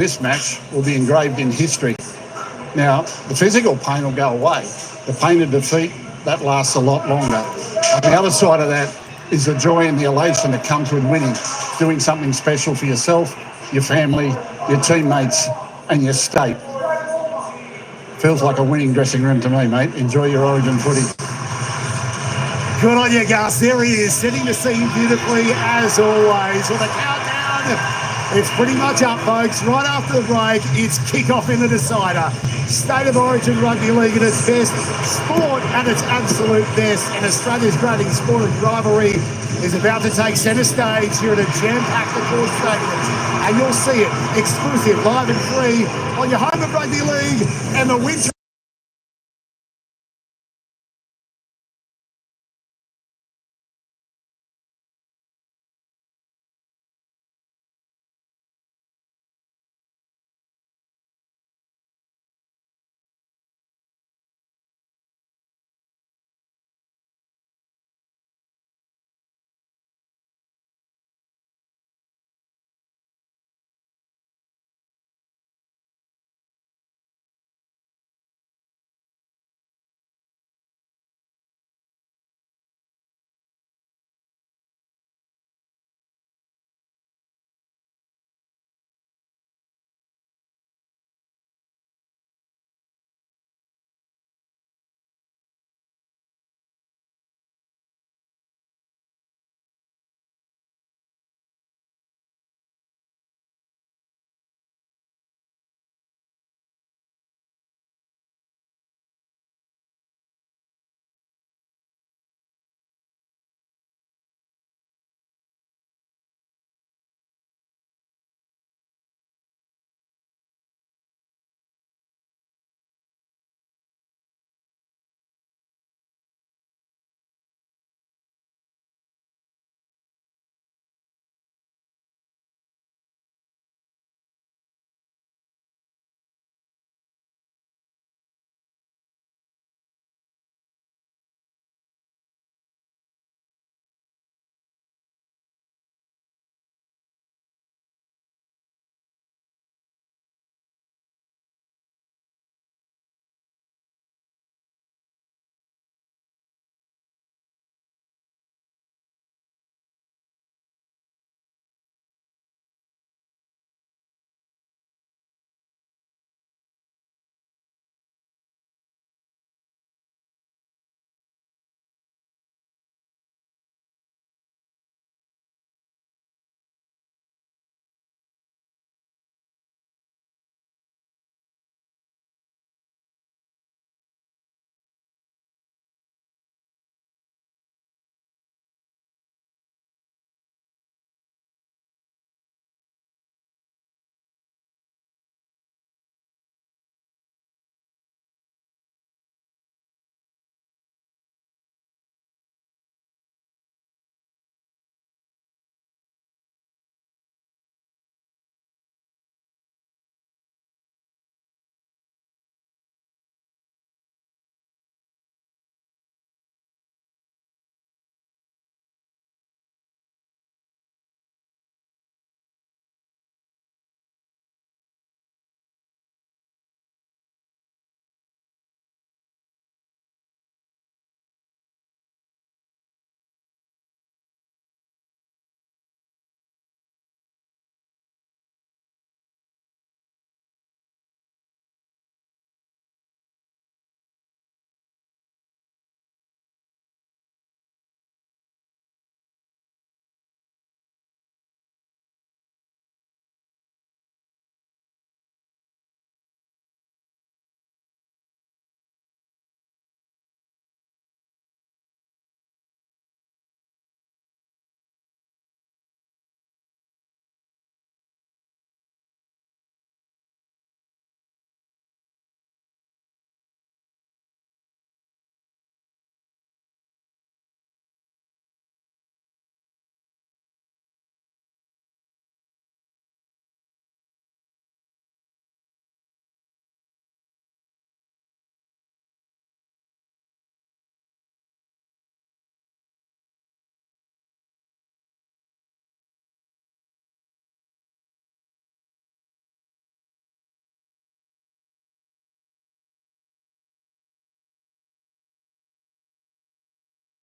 this match will be engraved in history. Now, the physical pain will go away. The pain of defeat, that lasts a lot longer. On the other side of that is the joy and the elation that comes with winning, doing something special for yourself, your family, your teammates, and your state. Feels like a winning dressing room to me, mate. Enjoy your Origin footy. Good on you, Gus. There he is, setting the scene beautifully as always. With a countdown, it's pretty much up, folks. Right after the break, it's kickoff in the decider. State of Origin Rugby League at its best. Sport at its absolute best. And Australia's greatest sport and rivalry is about to take centre stage here at a jam-packed Accor Stadium. And you'll see it exclusive, live and free on your home of Rugby League and the winter.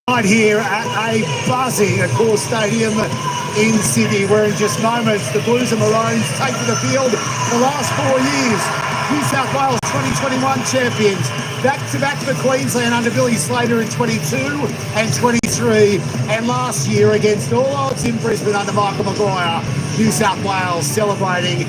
Right here at a buzzing Accor Stadium in Sydney, where in just moments the Blues and Maroons take to the field for the last 4 years. New South Wales 2021 champions, back-to-back for Queensland under Billy Slater in 22 and 23, and last year against all odds in Brisbane under Michael Maguire, New South Wales celebrating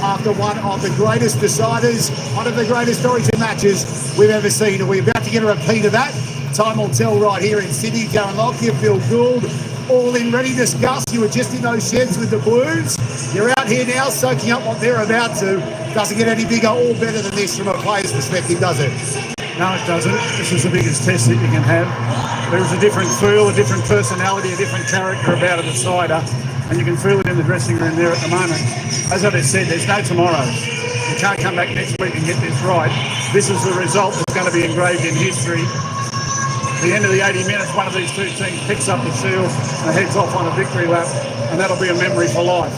after one of the greatest deciders, one of the greatest origin matches we've ever seen. Are we about to get a repeat of that? Time will tell right here in Sydney. Darren Lockyer, Phil Gould, all in readiness. Gus, you were just in those sheds with the Blues. You're out here now soaking up what they're about to. Doesn't get any bigger or better than this from a player's perspective, does it? No, it doesn't. This is the biggest test that you can have. There is a different feel, a different personality, a different character about a decider, and you can feel it in the dressing room there at the moment. As I just said, there's no tomorrows. You can't come back next week and get this right. This is the result that's going to be engraved in history. At the end of the 80 minutes, one of these two teams picks up the shield and heads off on a victory lap, and that'll be a memory for life.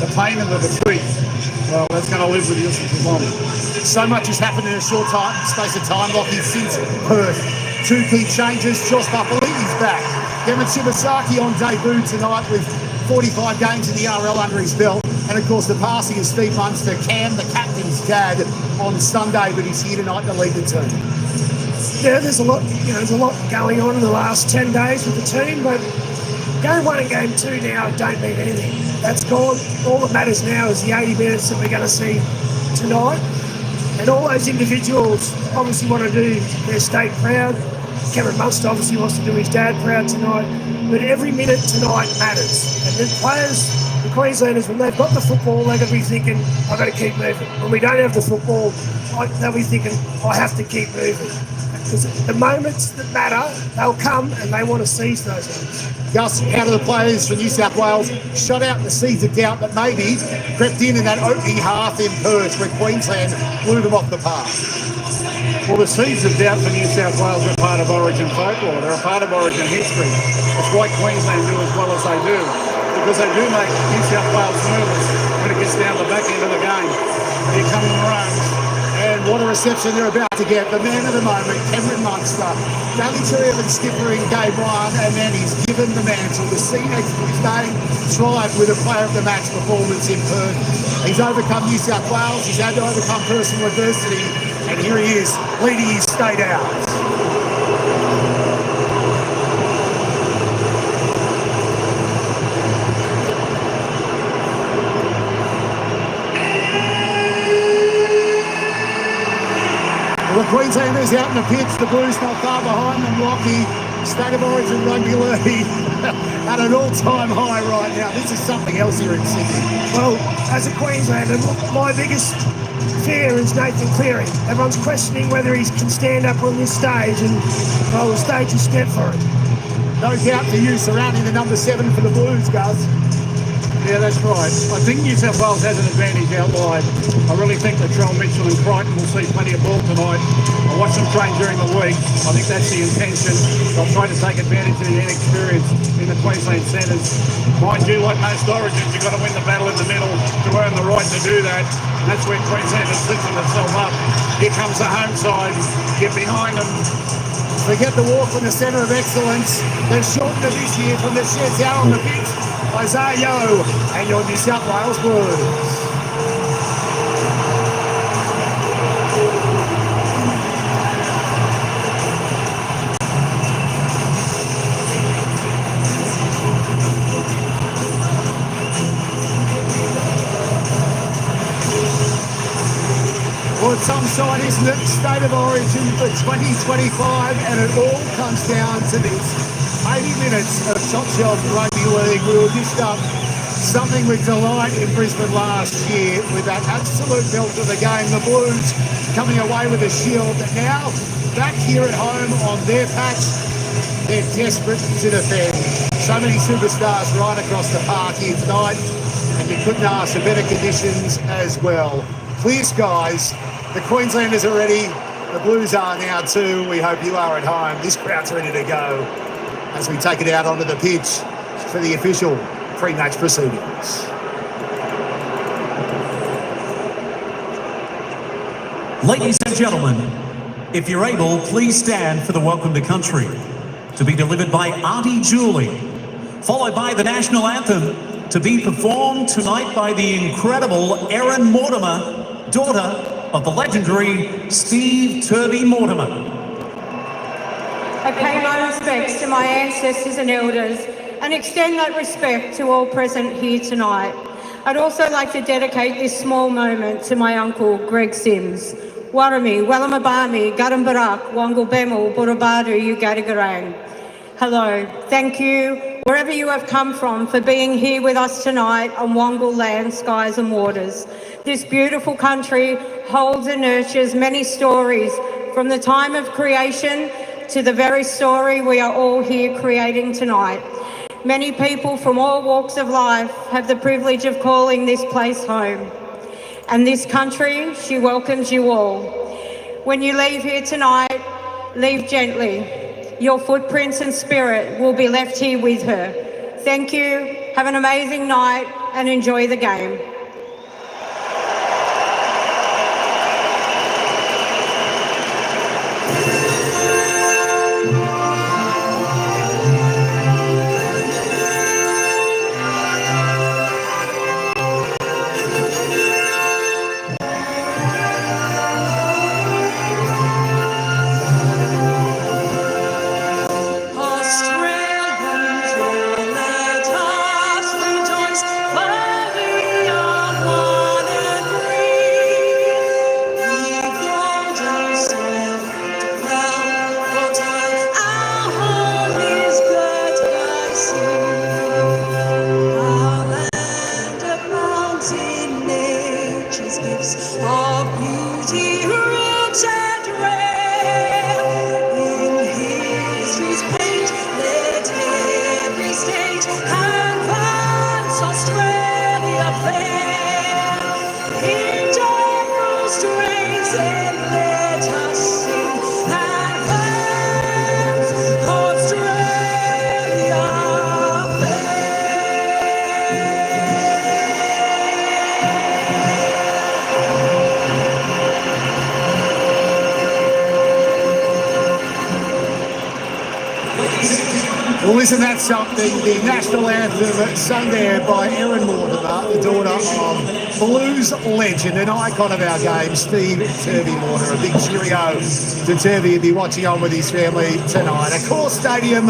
The pain and the defeat, well, that's going to live with you for long. So much has happened in a short space of time, Lockie, since Perth. Two key changes. Josh Papali'i's back. Kevin Shibasaki on debut tonight with 45 games in the RL under his belt. And of course, the passing of Steve Munster, Cam, the captain's dad, on Sunday, but he's here tonight to lead the team. Yeah, there's a lot going on in the last 10 days with the team, but game 1 and game 2 now don't mean anything. That's gone. All that matters now is the 80 minutes that we're going to see tonight. And all those individuals obviously want to do their state proud. Cameron Munster obviously wants to do his dad proud tonight. But every minute tonight matters. And the players, the Queenslanders, when they've got the football, they're going to be thinking, I've got to keep moving. When we don't have the football, they'll be thinking, I have to keep moving. Because the moments that matter, they'll come and they want to seize those moments. Gus, how do the players for New South Wales shut out the seeds of doubt that maybe crept in that opening half in Perth where Queensland blew them off the park? Well, the seeds of doubt for New South Wales are part of Origin folklore. They're a part of Origin history. It's why Queensland do as well as they do, because they do make New South Wales nervous when it gets down the back end of the game. Here come the Maroons. And what a reception they're about to get. The man of the moment, Cameron Munster. Daly Cherry skipper in game 1, and then he's given the mantle. The sea next to his name thrived with a player of the match performance in Perth. He's overcome New South Wales. He's had to overcome personal adversity. And here he is, leading his state out. The Queenslanders out in the pitch, the Blues not far behind them. Lockie, State of Origin Rugby League at an all-time high right now. This is something else here in Sydney. Well, as a Queenslander, my biggest fear is Nathan Cleary. Everyone's questioning whether he can stand up on this stage, and well, the stage is set for it. No doubt for you surrounding the number 7 for the Blues, Gus. Yeah, that's right. I think New South Wales has an advantage out wide. I really think that Trell Mitchell and Crichton will see plenty of ball tonight. I watched them train during the week. I think that's the intention. They'll try to take advantage of the inexperience in the Queensland centres. Mind you, like most Origins, you've got to win the battle in the middle to earn the right to do that. And that's where Queensland is lifting themselves up. Here comes the home side. Get behind them. They get the walk from the centre of excellence. They've shortened it this year from the sheds out on the pitch. Isaiah Yeo and your New South Wales Blues. Well, it's some side, isn't it? State of Origin for 2025, and it all comes down to this. 80 minutes of Top Shelf Rugby League. We were dished up something with delight in Brisbane last year with that absolute belt of the game. The Blues coming away with a shield, but now back here at home on their patch, they're desperate to defend. So many superstars right across the park here tonight, and you couldn't ask for better conditions as well. Clear skies. The Queenslanders are ready. The Blues are now too. We hope you are at home. This crowd's ready to go as we take it out onto the pitch for the official pre-match proceedings. Ladies and gentlemen, if you're able, please stand for the welcome to country. to be delivered by Auntie Julie, followed by the national anthem to be performed tonight by the incredible Erin Mortimer, daughter of the legendary Steve Turby Mortimer. I pay my respects to my ancestors and elders and extend that respect to all present here tonight. I'd also like to dedicate this small moment to my uncle, Greg Sims. Warami, Wellamabami, Garambarak, Wongal Bemel, Burabadu, Ugadagarang. Hello, thank you, wherever you have come from, for being here with us tonight on Wongal land, skies and waters. This beautiful country holds and nurtures many stories from the time of creation to the very story we are all here creating tonight. Many people from all walks of life have the privilege of calling this place home. And this country, she welcomes you all. When you leave here tonight, leave gently. Your footprints and spirit will be left here with her. Thank you, have an amazing night and enjoy the game. Well, isn't that something? The national anthem sung there by Erin Mortimer, the daughter of blues legend and icon of our game, Steve Turby Mortimer. A big cheerio to Turby. He'll be watching on with his family tonight. Accor Stadium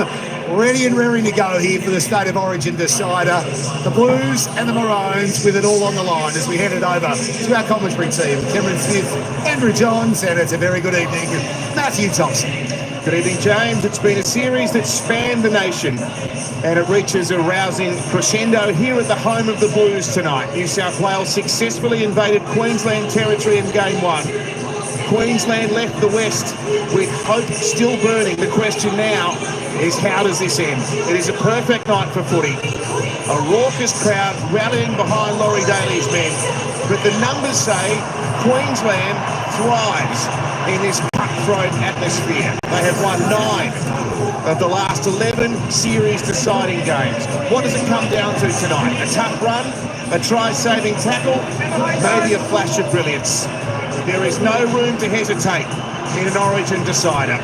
ready and raring to go here for the State of Origin decider. The Blues and the Maroons with it all on the line as we head it over to our commentary team. Cameron Smith, Andrew Johns, and it's a very good evening, Matthew Thompson. Good evening, James. It's been a series that spanned the nation and it reaches a rousing crescendo here at the home of the Blues tonight. New South Wales successfully invaded Queensland territory in Game 1. Queensland left the West with hope still burning. The question now is, how does this end? It is a perfect night for footy. A raucous crowd rallying behind Laurie Daly's men. But the numbers say Queensland thrives in this cutthroat atmosphere. They have won 9 of the last 11 series deciding games. What does it come down to tonight? A tough run, a try-saving tackle, maybe a flash of brilliance. There is no room to hesitate in an Origin decider.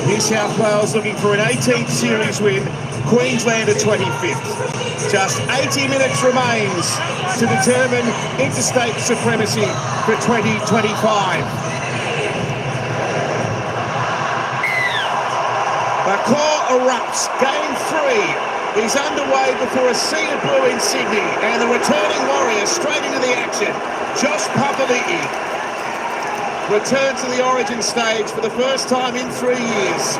New South Wales looking for an 18th series win, Queensland a 25th. Just 80 minutes remains to determine interstate supremacy for 2025. Accor erupts. Game 3 is underway before a sea of blue in Sydney, and the returning Warriors straight into the action. Josh Papali'i returns to the Origin stage for the first time in 3 years.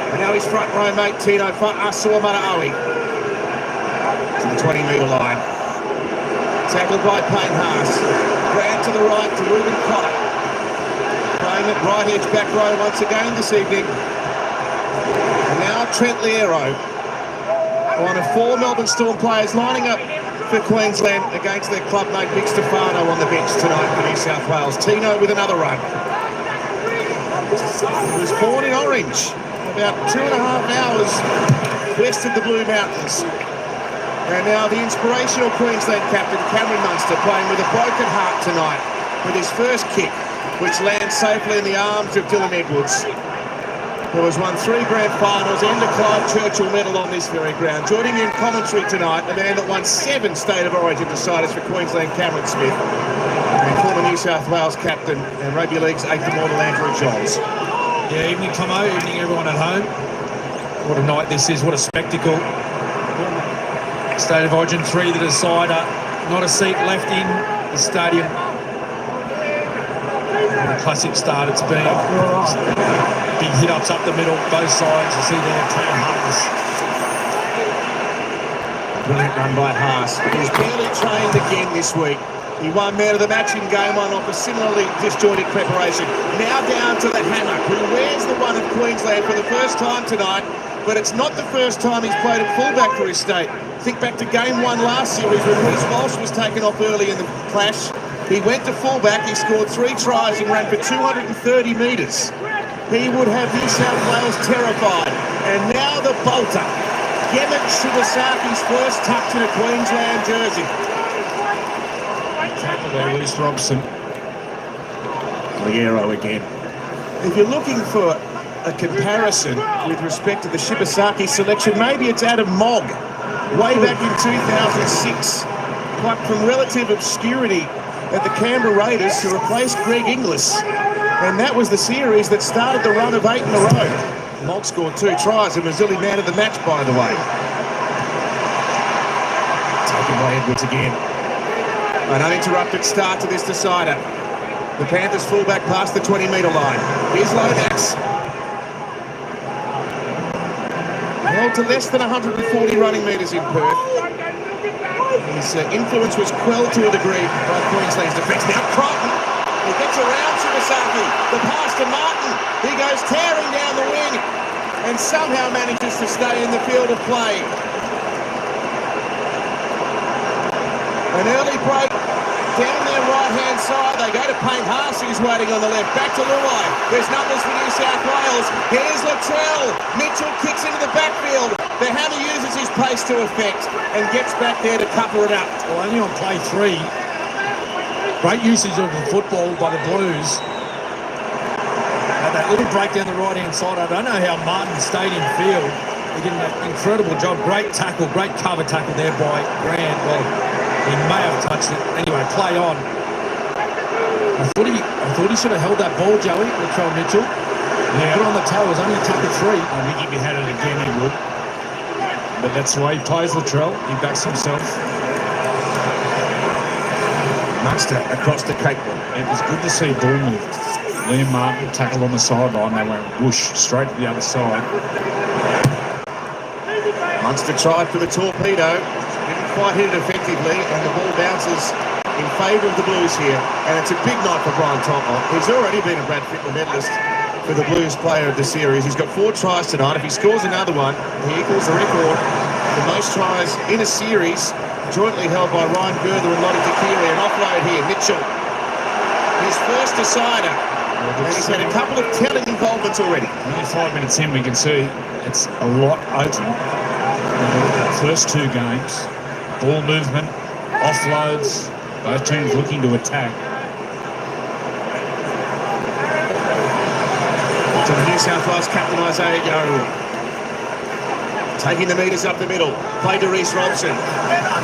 And now his front row mate Tino Fa'asua Manaoui to the 20-metre line. Tackled by Payne Haas. Grant to the right to Ruben Cotter. Playing it right edge back row once again this evening. And now Trent Liero, one of 4 Melbourne Storm players lining up for Queensland against their club mate Vic Stefano on the bench tonight for New South Wales. Tino with another run. He was born in Orange, about 2.5 hours west of the Blue Mountains. And now the inspirational Queensland captain Cameron Munster playing with a broken heart tonight with his first kick which lands safely in the arms of Dylan Edwards, who has won 3 grand finals and a Clive Churchill medal on this very ground. Joining me in commentary tonight, the man that won 7 State of Origin deciders for Queensland, Cameron Smith, and former New South Wales captain and Rugby League's 8th Immortal, Andrew Johns. Yeah, evening Tomo, evening everyone at home. What a night this is, what a spectacle. State of Origin 3, the decider, not a seat left in the stadium. What a classic start it's been. Big hit-ups up the middle, both sides. You see there, Cam Haas. Brilliant run by Haas. He's barely trained again this week. He won man of the match in game 1 off a similarly disjointed preparation. Now down to the hammer, who wears the one of Queensland for the first time tonight, but it's not the first time he's played at fullback for his state. Think back to game 1 last series when Reece Walsh was taken off early in the clash. He went to fullback, he scored 3 tries and ran for 230 metres. He would have New South Wales terrified. And now the bolter, Yemen Shibasaki's first touch in a Queensland jersey. Tackle there, Reece Robson. Liero again. If you're looking for a comparison with respect to the Shibasaki selection, maybe it's Adam Mogg, way back in 2006, plucked from relative obscurity at the Canberra Raiders to replace Greg Inglis. And that was the series that started the run of 8 in a row. Mogg scored 2 tries and was really man of the match, by the way. Taken by Edwards again. An uninterrupted start to this decider. The Panthers fullback past the 20-metre line. Here's Lomax. Held to less than 140 running metres in Perth. His influence was quelled to a degree by Queensland's defence. Now Crichton, he gets around Shibasaki. The pass to Martin. He goes tearing down the wing and somehow manages to stay in the field of play. An early break down their right-hand side. They go to Payne Haas, who's waiting on the left. Back to Luai. There's numbers for New South Wales. Here's Latrell. Mitchell kicks into the backfield. The hammer uses his pace to effect and gets back there to cover it up. Well, only on play 3. Great usage of the football by the Blues. Had that little break down the right-hand side. I don't know how Martin stayed in field. He did an incredible job. Great tackle, great cover tackle there by Grant. Well, he may have touched it. Anyway, play on. I thought he should have held that ball, Joey, Latrell Mitchell. Yeah. Put on the toe. It was only a tackle 3. I think if he had it again, he would. But that's the way he plays, Latrell. He backs himself. Munster across the Cape. It was good to see Bournemouth. Liam Martin tackled on the sideline. They went whoosh straight to the other side. Munster tried for the torpedo. Didn't quite hit it effectively, and the ball bounces in favour of the Blues here. And it's a big night for Brian Tontler. He's already been a Brad Fittler medalist for the Blues player of the series. He's got 4 tries tonight. If he scores another one, he equals the record for most tries in a series, jointly held by Ryan Gurther and Lottie Takiri. An offload here, Mitchell. His first decider. And he's had a couple of telling involvements already. Only 5 minutes in, we can see it's a lot open. First 2 games, ball movement, offloads, both teams looking to attack. To the New South Wales captain Isaiah Yeo. Taking the metres up the middle. Play to Reece Robson.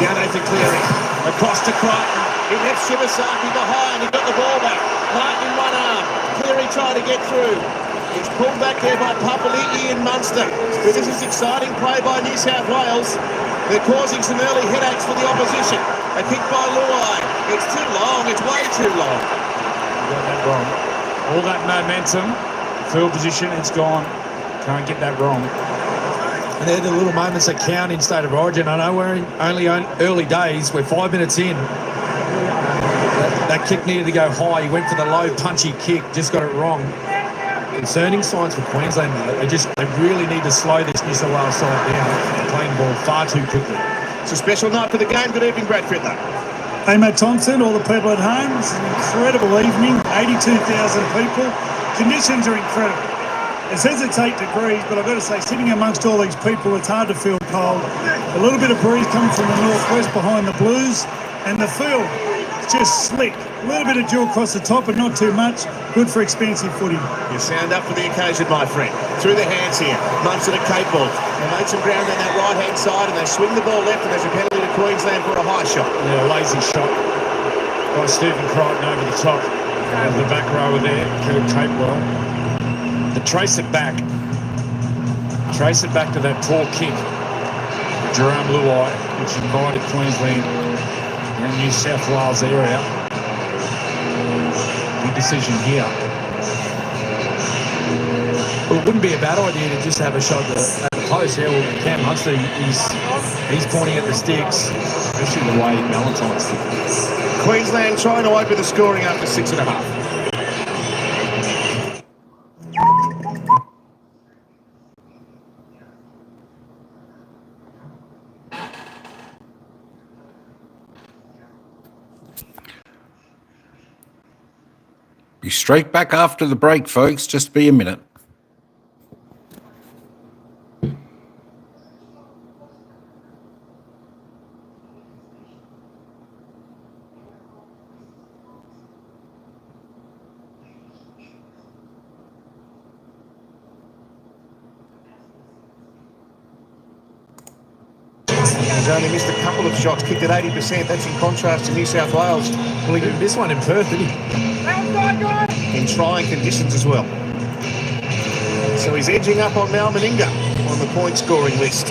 Down Nathan Cleary. Across to Crichton. He left Shibasaki behind. He got the ball back. Martin in one arm. Cleary trying to get through. It's pulled back there by Papali'i and Munster. But this is exciting play by New South Wales. They're causing some early headaches for the opposition. A kick by Luai. It's too long. It's way too long. You got that wrong. All that momentum, field position, it's gone. Can't get that wrong. And they're the little moments that count in State of Origin. I know we're in only early days. We're 5 minutes in. That kick needed to go high. He went for the low, punchy kick. Just got it wrong. Concerning signs for Queensland, though. They really need to slow this New South Wales side down. They're playing the ball far too quickly. It's a special night for the game. Good evening, Brad Fittler. Hey, Matt Thompson, all the people at home. It's an incredible evening. 82,000 people. Conditions are incredible. It says it's 8 degrees, but I've got to say, sitting amongst all these people, it's hard to feel cold. A little bit of breeze coming from the northwest behind the Blues, and the field It's just slick. A little bit of dual across the top, but not too much. Good for expansive footy. You sound up for the occasion, my friend. Through the hands here. Munson at Cape Ball. They made some ground on that right-hand side, and they swing the ball left, and there's a penalty to Queensland for a high shot. Yeah, lazy shot by Stephen Crichton over the top of the back rower there, Kurt Capewell. To trace it back to that poor kick, Jerome Luai, which invited Queensland and New South Wales area. Big decision here. Well, it wouldn't be a bad idea to just have a shot at the post. Yeah, well, Cam Munster, he's pointing at the sticks, especially the way Valentine's did. Queensland trying to open the scoring after 6.5. Be straight back after the break, folks. Just be a minute. He's only missed a couple of shots, kicked at 80%. That's in contrast to New South Wales. Well, he did this one in Perth, didn't he? In trying conditions as well. So he's edging up on Mal Meninga on the point scoring list.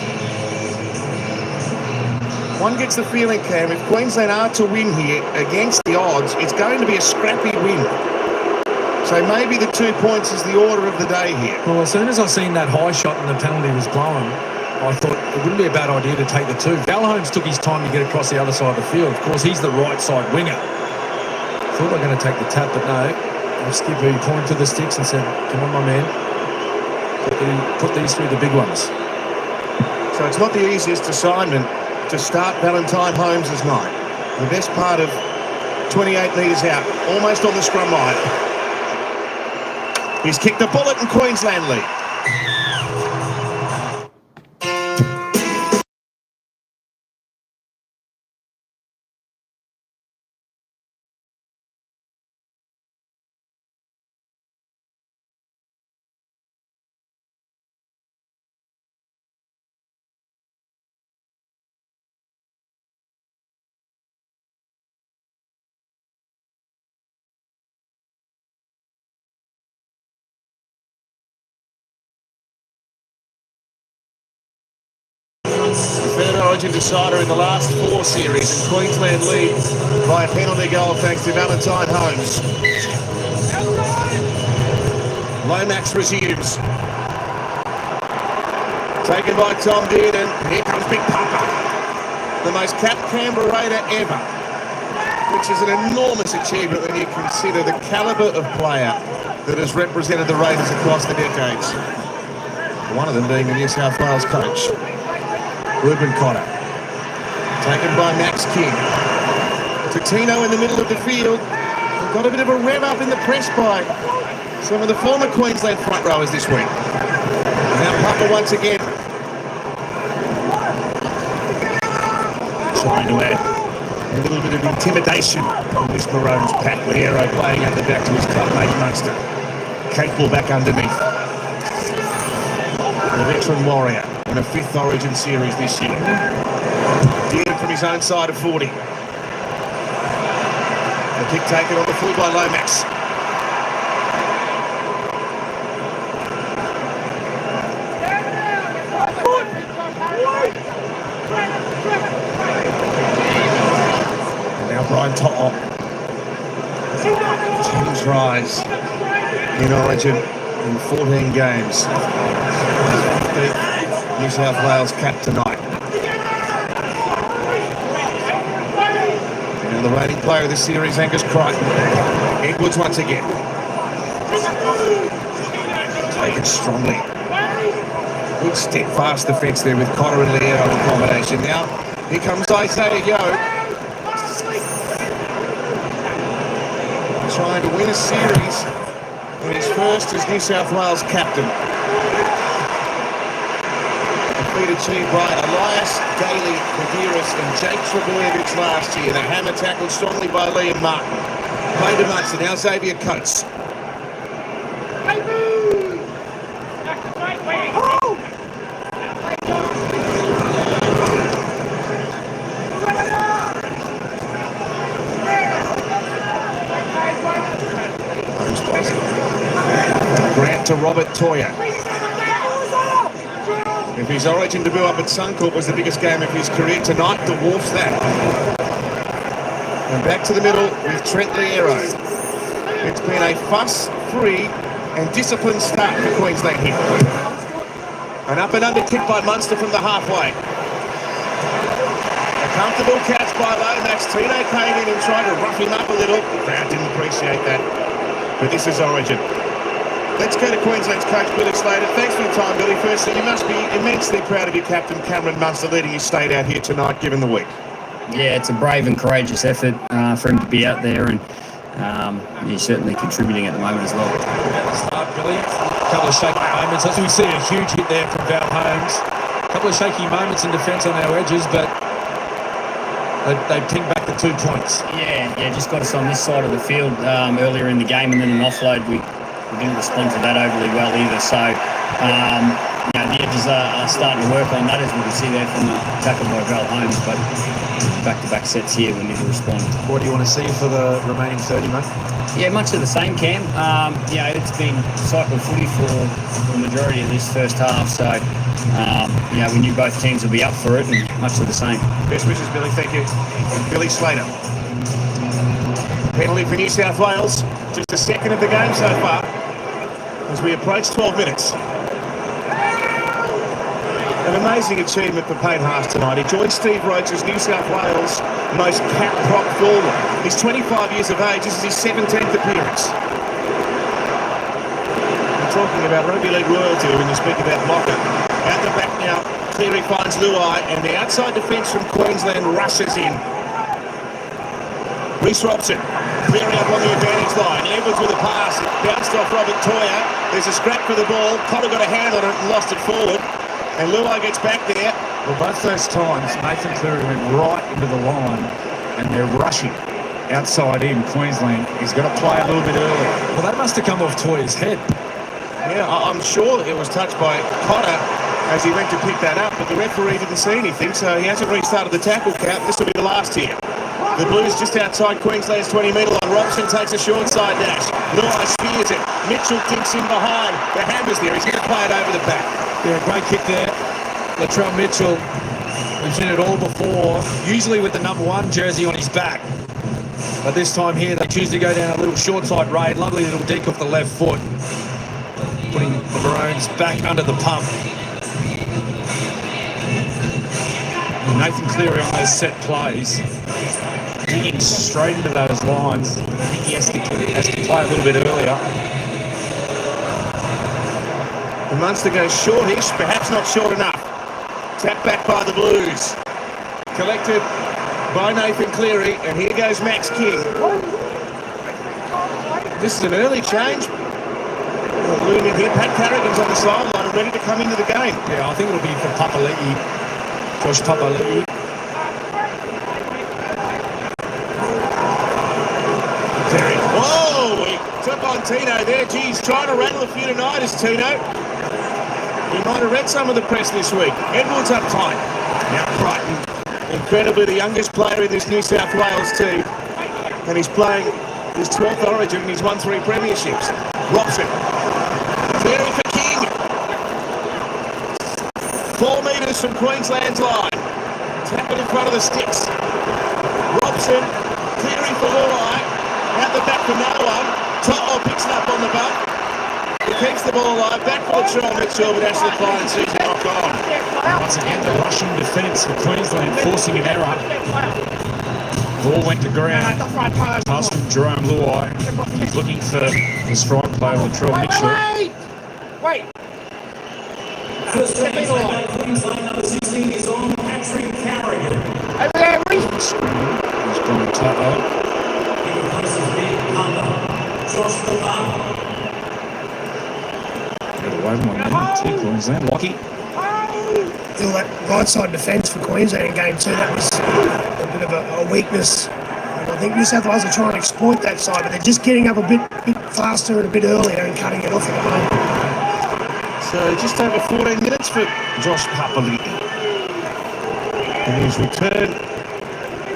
One gets the feeling, Cam, if Queensland are to win here against the odds, it's going to be a scrappy win. So maybe the 2 points is the order of the day here. Well, as soon as I seen that high shot and the penalty was blown, I thought it wouldn't be a bad idea to take the two. Val Holmes took his time to get across the other side of the field. Of course, he's the right side winger. Thought they were going to take the tap, but no. Skipper pointed to the sticks and said, come on, my man. Put these through the big ones. So it's not the easiest assignment to start Valentine Holmes' night. The best part of 28 metres out, almost on the scrum line. He's kicked the bullet and Queensland lead. Third Origin decider in the last 4 series, and Queensland lead by a penalty goal thanks to Valentine Holmes. Lomax resumes. Taken by Tom Dearden. Here comes Big Papa, the most capped Canberra Raider ever, which is an enormous achievement when you consider the calibre of player that has represented the Raiders across the decades. One of them being the New South Wales coach, Ruben Cotter. Taken by Max King. Totino in the middle of the field. We've got a bit of a rev up in the press by some of the former Queensland front rowers this week. Now Papa once again trying to add a little bit of intimidation in this Maroons pack. Liero playing at the back to his clubmate Munster. Capable back underneath. The veteran warrior in a 5th Origin series this year. Dearden from his own side of 40. The kick taken on the full by Lomax. Now Brian To'o. 10 tries in Origin in 14 games. New South Wales cap tonight. And the reigning player of this series, Angus Crichton. Edwards once again. Taken strongly. Good steadfast defence there with Cotter and Liero in combination. Now, here comes Isaiah Yeo. Trying to win a series in his first as New South Wales captain. feat achieved by Elias Daly, Kadiris and Jake Trebojevic last year. The hammer tackled strongly by Liam Martin. Played to Munster, now Xavier Coates. Grant to Robert Toyer. If his origin debut up at Suncorp was the biggest game of his career, tonight dwarfs that. And back to the middle with Trent Liero. It's been a fuss-free and disciplined start for Queensland here. An up and under kick by Munster from the halfway. A comfortable catch by Lomax. Tino came in and tried to rough him up a little. The crowd didn't appreciate that. But this is origin. Let's go to Queensland's coach, Billy Slater. Thanks for your time, Billy. Firstly, you must be immensely proud of your captain, Cameron Munster, leading his state out here tonight, given the week. Yeah, it's a brave and courageous effort for him to be out there, and he's certainly contributing at the moment as well. At the start, Billy, a couple of shaky moments. As we see, a huge hit there from Val Holmes. A couple of shaky moments in defence on our edges, but they pinged back the 2 points. Yeah, just got us on this side of the field earlier in the game, and then an offload. We didn't respond to that overly well either. So, the edges are starting to work on that, as we can see there from the tackle by Val Holmes. But back-to-back sets here, we need to respond. What do you want to see for the remaining 30, mate? Yeah, much of the same, Cam. It's been cycle footy for the majority of this first half. So, we knew both teams would be up for it, and much of the same. Best wishes, Billy. Thank you. Billy Slater. Penalty for New South Wales. Just the second of the game so far, as we approach 12 minutes. An amazing achievement for Payne Haas tonight. He joined Steve Roach as New South Wales' most cap prop forward. He's 25 years of age. This is his 17th appearance. We're talking about rugby league royalty when you speak about Locker. Out the back now, Cleary finds Luai, and the outside defence from Queensland rushes in. Reece Robson, clearing up on the advantage line. Edwards with a pass, it bounced off Robert Toyer. There's a scrap for the ball. Cotter got a hand on it and lost it forward. And Luai gets back there. Well, both those times, Nathan Cleary went right into the line, and they're rushing outside in Queensland. He's got to play a little bit early. Well, that must have come off Toyer's head. Yeah, I'm sure it was touched by Cotter as he went to pick that up, but the referee didn't see anything, so he hasn't restarted the tackle count. This will be the last here. The Blues just outside Queensland's 20-metre line. Robson takes a short side dash. Luai spears it. Mitchell kicks in behind. The hammer's there. He's going to play it over the back. Yeah, great kick there. Latrell Mitchell, we've seen it all before, usually with the number 1 jersey on his back. But this time here, they choose to go down a little short side raid. Lovely little deke off the left foot, putting the Maroons back under the pump. Nathan Cleary on those set plays, digging straight into those lines. I think he has to play a little bit earlier. The Munster goes shortish, perhaps not short enough. Tap back by the Blues. Collected by Nathan Cleary, and here goes Max King. This is an early change. Looming here. Pat Carrigan's on the sideline and ready to come into the game. Yeah, I think it'll be for Papali'i, Josh Papali'i. Whoa! He took on Tino there. Geez, trying to rattle a few tonight is Tino. He might have read some of the press this week. Edwards up tight. Now Crichton, incredibly the youngest player in this New South Wales team. And he's playing his 12th origin and he's won 3 premierships. Robson. Cleary for King. 4 metres from Queensland's line. Tap it in front of the sticks. Robson. Cleary for Luai. Out the back for no one. Toto picks it up on the bump. He keeps the ball alive. Back for Latrell Mitchell, but Ashley Klein sees it knocked on. Once again, the rushing defence for Queensland forcing an error. Ball went to ground. Pass from Jerome Luai. He's looking for the strike play of Latrell Mitchell. Wait. First taken by Queensland, number 16 is on Patrick Carrigan. He's gone Toto. He replaces Big Hunter. Josh Ballard. Get away from 1 minute. Queensland. Lockie. feel that right side defence for Queensland in game 2, that was a bit of a weakness. And I think New South Wales are trying to exploit that side, but they're just getting up a bit faster and a bit earlier and cutting it off at the moment. So just over 14 minutes for Josh Papali'i. And his return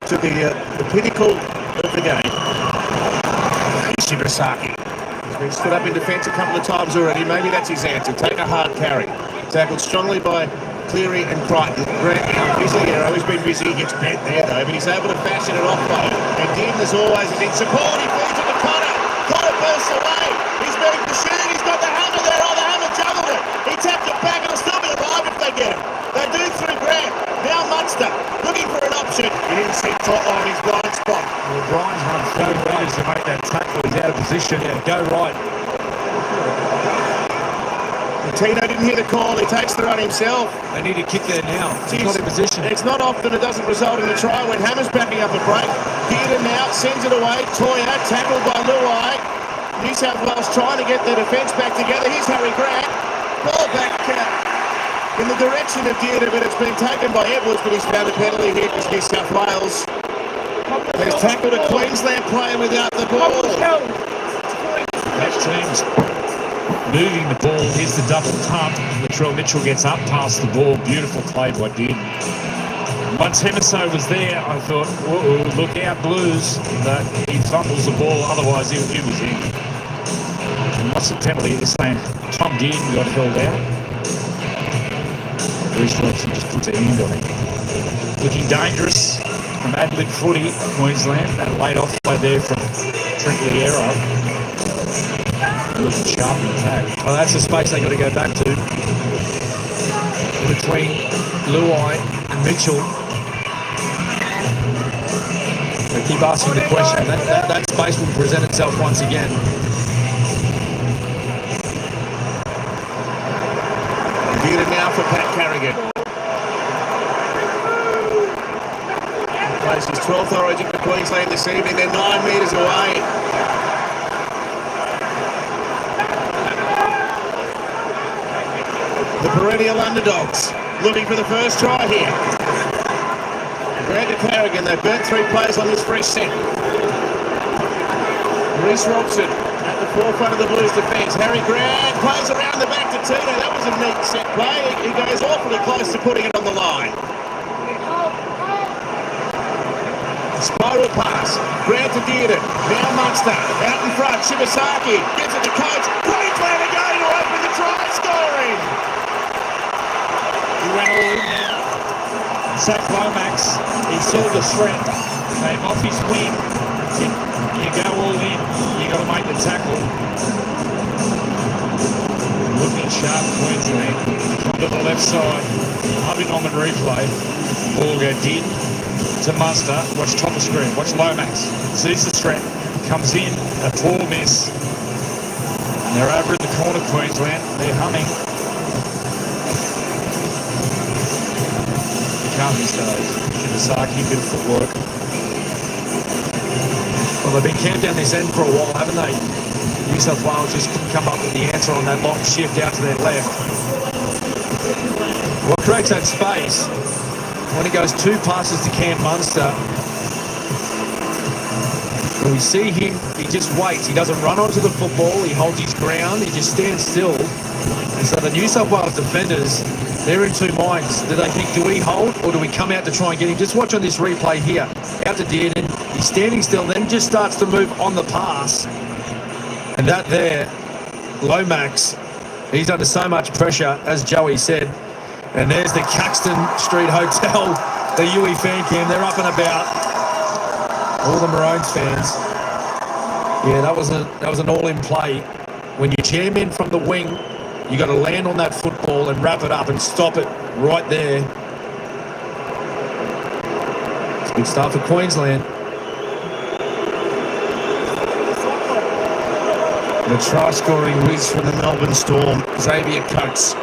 to the pinnacle of the game. Shibasaki. He's been stood up in defence a couple of times already. Maybe that's his answer. Take a hard carry. Tackled strongly by Cleary and Crichton. Grant now busy here. He's been busy. He gets bent there though, but he's able to fashion it off though. And Dearden, as always, is in support. He feeds it to Connor. Connor bursts away. He's being pursued. He's got the hammer there. Oh, the hammer juggled it. He tapped it back. It'll still be alive if they get him. They do through Grant. Now Munster looking for an option. He didn't see top on his blind spot. Well, Brian's run so right to make that tackle. He's out of position. Yeah, go right. Tino didn't hear the call. He takes the run himself. They need to kick there now. He's not in position. It's not often it doesn't result in a try when Hammer's backing up a break. Dearden now sends it away. Toya tackled by Luai. New South Wales trying to get their defence back together. Here's Harry Grant. Ball back in the direction of Dearden, but it's been taken by Edwards, but he's found a penalty here because New South Wales has tackled a Queensland player without the ball. That team's moving the ball. Here's the double pump. Latrell Mitchell gets up past the ball. Beautiful play by Dearden. Once Hemiso was there, I thought, whoa, look out, Blues, that he fumbles the ball. Otherwise, he was in. And what's the penalty? They're saying Tom Dearden got held out. Bruce Wilson just puts a hand on it. Looking dangerous from Adelaide footy, Queensland. That laid off play there from Trent Liero. Looking sharp in attack. Well, that's the space they got to go back to. Between Luai and Mitchell. They keep asking the question. That space will present itself once again. Get it now for Pat Carrigan. He plays his 12th origin for Queensland this evening. They're 9 metres away. The perennial underdogs looking for the first try here. Grant to Carrigan. They've burnt 3 plays on this fresh set. Reece Robson at the forefront of the Blues defence. Harry Grant plays around the back to Tino. That was a neat set play. He goes awfully close to putting it on the line. Spiral pass. Grant to Dearden. Now Munster out in front. Shibasaki gets it to Coates. Queensland again to open the try scoring. He went all in. Zach Lomax, he saw the threat. Came off his wing. You go all in, you got to make the tackle. Looking sharp, Queensland. Come to the left side, humming on the replay. Ball go dead to Munster. Watch top of screen, watch Lomax. Sees the threat, comes in, a poor miss. And they're over in the corner, Queensland. They're humming. You can't miss those. Shibasaki, bit of footwork. Well, they've been camped down this end for a while, haven't they? New South Wales just couldn't come up with the answer on that long shift out to their left. What creates that space when he goes 2 passes to Cam Munster? When we see him, he just waits. He doesn't run onto the football. He holds his ground. He just stands still. And so the New South Wales defenders, they're in 2 minds. Do they think, do we hold or do we come out to try and get him? Just watch on this replay here. Out to Dearden. He's standing still, then just starts to move on the pass. And that there, Lomax, he's under so much pressure, as Joey said. And there's the Caxton Street Hotel, the Yui fan cam. They're up and about. All the Maroons fans. Yeah, that was an all-in play. When you jam in from the wing, you got to land on that football and wrap it up and stop it right there. It's a good start for Queensland. The try-scoring whiz from the Melbourne Storm, Xavier Coates.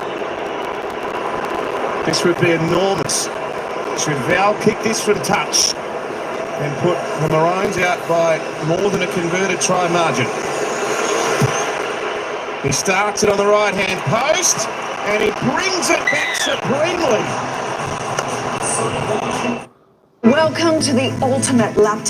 This would be enormous. Should Val kick this from touch and put the Maroons out by more than a converted try margin. He starts it on the right-hand post. and he brings it back supremely. Welcome to the ultimate lap.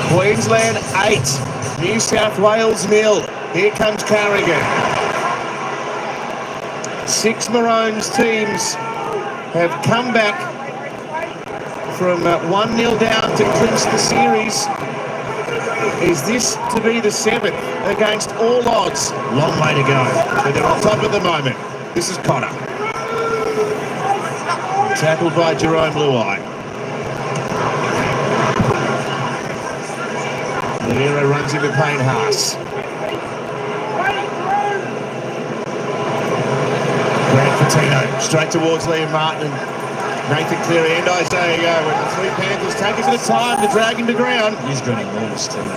Queensland 8, New South Wales 0. Here comes Carrigan. 6 Maroons teams have come back from 1-0 down to clinch the series. Is this to be the 7th against all odds? Long way to go, but they're on top at the moment. This is Connor. Tackled by Jerome Luai. Nero runs into Payne Haas. Grant Patino straight towards Liam Martin and Nathan Cleary and Isaiah go. When the three Panthers take it to the time to drag him to ground. He's got enormous team.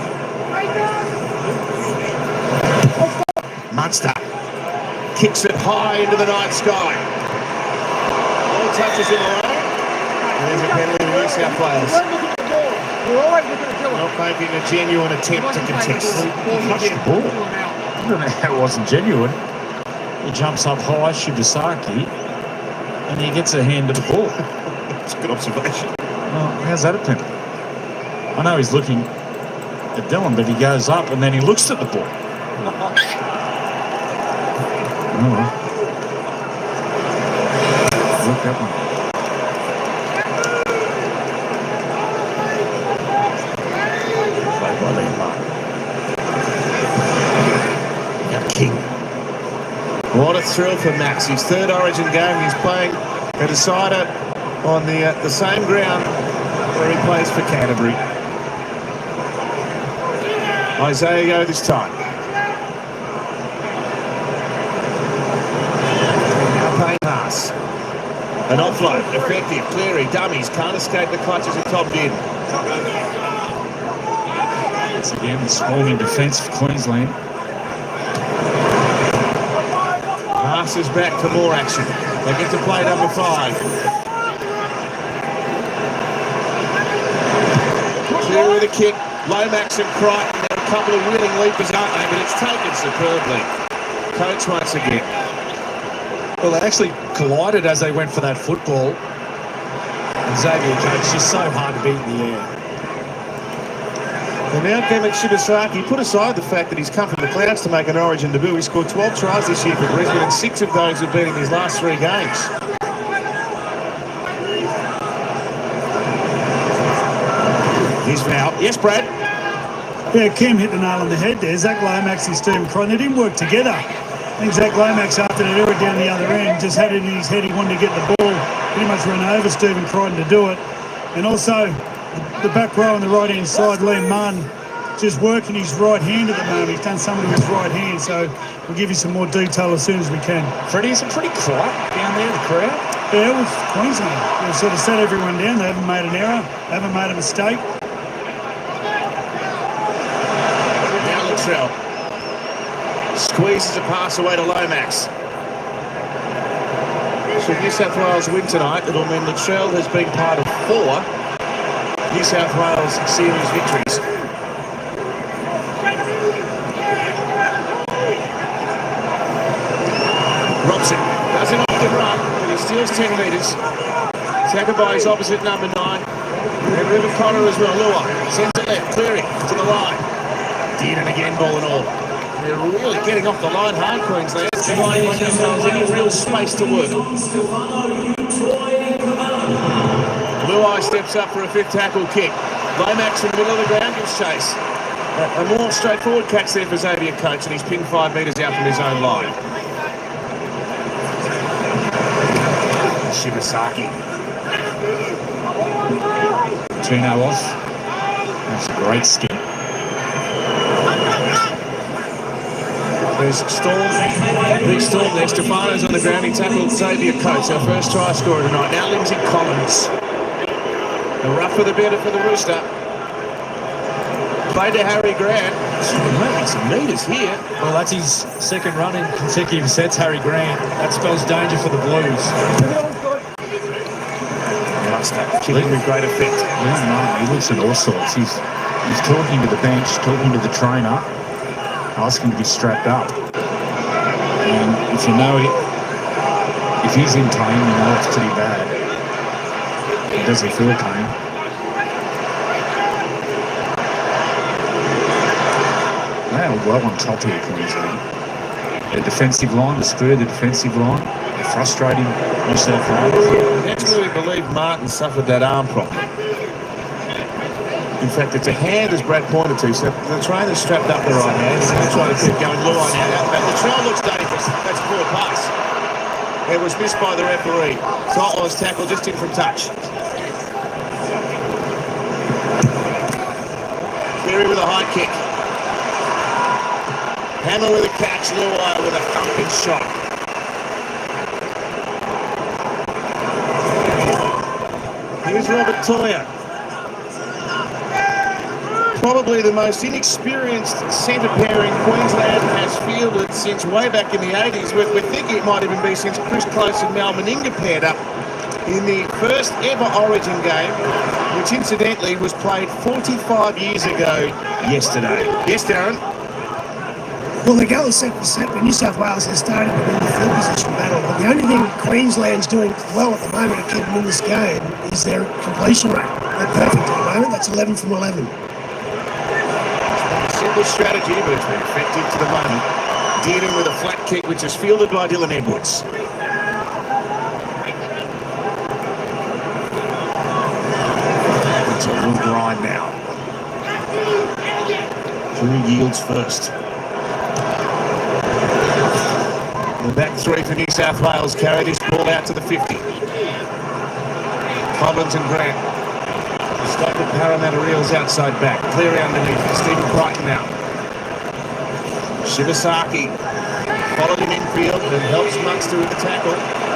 Munster kicks it high into the night sky. All touches in a row. And there's a penalty to New South Wales. Not making a genuine attempt to contest. He touched the ball. I don't know how it wasn't genuine. He jumps up high, Shibasaki, and he gets a hand to the ball. That's a good observation. Well, how's that a penalty? I know he's looking at Dylan, but he goes up and then he looks at the ball. Look that one. King. What a thrill for Max. His third Origin game. He's playing a decider on the same ground where he plays for Canterbury. Isaiah go this time. Now Payne Haas. An offload, effective, Cleary, dummies, can't escape the clutches of Tom Dearden. Once again, the swarming defence for Queensland. Haas is back for more action. They get to play number 5. Clear with a kick. Lomax and Crichton. There are a couple of wheeling leapers, aren't they? But it's taken superbly. Coach once again. Well, they actually collided as they went for that football. And Xavier Jones just so hard to beat in the air. And now Kemet Shibasaki, put aside the fact that he's come from the clouds to make an Origin debut. He scored 12 tries this year for Brisbane, and 6 of those have been in his last 3 games. Here's Val. Yes, Brad? Yeah, Cam hit the nail on the head there. Zach Lomax and Stephen Crichton, they didn't work together. I think Zach Lomax, after that error down the other end, just had it in his head. He wanted to get the ball, pretty much run over Stephen Crichton to do it. And also, the back row on the right-hand side, Liam Martin, just working his right hand at the moment. He's done something with his right hand, so we'll give you some more detail as soon as we can. Freddie, is it pretty quiet down there, the crowd? Yeah, it was Queensland. They've sort of set everyone down. They haven't made an error, they haven't made a mistake. Now Latrell squeezes a pass away to Lomax. Should New South Wales win tonight, it'll mean Latrell has been part of 4 New South Wales series victories. Robson does it off the run, but he steals 10 metres. Tackled by his opposite number 9. And Ruben Connor as well. Luai sends it left, Cleary to the line. Dearden again, ball and all. They're really getting off the line hard, Queensland. Any real space to work. Luai steps up for a 5th tackle kick. Lomax in the middle of the ground gives chase. A more straightforward catch there for Xavier Coates, and he's pinned 5 metres out from his own line. Shibasaki. Tino off. That's a great skip. There's Storm, big Storm there. Stefano's on the ground. He tackled Xavier Coates, our first try scorer tonight. Now Lindsay Collins. The rougher the better for the Rooster. Played to Harry Grant. Making some meters here. Well, that's his second run in consecutive sets, Harry Grant. That spells danger for the Blues. Kicking with great effect. Yeah, no, he looks at all sorts. He's talking to the bench, talking to the trainer, asking to be strapped up. And if you know it, if he's in pain, you know it's pretty bad. He doesn't feel pain. They are well on top here, Queensland. The defensive line, the spur of the defensive line, they're frustrating New South Wales. That's where we believe Martin suffered that arm problem. In fact, it's a hand, as Brad pointed to, so the trainer's strapped up the right hand, and they're trying to keep going low on out. But the trail looks dangerous. That's poor pass. It was missed by the referee. Totler's tackle just in from touch. Cleary with a high kick. Hammer with a catch, Luai with a thumping shot. Here's Robert Toya. Probably the most inexperienced centre pairing Queensland has fielded since way back in the 80s. We're thinking it might even be since Chris Close and Mal Meninga paired up in the first ever Origin game, which incidentally was played 45 years ago yesterday. Yes, Darren? Well, they go set for set, but New South Wales is starting to win the field position battle. But the only thing Queensland's doing well at the moment to keep them in this game is their completion rate. They're perfect at the moment. That's 11 from 11. Simple strategy, but it's been effective to the moment. Dearden with a flat kick, which is fielded by Dylan Edwards. It's a little grind now. Drew yields first. The back three for New South Wales carry this ball out to the 50. Collins and Grant. Stop the Parramatta Eels outside back. Cleary underneath. Stephen Crichton now. Shibasaki followed him infield and helps Munster with the tackle.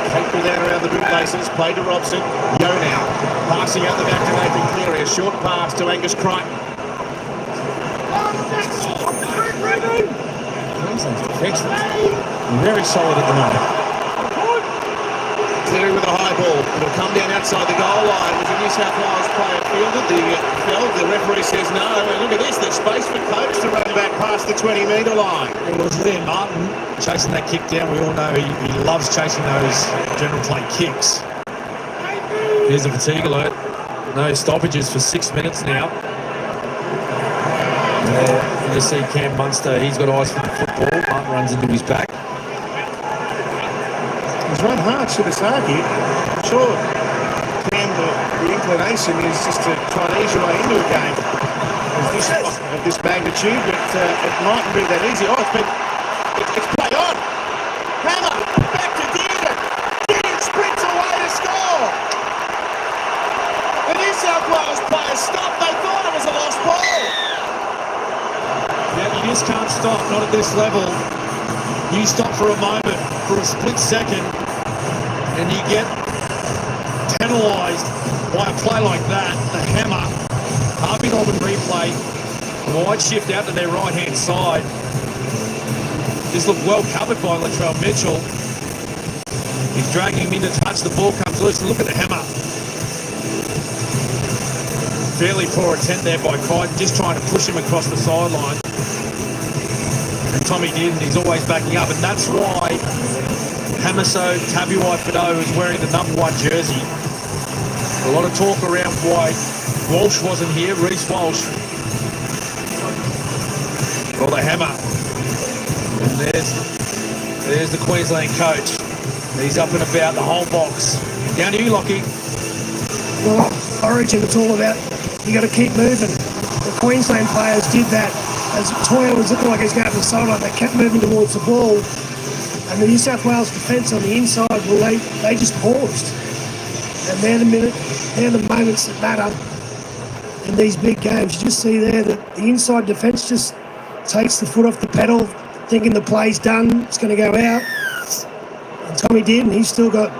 Capel down around the bootlaces. Play to Robson. Yo now. Passing out the back to Nathan Cleary. A short pass to Angus Crichton. Excellent. Very solid at the moment. Cleary with a high ball. It'll come down outside the goal line. Was a New South Wales player fielded. The referee says no. And look at this. There's space for Coates to run back past the 20-metre line. It was there, Martin, chasing that kick down. We all know he loves chasing those general play kicks. Here's a fatigue alert. No stoppages for 6 minutes now. You see Cam Munster, he's got eyes for the football. Martin runs into his back. He's run hard, Shibasaki. I'm sure Cam, the inclination is just to try and ease your way into a game of this magnitude, but it mightn't be that easy. Oh, it's played on. Hammer, back to Dearden. Dearden sprints away to score. The New South Wales players stopped. They thought it was a lost ball. Yeah, you just can't stop, not at this level. You stop for a moment, for a split second, and you get penalised by a play like that. The hammer, Harvey Norman replay, wide shift out to their right-hand side. This looked well covered by Latrell Mitchell. He's dragging him into touch, the ball comes loose, and look at the hammer. Fairly poor attempt there by Crichton, just trying to push him across the sideline. And Tommy Dearden, he's always backing up, and that's why Hamiso Tabuai-Fidow is wearing the number 1 jersey. A lot of talk around why Walsh wasn't here, Reece Walsh. Well, the hammer. And there's the Queensland coach. He's up and about the whole box. Down to you, Lockie. Well, Origin, it's all about, you got to keep moving. The Queensland players did that. As Toya was looking like he was going to the sideline, they kept moving towards the ball. And the New South Wales defence on the inside, well, they just paused. And they're the moments that matter in these big games. You just see there that the inside defence just takes the foot off the pedal. thinking the play's done, it's going to go out. And Tommy Dearden, he's still got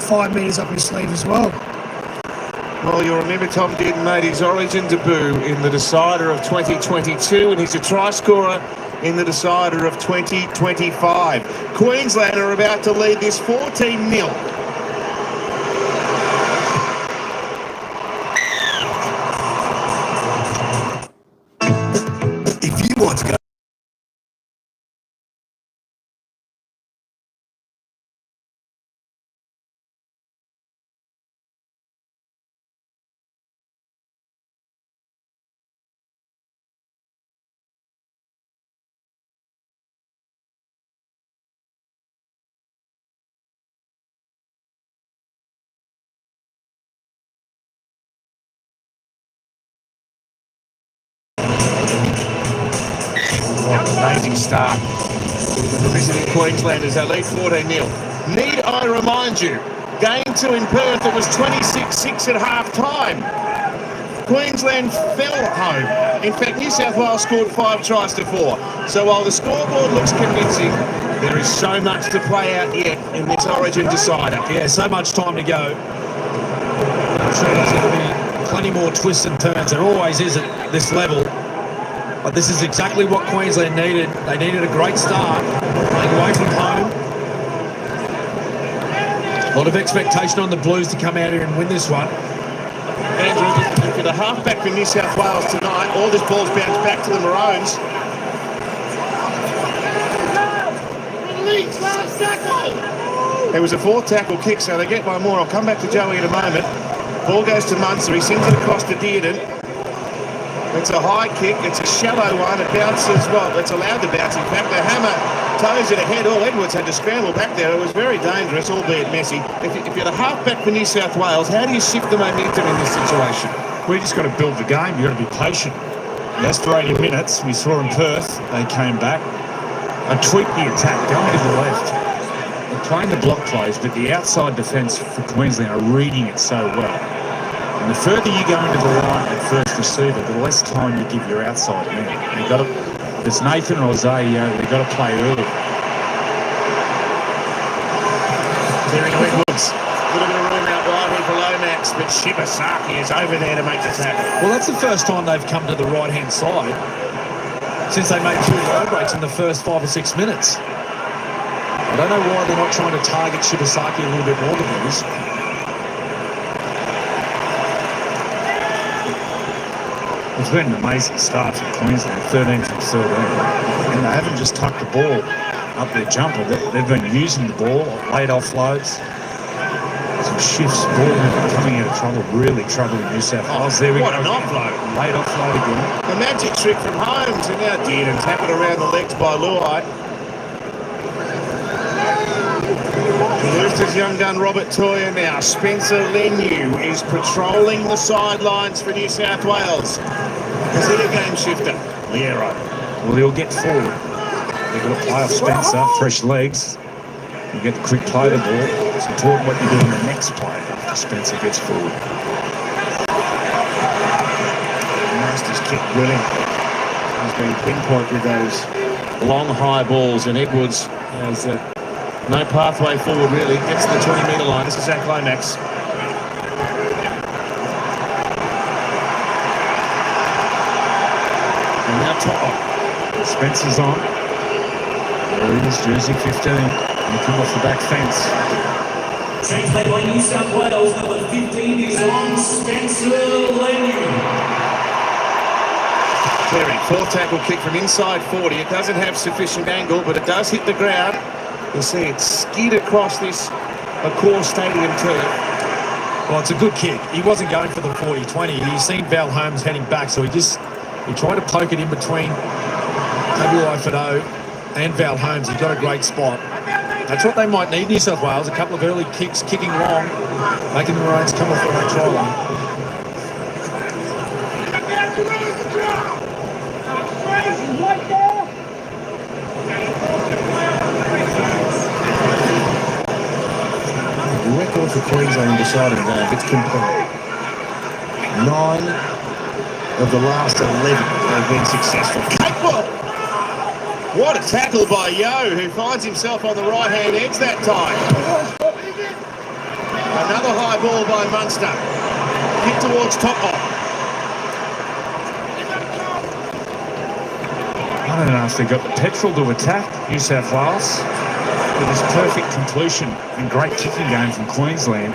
5 metres up his sleeve as well. Well, you'll remember Tom Dearden made his Origin debut in the decider of 2022, and he's a try scorer in the decider of 2025. Queensland are about to lead this 14-0. If you want to go Amazing start for the visiting Queenslanders. They lead 14-0. Need I remind you, game 2 in Perth, it was 26-6 at half-time. Queensland fell home. In fact, New South Wales scored 5 tries to 4. So while the scoreboard looks convincing, there is so much to play out yet in this Origin decider. Yeah, so much time to go. I'm sure there's going to be plenty more twists and turns. There always is at this level. But this is exactly what Queensland needed. They needed a great start, playing away from home. A lot of expectation on the Blues to come out here and win this one. Andrew, if you're the halfback for New South Wales tonight, all this ball's bounced back to the Maroons. It was a 4th tackle kick, so they get one more. I'll come back to Joey in a moment. Ball goes to Munster. He sends it across to Dearden. It's a high kick. It's a shallow one. It bounces. Well, it's allowed to bounce. In fact, the hammer toes it ahead. All Edwards had to scramble back there. It was very dangerous, albeit messy. If you're the halfback for New South Wales, how do you shift the momentum in this situation? We just got to build the game. You've got to be patient. Yes, for 80 minutes, we saw in Perth, they came back and tweaked the attack, going to the left. They're playing the block plays, but the outside defence for Queensland are reading it so well. And the further you go into the line at first receiver, the less time you give your outside man. You've got to, it's Nathan or Isaiah, they've got to play early. Clearing Edwards. A little bit of room out wide here for Lomax, but Shibasaki is over there to make the tackle. Well, that's the first time they've come to the right-hand side since they made 2 road breaks in the first 5 or 6 minutes. I don't know why they're not trying to target Shibasaki a little bit more than this. It's been an amazing start for Queensland, 13 from 13. And they haven't just tucked the ball up their jumper. They've been using the ball, late offloads, some shifts, ball coming out of trouble, really troubling New South Wales. There we What go. an offload. Late offload again. The magic trick from Holmes, and now Dearden tap it around the legs by Luai. The Roosters' young gun Robert Toyer now. Spencer Leniu is patrolling the sidelines for New South Wales. Is he a game shifter? Liero. Well, he'll get forward. They've got to play off Spencer, fresh legs. You get the quick play the ball. It's important what you do in the next play after Spencer gets forward. Masters kick brilliant. He's been pinpoint with those long high balls, and Edwards has no pathway forward really. Gets to the 20-metre line. This is Zach Lomax. And now Toto. Spencer's on. There he is, jersey 15. Looking off the back fence. Change play by New South Wales, number 15 is on Spencer Leniu. Clearing, 4th tackle kick from inside 40. It doesn't have sufficient angle, but it does hit the ground. You'll see it skid across this Accor Stadium turf. Well, it's a good kick. He wasn't going for the 40-20. He's seen Val Holmes heading back, so he tried to poke it in between WI and Val Holmes. He got a great spot. That's what they might need, New South Wales. A couple of early kicks, kicking long, making the Maroons come off the right try line. The record for Queensland decided now, it's complete. 9 of the last 11 have been successful. Kick ball! What a tackle by Yo, who finds himself on the right-hand edge that time. Another high ball by Munster. Kick towards Topop. I don't know if they've got the petrol to attack New South Wales with this perfect completion and great kicking game from Queensland.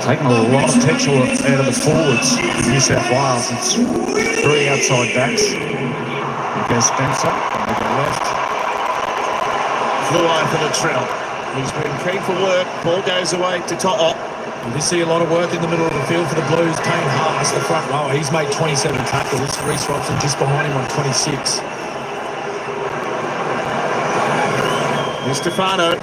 Taking a lot of petrol out of the forwards in New South Wales. It's 3 outside backs. There goes Spencer. They go left. Flew eye for the Trell. He's been keen for work. Ball goes away to To'o. We see a lot of work in the middle of the field for the Blues. Payne Haas, the front rower, he's made 27 tackles. Reece Robson just behind him on 26. Here's Stefano.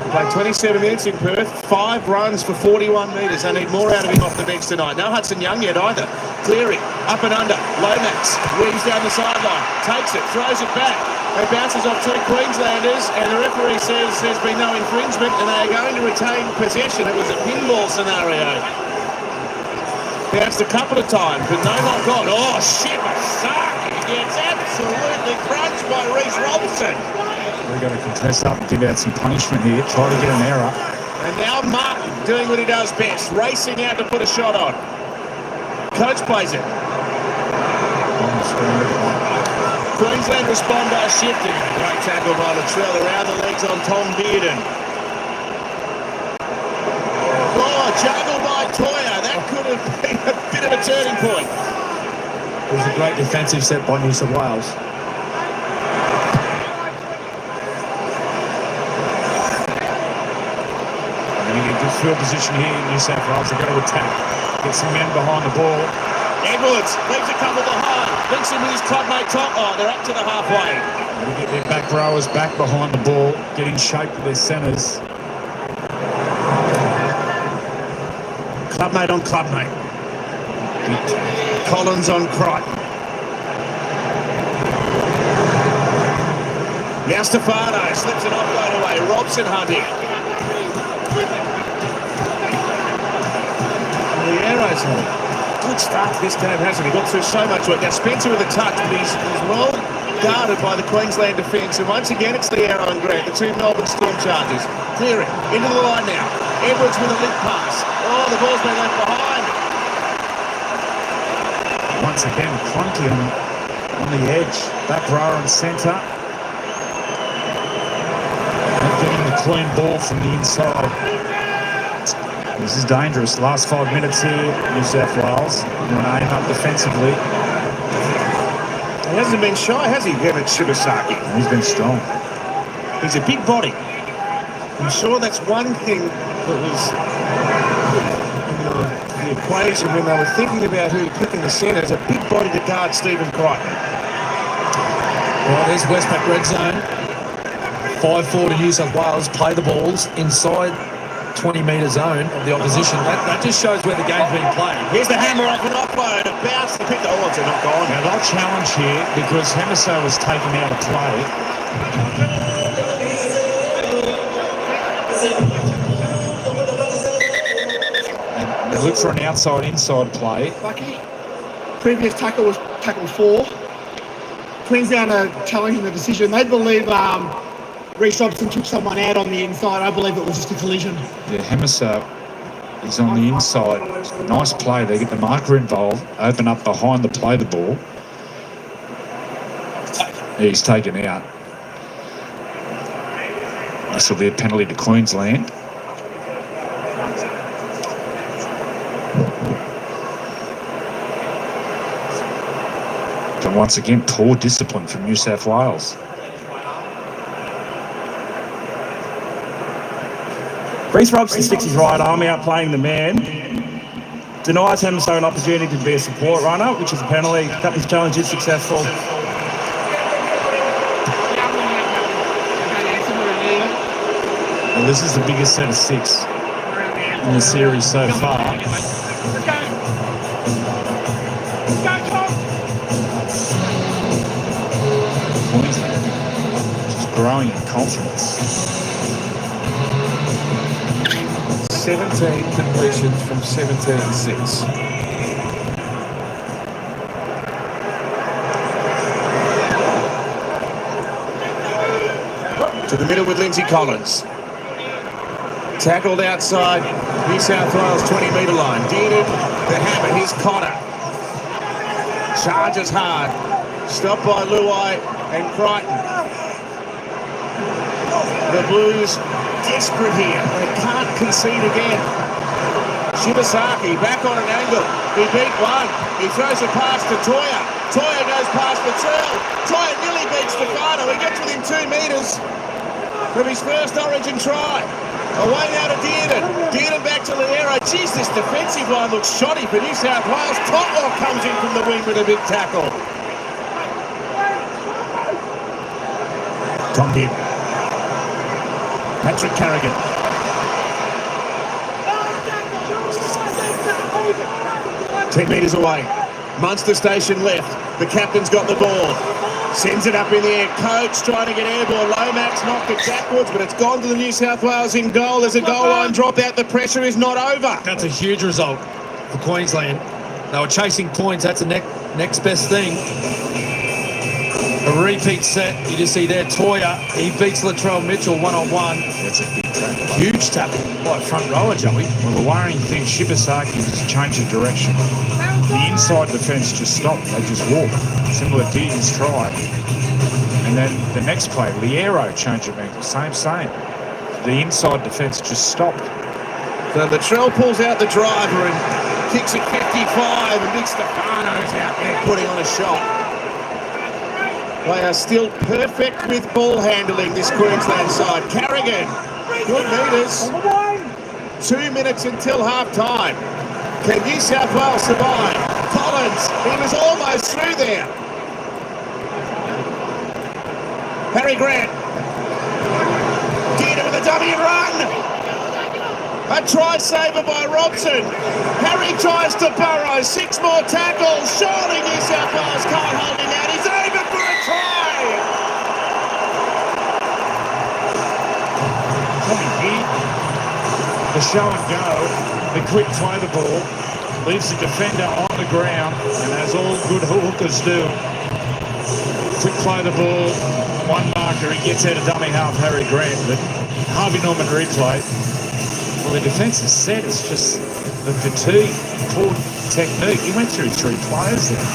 Played 27 minutes in Perth, 5 runs for 41 metres. They need more out of him off the bench tonight. No Hudson Young yet either. Cleary, up and under. Lomax weaves down the sideline, takes it, throws it back. It bounces off 2 Queenslanders, and the referee says there's been no infringement, and they are going to retain possession. It was a pinball scenario. Bounced a couple of times, but no knock on. Oh, Shimasaki gets absolutely crunched by Reece Robson. We've got to contest up and give out some punishment here. Try to get an error. And now Martin doing what he does best, racing out to put a shot on. Coach plays it. Queensland respond by shifting. Great tackle by Latrell around the legs on Tom Dearden. Oh, juggle by Toya. That could have been a bit of a turning point. It was a great defensive set by New South Wales. Field position here in New South Wales. They're going to attack. Get some men behind the ball. Edwards leaves a couple behind. Links him with his clubmate Top. Oh, they're up to the halfway. They get their back rowers back behind the ball, get in shape with their centres. Clubmate on clubmate. Collins on Crichton. Now Stefano slips an offload away. Robson hunting. The arrows. Good start to this game, hasn't he? Got through so much work. Now Spencer with a touch, but he's well guarded by the Queensland defence. And once again, it's the arrow and Grant, the 2 Melbourne Storm Chargers. Clearing into the line now. Edwards with a lip pass. Oh, the ball's been left behind. Once again, clunky on the edge. Back rower and centre. Not getting the clean ball from the inside. This is dangerous. Last 5 minutes here, New South Wales. You want to aim up defensively. He hasn't been shy, has he, Kevin Shimasaki? He's been strong. He's a big body. I'm sure that's one thing that was in the equation when they were thinking about who to pick in the centre. It's a big body to guard Stephen Crichton. Well, there's Westpac red zone. 5-4 to New South Wales. Play the balls inside 20-metre zone of the opposition. That just shows where the game's been played. Here's the hammer off an offload. A bounce to pick the odds are not gone. Now they'll challenge here because Hemiso was taken out of play. And they look for an outside-inside play. Lucky. Previous tackle was tackle 4. Queensland are challenging the decision. They believe Reece Robson took someone out on the inside. I believe it was just a collision. Yeah, Hemiso is on the inside. Nice play. They get the marker involved, open up behind the play the ball. He's taken out. This will be a penalty to Queensland. And once again, poor discipline from New South Wales. Reece Robson sticks his right arm out playing the man. Denies Hemiso an opportunity to be a support runner, which is a penalty. Captain's challenge is successful. Well, this is the biggest set of 6 in the series so far. Queensland just growing in confidence. 17 completions from 17-6. To the middle with Lindsay Collins. Tackled outside New South Wales 20-metre line. Dearden, the hammer, here's Connor. Charges hard. Stopped by Luai and Crichton. The Blues desperate here. They can't concede again. Shibasaki back on an angle. He beat one. He throws a pass to Toya. Toya goes past the trail. Toya nearly beats Stefano. He gets within 2 metres from his first Origin try. Away now to Dearden. Dearden back to Liero. Geez, this defensive line looks shoddy for New South Wales. Totlaw comes in from the wing with a big tackle. Tom Gibb. Patrick Carrigan. Ten metres away. Munster station left. The captain's got the ball. Sends it up in the air. Coates trying to get airborne. Lomax knocked it backwards, but it's gone to the New South Wales in goal. There's a goal line dropout. The pressure is not over. That's a huge result for Queensland. They were chasing points. That's the next best thing. A repeat set. You just see there, Toya. He beats Latrell Mitchell one-on-one. That's a big tackle. Huge tackle by front rower, Joey. Well, the worrying thing, Shibasaki just changed the direction. The inside defence just stopped. They just walked. Similar to Dearden's try. And then the next play, Liero changed of angle. Same. The inside defence just stopped. So Latrell pulls out the driver and kicks it 55, and Big Stefano's out there putting on a shot. They are still perfect with ball handling, this Queensland side. Carrigan, good metres. 2 minutes until half-time. Can New South Wales survive? Collins, he was almost through there. Harry Grant. Dearden with a dummy and run. A try saver by Robson. Harry tries to burrow. 6 more tackles. Surely New South Wales can't hold him out. He's aiming for a try. The show and go, the quick play the ball, leaves the defender on the ground, and as all good hookers do, quick play the ball, one marker, he gets out of dummy half Harry Grant, but Harvey Norman replay. Well, the defence is set, it's just the fatigue, poor technique. He went through 3 players there.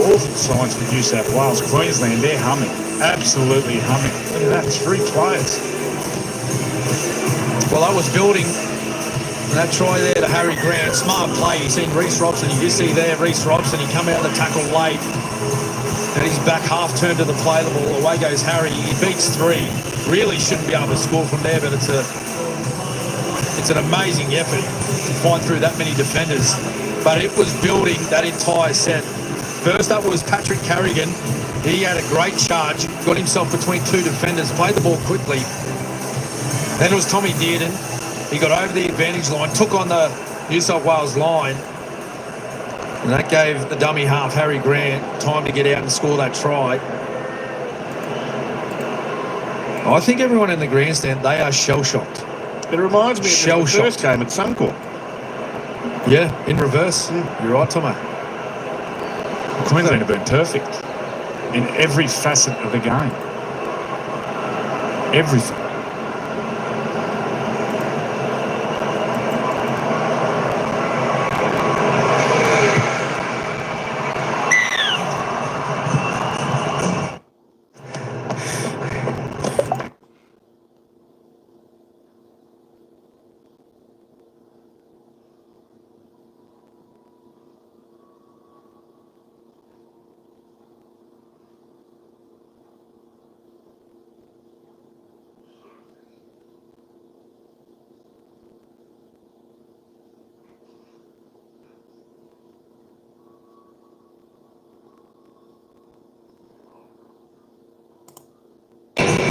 Awful signs for New South Wales. Queensland, they're humming, absolutely humming. Look at that, 3 players. Well, I was building that try there to Harry Grant. Smart play. You've seen Reece Robson. You just see there Reece Robson. He come out of the tackle late. And he's back half turn to the play the ball. Away goes Harry. He beats 3. Really shouldn't be able to score from there, but it's an amazing effort to find through that many defenders. But it was building that entire set. First up was Patrick Carrigan. He had a great charge. Got himself between 2 defenders. Played the ball quickly. Then it was Tommy Dearden. He got over the advantage line, took on the New South Wales line, and that gave the dummy half, Harry Grant, time to get out and score that try. I think everyone in the grandstand, they are shell-shocked. It reminds me of the first game at Suncorp. Yeah, in reverse. You're right, Tomo. Queensland have been perfect in every facet of the game. Everything.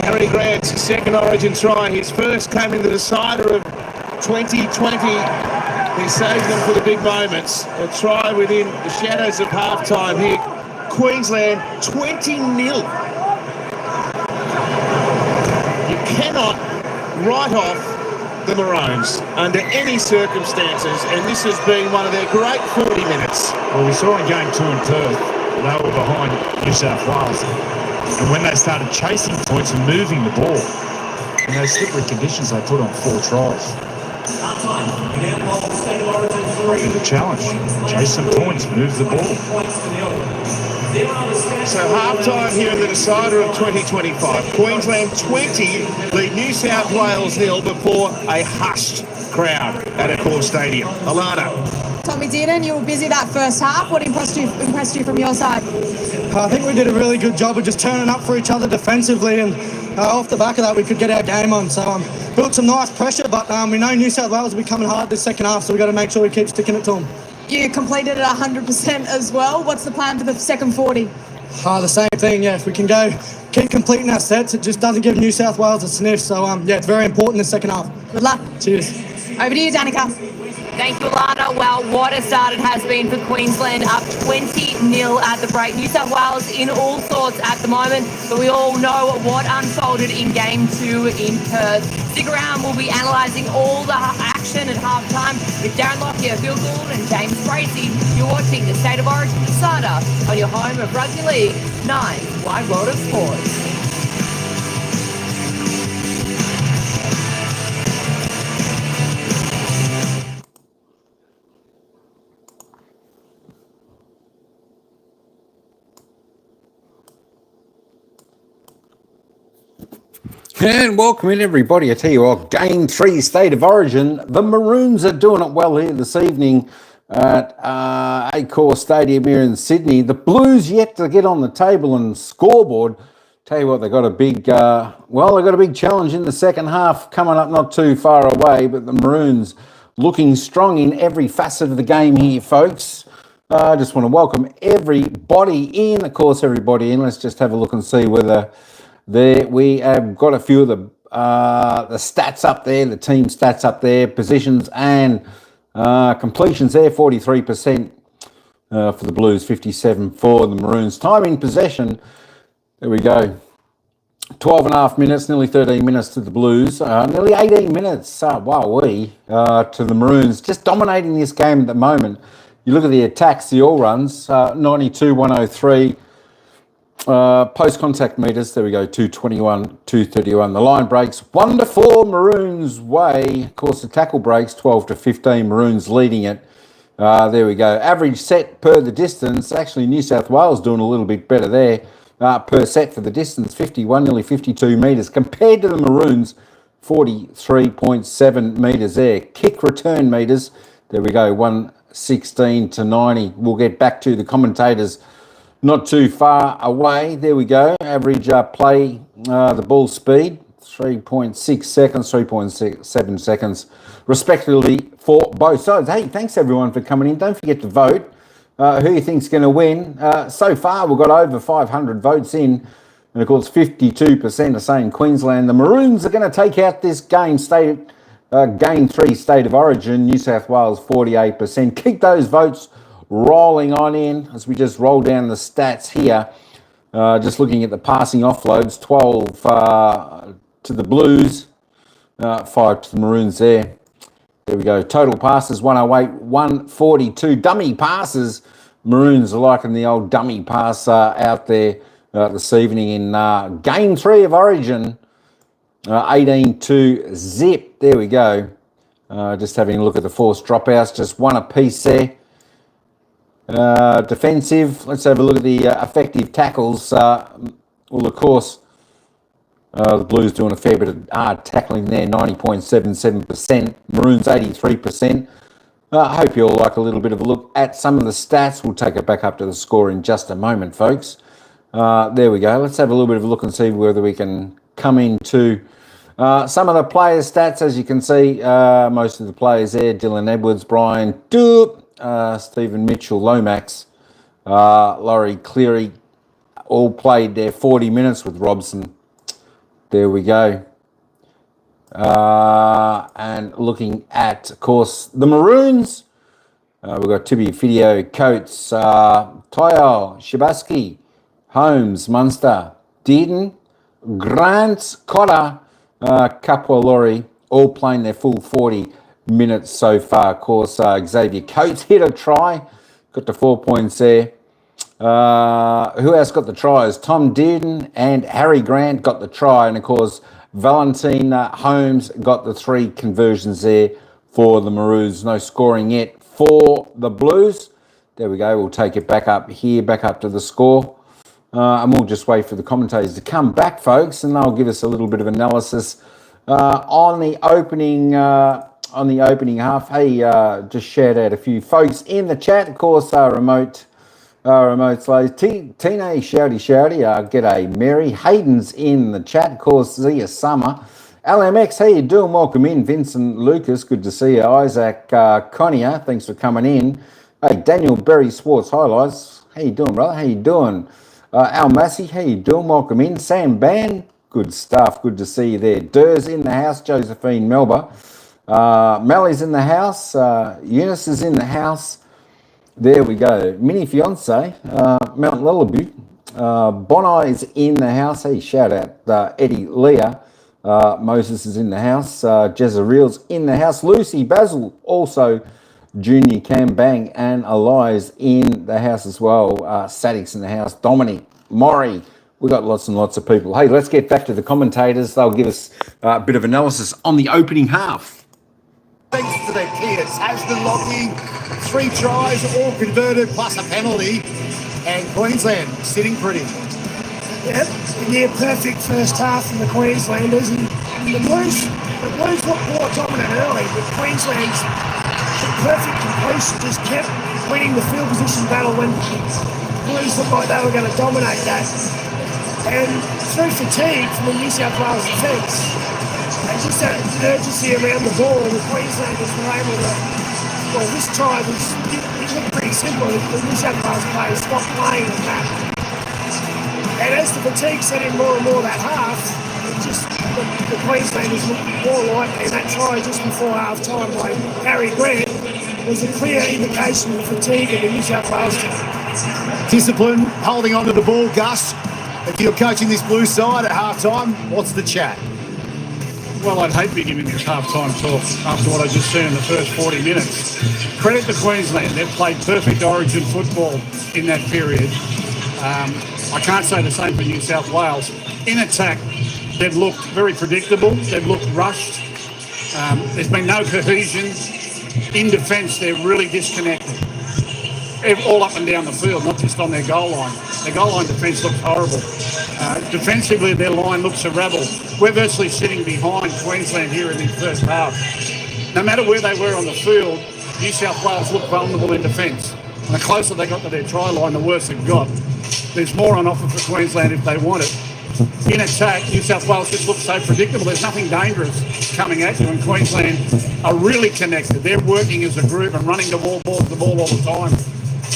Harry Grant's second Origin try. His first came in the decider of 2020. He saved them for the big moments. A try within the shadows of halftime here. Queensland 20-0. You cannot write off the Maroons under any circumstances, and this has been one of their great 40 minutes. Well, we saw in game 2 in Perth, they were behind New South Wales. And when they started chasing points and moving the ball, in those slippery conditions, they put on 4 tries. The challenge, chase some points, move the ball. So half-time here in the decider of 2025. Queensland 20 lead New South Wales 0 before a hushed crowd at Accor Stadium. Alana. Tommy Dearden, you were busy that first half. What impressed you from your side? I think we did a really good job of just turning up for each other defensively, and off the back of that we could get our game on. So built some nice pressure, but we know New South Wales will be coming hard this second half, so we've got to make sure we keep sticking it to them. You completed it 100% as well. What's the plan for the second 40? The same thing, yeah. If we can keep completing our sets, it just doesn't give New South Wales a sniff. So, yeah, it's very important in the second half. Good luck. Cheers. Over to you, Danica. Thank you, Alana. Well, what a start it has been for Queensland, up 20-0 at the break. New South Wales in all sorts at the moment, but we all know what unfolded in Game 2 in Perth. Stick around, we'll be analysing all the action at halftime with Darren Lockyer, Phil Gould and James Bracey. You're watching the State of Origin Decider on your home of Rugby League 9 Wide World of Sports. And welcome in, everybody. I tell you what, Game 3 State of Origin. The Maroons are doing it well here this evening at Accor Stadium here in Sydney. The Blues yet to get on the table and scoreboard. Tell you what, they got a big, they got a big challenge in the second half coming up not too far away, but the Maroons looking strong in every facet of the game here, folks. I just want to welcome everybody in. Of course, everybody in. Let's just have a look and see whether... There we have got a few of the stats up there, the team stats up there, positions and completions there, 43% for the Blues, 57 for the Maroons. Time in possession, there we go, 12 and a half minutes, nearly 13 minutes to the Blues, nearly 18 minutes, to the Maroons, just dominating this game at the moment. You look at the attacks, the all runs, 92, 103. Post-contact meters, there we go, 221, 231. The line breaks, 1-4 Maroons way. Of course, the tackle breaks, 12-15 Maroons leading it. There we go. Average set per the distance. Actually, New South Wales doing a little bit better there. Per set for the distance, 51, nearly 52 metres. Compared to the Maroons, 43.7 metres there. Kick return metres, there we go, 116 to 90. We'll get back to the commentators not too far away. There we go. Average play, the ball speed, 3.6 seconds, 3.7 seconds, respectively, for both sides. Hey, thanks everyone for coming in. Don't forget to vote. Who you think's going to win? So far, we've got over 500 votes in. And of course, 52% are saying Queensland. The Maroons are going to take out this game, Game 3 State of Origin. New South Wales, 48%. Keep those votes rolling on in as we just roll down the stats here. Just looking at the passing offloads, 12 to the Blues, 5 to the Maroons there. There we go. Total passes, 108, 142. Dummy passes. Maroons are liking the old dummy pass out there this evening in Game 3 of Origin. 18-0. There we go. Just having a look at the forced dropouts, just one apiece there. Defensive, let's have a look at the effective tackles. Well, of course, the Blues doing a fair bit of hard tackling there, 90.77%. Maroons, 83%. I hope you all like a little bit of a look at some of the stats. We'll take it back up to the score in just a moment, folks. There we go. Let's have a little bit of a look and see whether we can come into some of the players' stats. As you can see, most of the players there, Dylan Edwards, Brian Doop, Stephen Mitchell, Lomax, Laurie Cleary, all played their 40 minutes with Robson. There we go. And looking at, of course, the Maroons, we've got Tibi, Fidio, Coates, Toyo, Shibaski, Holmes, Munster, Dearden, Grant, Cotter, Kapwa, Laurie, all playing their full 40 minutes so far. Of course, Xavier Coates hit a try, got to 4 points there. Who else got the tries? Tom Dearden and Harry Grant got the try. And, of course, Valentine Holmes got the 3 conversions there for the Maroons. No scoring yet for the Blues. There we go. We'll take it back up here, back up to the score. And we'll just wait for the commentators to come back, folks, and they'll give us a little bit of analysis on the opening half. Hey, just shout out a few folks in the chat. Of course, remote slows. Tina, shouty. G'day, Mary. Hayden's in the chat. Of course, see you, Summer. LMX, how you doing? Welcome in. Vincent Lucas, good to see you. Isaac Connier, thanks for coming in. Hey, Daniel Berry Swartz, highlights. How you doing, brother? How you doing? Al Massey, how you doing? Welcome in. Sam Ban, good stuff. Good to see you there. Durs in the house. Josephine Melba. Mally's in the house. Eunice is in the house. There we go. Mini Fiance, Mount Lullaby. Bondi is in the house. Hey, shout out Eddie Leah. Moses is in the house. Jezreel's in the house. Lucy Basil, also Junior Cam Bang, and Eli's in the house as well. Sadik's in the house. Dominic, Maury. We've got lots and lots of people. Hey, let's get back to the commentators. They'll give us a bit of analysis on the opening half. Thanks to their kids. Has the locking, 3 tries, all converted, plus a penalty. And Queensland sitting pretty. Yep, near perfect first half from the Queenslanders. And the Blues looked more dominant early, but Queensland's perfect completion just kept winning the field position battle when Blues looked like they were going to dominate that. And through fatigue from the New South Wales defence, and just that urgency around the ball, the Queenslanders were able to, well, this try was, it looked pretty simple. The New South Wales players stopped playing on that. And as the fatigue set in more and more that half, the Queenslanders looked more likely, and that try just before half-time by Harry Grant was a clear indication of fatigue in the New South Wales team. Discipline, holding on to the ball, Gus. If you're coaching this Blue side at half-time, what's the chat? Well, I'd hate to be giving this half-time talk after what I just seen in the first 40 minutes. Credit to Queensland. They've played perfect origin football in that period. I can't say the same for New South Wales. In attack, they've looked very predictable. They've looked rushed. There's been no cohesion. In defence, they're really disconnected. All up and down the field, not just on their goal line. Their goal line defence looks horrible. Defensively, their line looks a rebel. We're virtually sitting behind Queensland here in the first half. No matter where they were on the field, New South Wales looked vulnerable in defence. And the closer they got to their try line, the worse it got. There's more on offer for Queensland if they want it. In attack, New South Wales just looks so predictable. There's nothing dangerous coming at you, and Queensland are really connected. They're working as a group and running the ball all the time.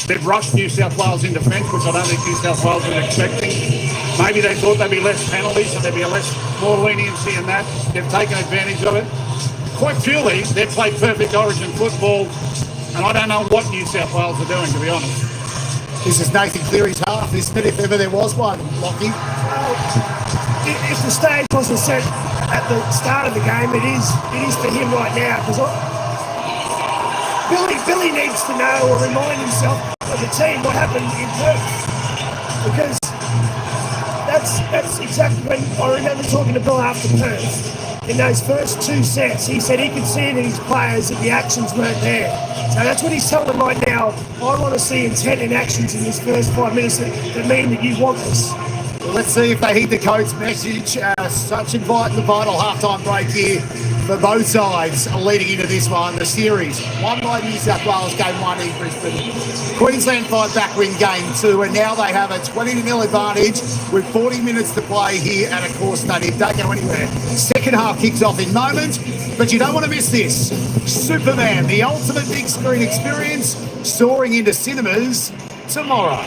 They've rushed New South Wales in defence, which I don't think New South Wales was expecting. Maybe they thought there'd be less penalties, so there'd be more leniency in that. They've taken advantage of it. Quite purely, they've played perfect origin football, and I don't know what New South Wales are doing, to be honest. This is Nathan Cleary's half, isn't it, if ever there was one, Lockie? If the stage wasn't set at the start of the game, it is for him right now, because Billy needs to know or remind himself of the team what happened in Perth, because that's exactly when I remember talking to Bill after Perth. In those first 2 sets, he said he could see that his players, that the actions weren't there. So that's what he's telling them right now. I want to see intent in actions in this first 5 minutes that mean that you want this. Well, let's see if they heed the coach's message. Such a vital halftime break here for both sides leading into this one. The series won by New South Wales, game 1 in Brisbane. Queensland fight back win game 2, and now they have a 20-0 advantage with 40 minutes to play here at Accor Stadium. Don't go anywhere. Second half kicks off in moments, but you don't want to miss this. Superman, the ultimate big screen experience, soaring into cinemas tomorrow.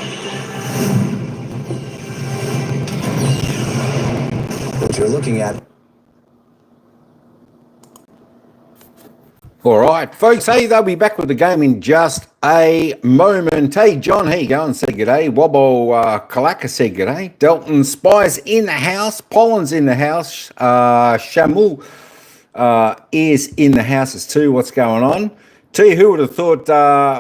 What you're looking at. All right, folks. Hey, they'll be back with the game in just a moment. Hey, John, how you going? Say g'day. Wobbo Kalaka said g'day. Delton Spies in the house. Pollen's in the house. Shamu is in the houses too. What's going on? Tell you who would have thought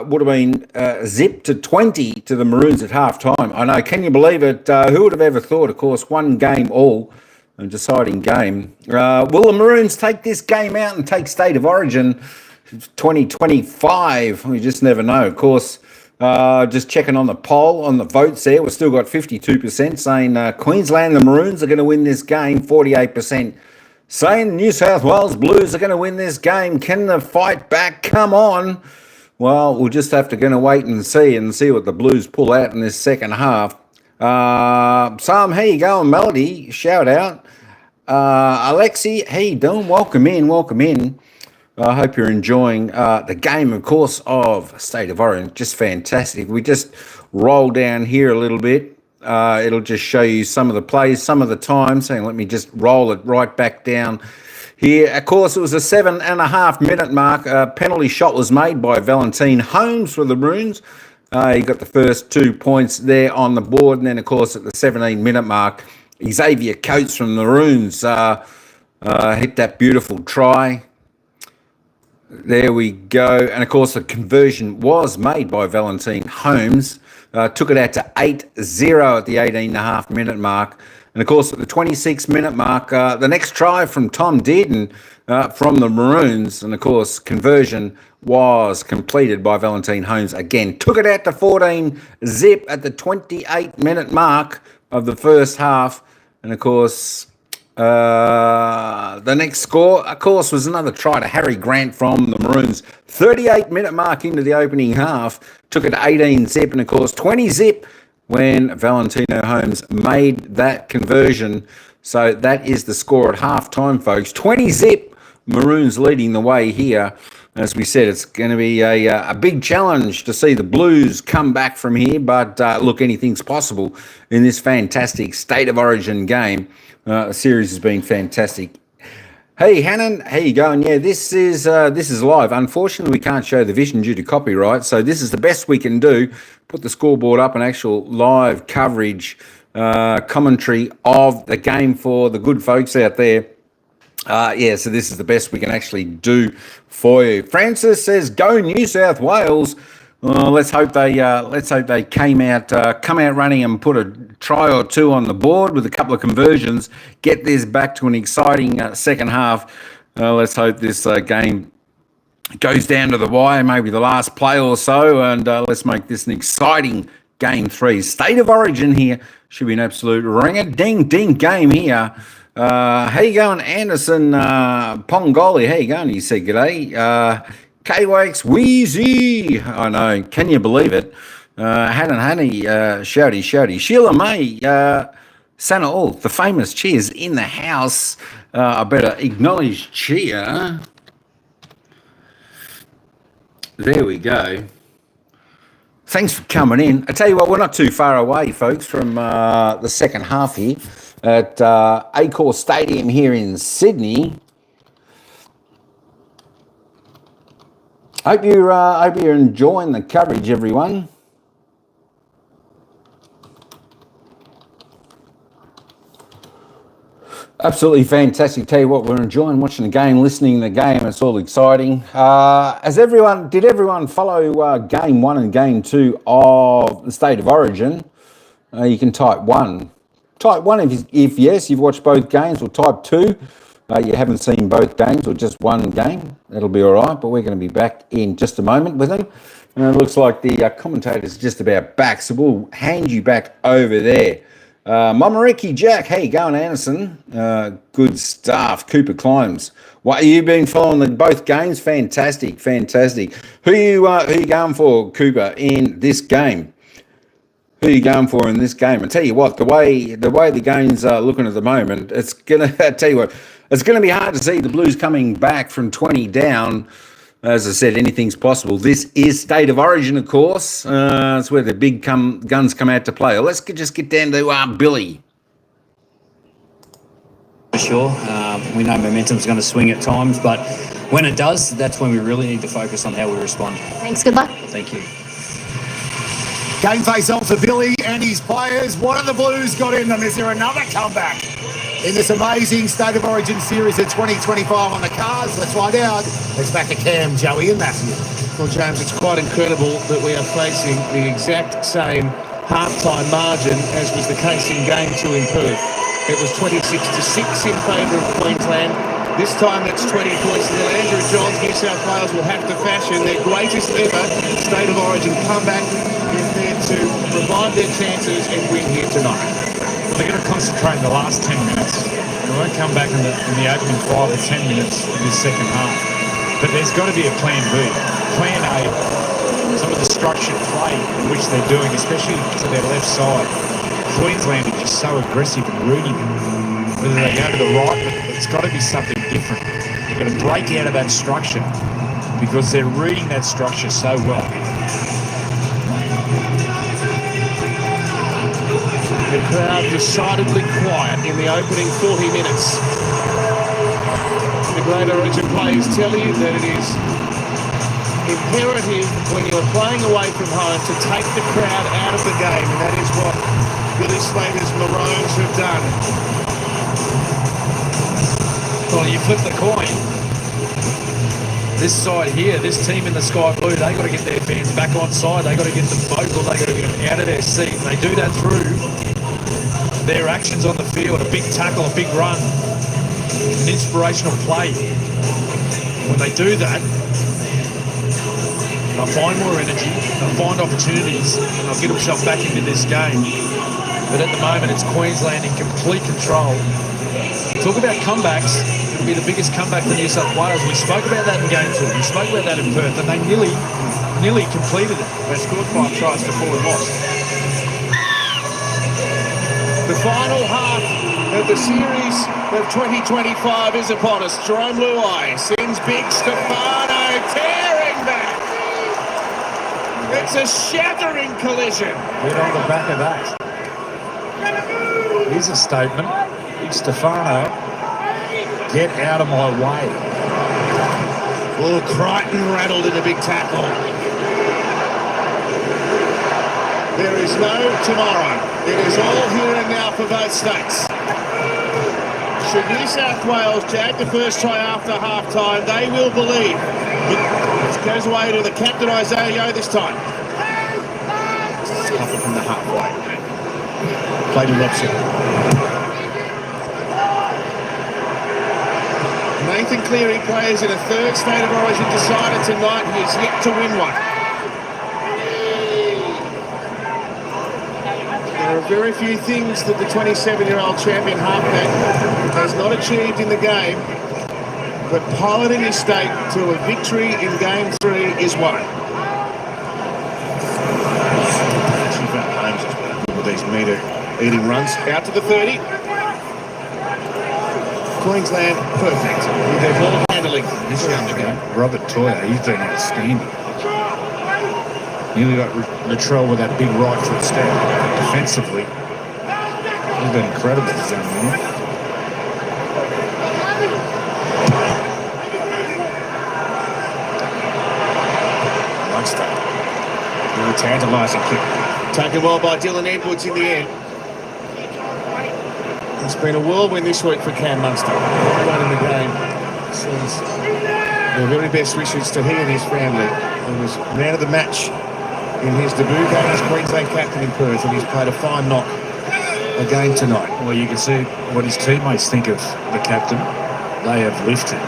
would have been zipped to 20 to the Maroons at half time. I know, can you believe it? Who would have ever thought? Of course, one game all, a deciding game. Will the Maroons take this game out and take State of Origin 2025? We just never know. Of course, just checking on the poll, on the votes there, we've still got 52% saying Queensland, the Maroons are going to win this game, 48%. Saying New South Wales Blues are going to win this game. Can they fight back? Come on. Well, we'll just have to wait and see what the Blues pull out in this second half. Sam, how you going? Melody, shout out. Alexi, how you doing? Welcome in. I hope you're enjoying the game, of course, of State of Origin. Just fantastic. We just roll down here a little bit. It'll just show you some of the plays, some of the times. So let me just roll it right back down here. Of course, it was a 7.5 minute mark. A penalty shot was made by Valentine Holmes for the Maroons. He got the first 2 points there on the board. And then, of course, at the 17-minute mark, Xavier Coates from the Maroons hit that beautiful try. There we go. And, of course, the conversion was made by Valentine Holmes. Took it out to 8-0 at the 18.5 minute mark. And, of course, at the 26-minute mark, the next try from Tom Dearden from the Maroons. And, of course, conversion was completed by Valentine Holmes again. Took it out to 14-0 at the 28-minute mark of the first half. And, of course, the next score, of course, was another try to Harry Grant from the Maroons. 38-minute mark into the opening half. Took it to 18-0 and, of course, 20-0 when Valentino Holmes made that conversion. So that is the score at half-time, folks. 20-0, Maroons leading the way here. As we said, it's going to be a big challenge to see the Blues come back from here. But, look, anything's possible in this fantastic State of Origin game. The series has been fantastic. Hey, Hannon, how you going? Yeah, this is live. Unfortunately, we can't show the vision due to copyright, so this is the best we can do. Put the scoreboard up and actual live coverage, commentary of the game for the good folks out there. So this is the best we can actually do for you. Francis says, "Go New South Wales." Let's hope they come out running and put a try or two on the board with a couple of conversions. Get this back to an exciting second half. Let's hope this game goes down to the wire, maybe the last play or so, and let's make this an exciting game 3. State of Origin here should be an absolute ring-a-ding-ding game here. How you going, Anderson Pongoli? How you going? You said g'day. K-Wax Wheezy. I know. Can you believe it? Honey, shouty. Sheila May, Santa All, the famous cheers in the house. I better acknowledge cheer. There we go. Thanks for coming in. I tell you what, we're not too far away, folks, from the second half here at Accor Stadium here in Sydney. Hope you're enjoying the coverage, everyone. Absolutely fantastic. Tell you what, we're enjoying watching the game, listening to the game. It's all exciting. Did everyone follow Game 1 and Game 2 of the State of Origin? You can type 1. Type 1 if yes, you've watched both games, or type 2. You haven't seen both games or just one game. That'll be all right, but we're going to be back in just a moment with them. And it looks like the commentator's just about back, so we'll hand you back over there. Mama Ricky Jack, how you going, Anderson? Good stuff. Cooper Climbs. What, you been following both games? Fantastic. Who you going for, Cooper, in this game? Who are you going for in this game? I tell you what, the way the game's looking at the moment, it's gonna be hard to see the Blues coming back from 20 down. As I said, anything's possible. This is State of Origin, of course. It's where the big guns come out to play. Let's just get down to Billy. For sure. We know momentum's going to swing at times, but when it does, that's when we really need to focus on how we respond. Thanks, good luck. Thank you. Game face on for Billy and his players. What have the Blues got in them? Is there another comeback in this amazing State of Origin series of 2025 on the cards? Let's find out. It's back to Cam, Joey and Matthew. Well, James, it's quite incredible that we are facing the exact same half-time margin as was the case in Game 2 in Perth. It was 26-6 in favour of Queensland. This time it's 20 points to nil. Andrew Johns, New South Wales will have to fashion their greatest ever State of Origin comeback if they're to revive their chances and win here tonight. Well, they're going to concentrate in the last 10 minutes. They won't come back in the opening 5 or 10 minutes of this second half. But there's got to be a plan B. Plan A, some of the structured play which they're doing, especially to their left side. Queensland is just so aggressive and rooting. Whether they go to the right, it's got to be something different. They've got to break out of that structure because they're reading that structure so well. The crowd decidedly quiet in the opening 40 minutes. The Great Origin players tell you that it is imperative when you're playing away from home to take the crowd out of the game, and that is what Billy Slater's Maroons have done. Well, you flip the coin. This side here, this team in the sky blue, they got to get their fans back on side. They got to get them vocal. They got to get them out of their seat. They do that through their actions on the field, a big tackle, a big run, an inspirational play. When they do that, they'll find more energy, they'll find opportunities, and they'll get themselves back into this game. But at the moment, it's Queensland in complete control. Talk about comebacks. It'll be the biggest comeback for New South Wales. We spoke about that in Game 2. We spoke about that in Perth, and they nearly completed it. They scored 5 tries to 4 and lost. The final half of the series of 2025 is upon us. Jerome Luai sends big Stefano tearing back. It's a shattering collision. Get on the back of that. Here's a statement. Big Stefano, get out of my way. Well, Crichton rattled in a big tackle. There is no tomorrow. It is all here and now for both states. Should New South Wales jag the first try after half-time, they will believe. It goes away to the captain, Isaiah Yeo, this time. Couple from the halfway. Played to Robson. Nathan Cleary plays in a third State of Origin decider tonight. He is yet to win one. There are very few things that the 27-year-old champion halfback has not achieved in the game, but piloting his state to a victory in Game 3 is one. With these metre-eating runs out to the 30. Queensland perfect with their ball handling. This young guy, Robert Toyer, he's been outstanding. Nearly got Latrell with that big right foot step. Defensively, he's been incredible, this young man. Munster. Really tantalising kick. Taken well by Dylan Edwards in the end. It's been a whirlwind this week for Cam Munster. Everyone in the game sends their very best wishes to he and his family. He was man of the match in his debut game as Queensland captain in Perth, and he's played a fine knock again tonight. Well, you can see what his teammates think of the captain. They have lifted.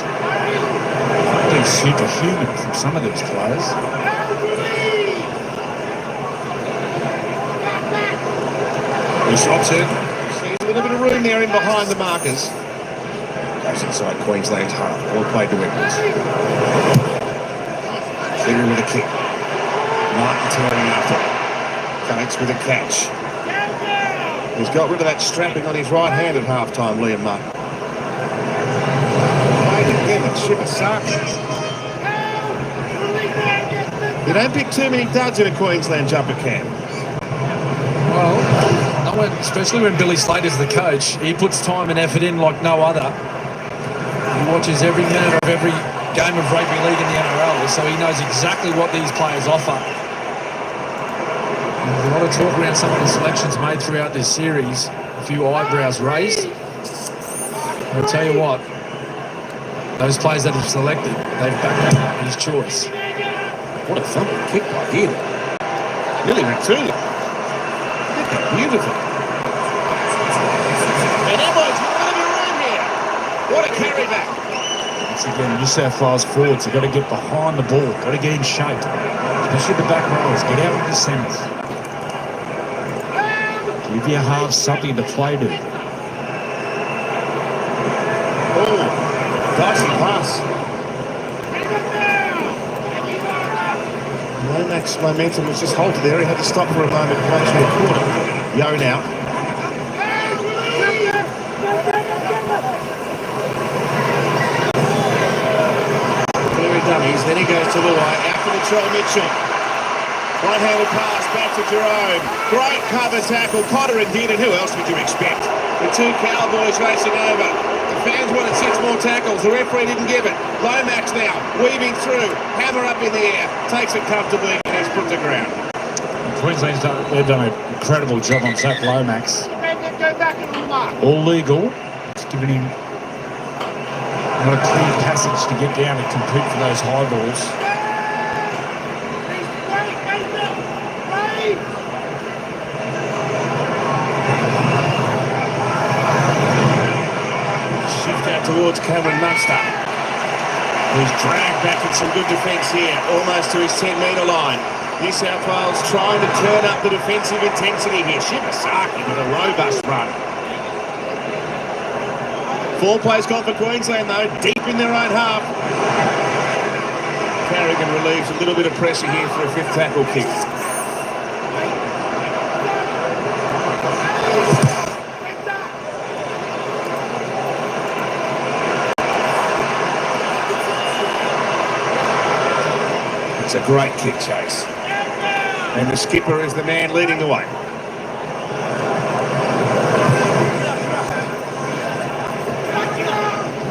They're superhuman from some of these players. He stops it. A little bit of room there in behind the markers. Goes inside Queensland's half. Ball played to Edwards. Cleary with a kick. Martin turning after. Connects with a catch. He's got rid of that strapping on his right hand at half-time, Liam Martin. Played again at Shibasaki. You don't pick too many duds in a Queensland jumper camp. Well, especially when Billy Slater's the coach, he puts time and effort in like no other. He watches every minute of every game of rugby league in the NRL, so he knows exactly what these players offer. There's a lot of talk around some of the selections made throughout this series, a few eyebrows raised. I'll tell you what, those players that have selected, they've backed up his choice. What a thumping kick by Dearden. Nearly went through them. Look how beautiful. And Edwards with a bit of a room here. What a carry back. Once again, New South Wales forwards have got to get behind the ball, got to get in shape. Especially the back rowers, get out with the centres. Give your halves something to play to. Oh, dicey pass. Lomax's momentum was just halted there. He had to stop for a moment, play to a quarter. Yo now. Very dummies. Then he goes to Luai. Out for the Troll Mitchell. One-handed pass back to Jerome. Great cover tackle. Cotter and Dearden. Who else would you expect? The two Cowboys racing over. The fans wanted 6 more tackles. The referee didn't give it. Lomax now weaving through. Hammer up in the air. Takes it comfortably and is put to ground. Queensland's they've done an incredible job on Zach Lomax. All legal. It's given him not a clear passage to get down and compete for those high balls. Shift out towards Cameron Munster. He's dragged back in some good defence here, almost to his 10-metre line. New South Wales trying to turn up the defensive intensity here. Shibasaki with a robust run. 4 plays gone for Queensland though, deep in their own half. Carrigan relieves a little bit of pressure here for a 5th tackle kick. It's a great kick chase. And the skipper is the man leading the way.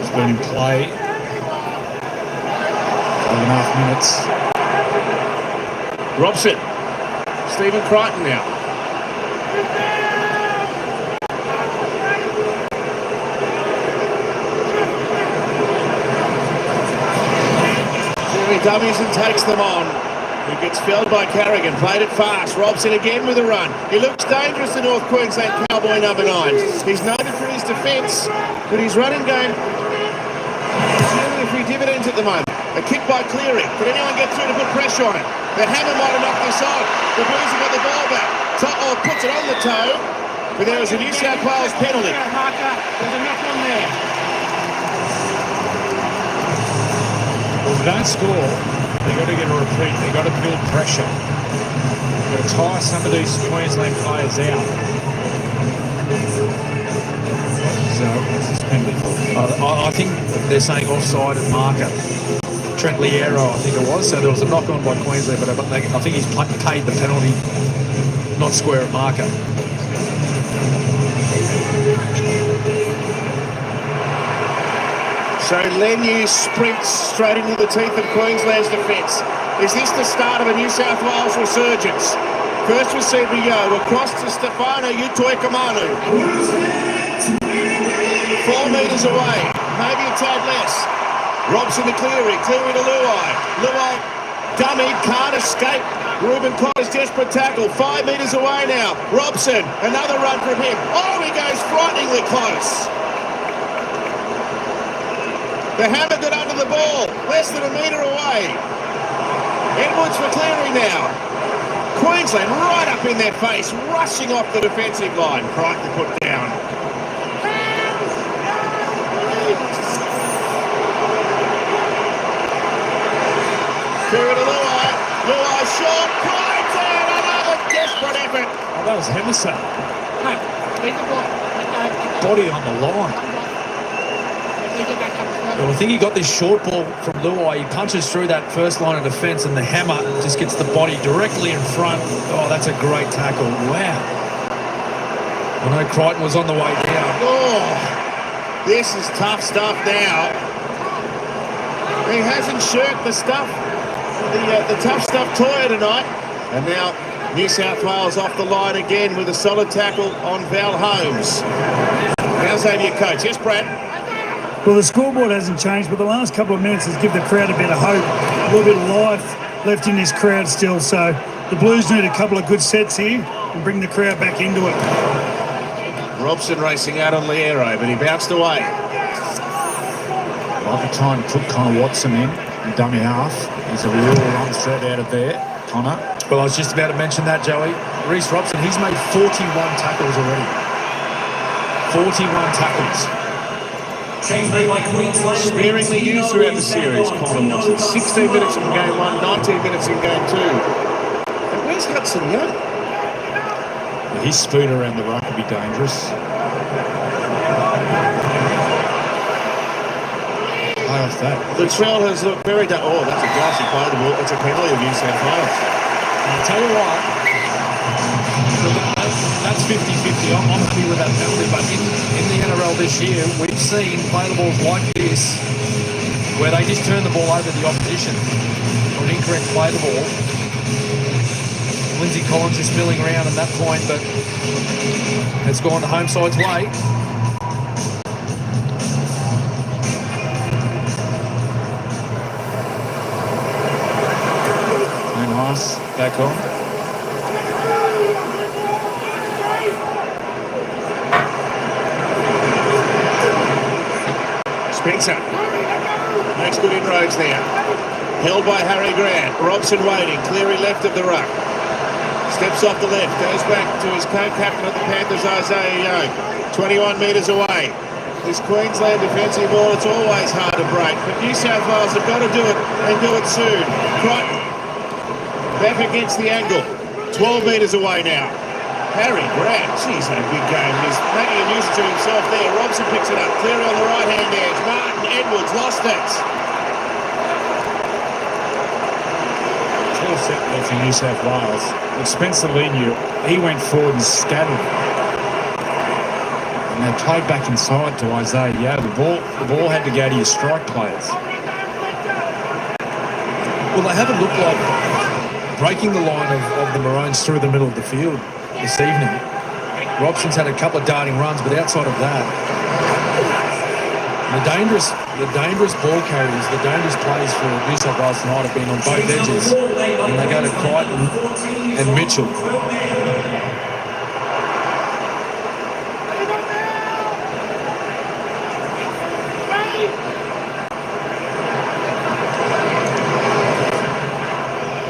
It's been in play 12.5 minutes. Robson. Stephen Crichton now. He dummies and takes them on. He gets felled by Carrigan, played it fast. Robson again with a run. He looks dangerous, the North Queensland Cowboy number 9. He's noted for his defence, but his running game is nearly a free dividends at the moment. A kick by Cleary. Could anyone get through to put pressure on it? The hammer might have knocked this on. The Blues have got the ball back. To'o puts it on the toe, but there is a New South Wales penalty. There's a knock on there. Well, if they don't score, they've got to get a repeat. They've got to build pressure. They've got to tire some of these Queensland players out. So, suspended. I think they're saying offside at marker. Trent Liero, I think it was. So there was a knock on by Queensland, but I think he's paid the penalty, not square at marker. So Leniu sprints straight into the teeth of Queensland's defence. Is this the start of a New South Wales resurgence? First receiver Yo, across to Stefano Utoikamanu. 4 metres away, maybe a tad less. Robson to Cleary, Cleary to Luai. Luai dummied, can't escape. Ruben Cotter's desperate tackle, 5 metres away now. Robson, another run from him. Oh, he goes frighteningly close. The hammer got under the ball, less than a metre away. Edwards for Cleary now. Queensland right up in their face, rushing off the defensive line. Crichton put down. Cleary to Luai. Luai short. Crichton, another desperate effort. Oh, that was Henderson. Body on the line. Well, I think he got this short ball from Luai. He punches through that first line of defence and the hammer just gets the body directly in front. Oh, that's a great tackle. Wow. I know Crichton was on the way down. Oh, this is tough stuff now. He hasn't shirked the stuff, the tough stuff toy tonight. And now New South Wales off the line again with a solid tackle on Val Holmes. How's over your coach? Yes, Brad? Well, the scoreboard hasn't changed, but the last couple of minutes has given the crowd a bit of hope, a little bit of life. left in this crowd still. So the Blues need a couple of good sets here and bring the crowd back into it. Robson racing out on Liero, but he bounced away. Like to try and put Connor Watson in dummy half. He's a real run threat out of there, Connor. Well, I was just about to mention that, Joey. Reece Robson, he's made 41 tackles already. 41 tackles. Sparingly used throughout the series, Connor Watson. 16 minutes in game 1, 19 minutes in game 2. And where's Hudson Young? His speed around the ruck would be dangerous. Off that. Latrell has looked very... Oh, that's a glassy play the ball. That's a penalty of New South Wales. I'll tell you what, that's 50-50. I'm happy with that penalty, but in the NRL this year, we've seen play the balls like this, where they just turn the ball over to the opposition, or an incorrect play the ball. Lindsay Collins is milling around at that point, but it's gone the home side's way. Back on. Spencer makes good inroads there. Held by Harry Grant. Robson waiting. Cleary left of the ruck. Steps off the left. Goes back to his co-captain of the Panthers, Isaiah Young. 21 metres away. This Queensland defensive ball, it's always hard to break. But New South Wales have got to do it and do it soon. Crichton back against the angle. 12 metres away now. Harry Grant, geez, what a big game. He's making a nuisance of himself there. Robson picks it up. Cleary on the right-hand edge. Martin Edwards lost it. Full set there for New South Wales. But Spencer Leniu, he went forward and scattered. And they played back inside to Isaiah. Yeah, the ball had to go to your strike players. Well, they haven't looked like breaking the line of the Maroons through the middle of the field this evening. Robson's had a couple of darting runs, but outside of that, the dangerous ball carriers, the dangerous plays for New South Wales tonight have been on both edges, and they go to Crichton and Mitchell.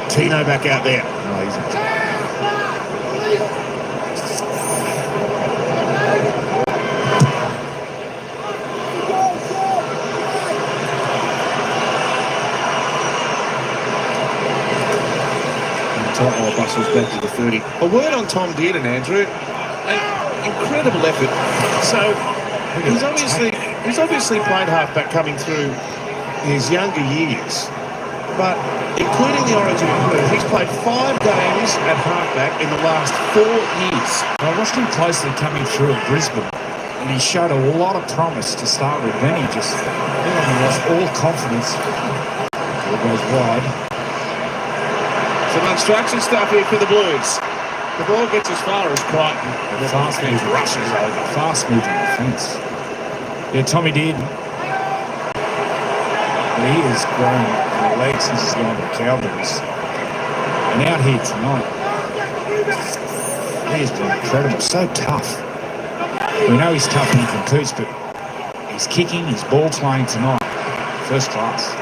Tino back out there. Tottenham bustles back to the 30. A word on Tom Dearden, Andrew. An incredible effort. So he's obviously played halfback coming through his younger years, but including the Origin crew, he's played 5 games at halfback in the last 4 years. I watched him closely coming through at Brisbane, and he showed a lot of promise to start with. Then he just lost all confidence. It goes wide. Some unstructured stuff here for the Blues. The ball gets as far as Crichton. The fast move rushes over. Fast moving defence. Yeah, Tommy Dearden. He has grown in the legs since he's gone to the Cowboys. And out here tonight, he has been incredible. So tough. We know he's tough when he competes, but he's kicking, his ball playing tonight. First class.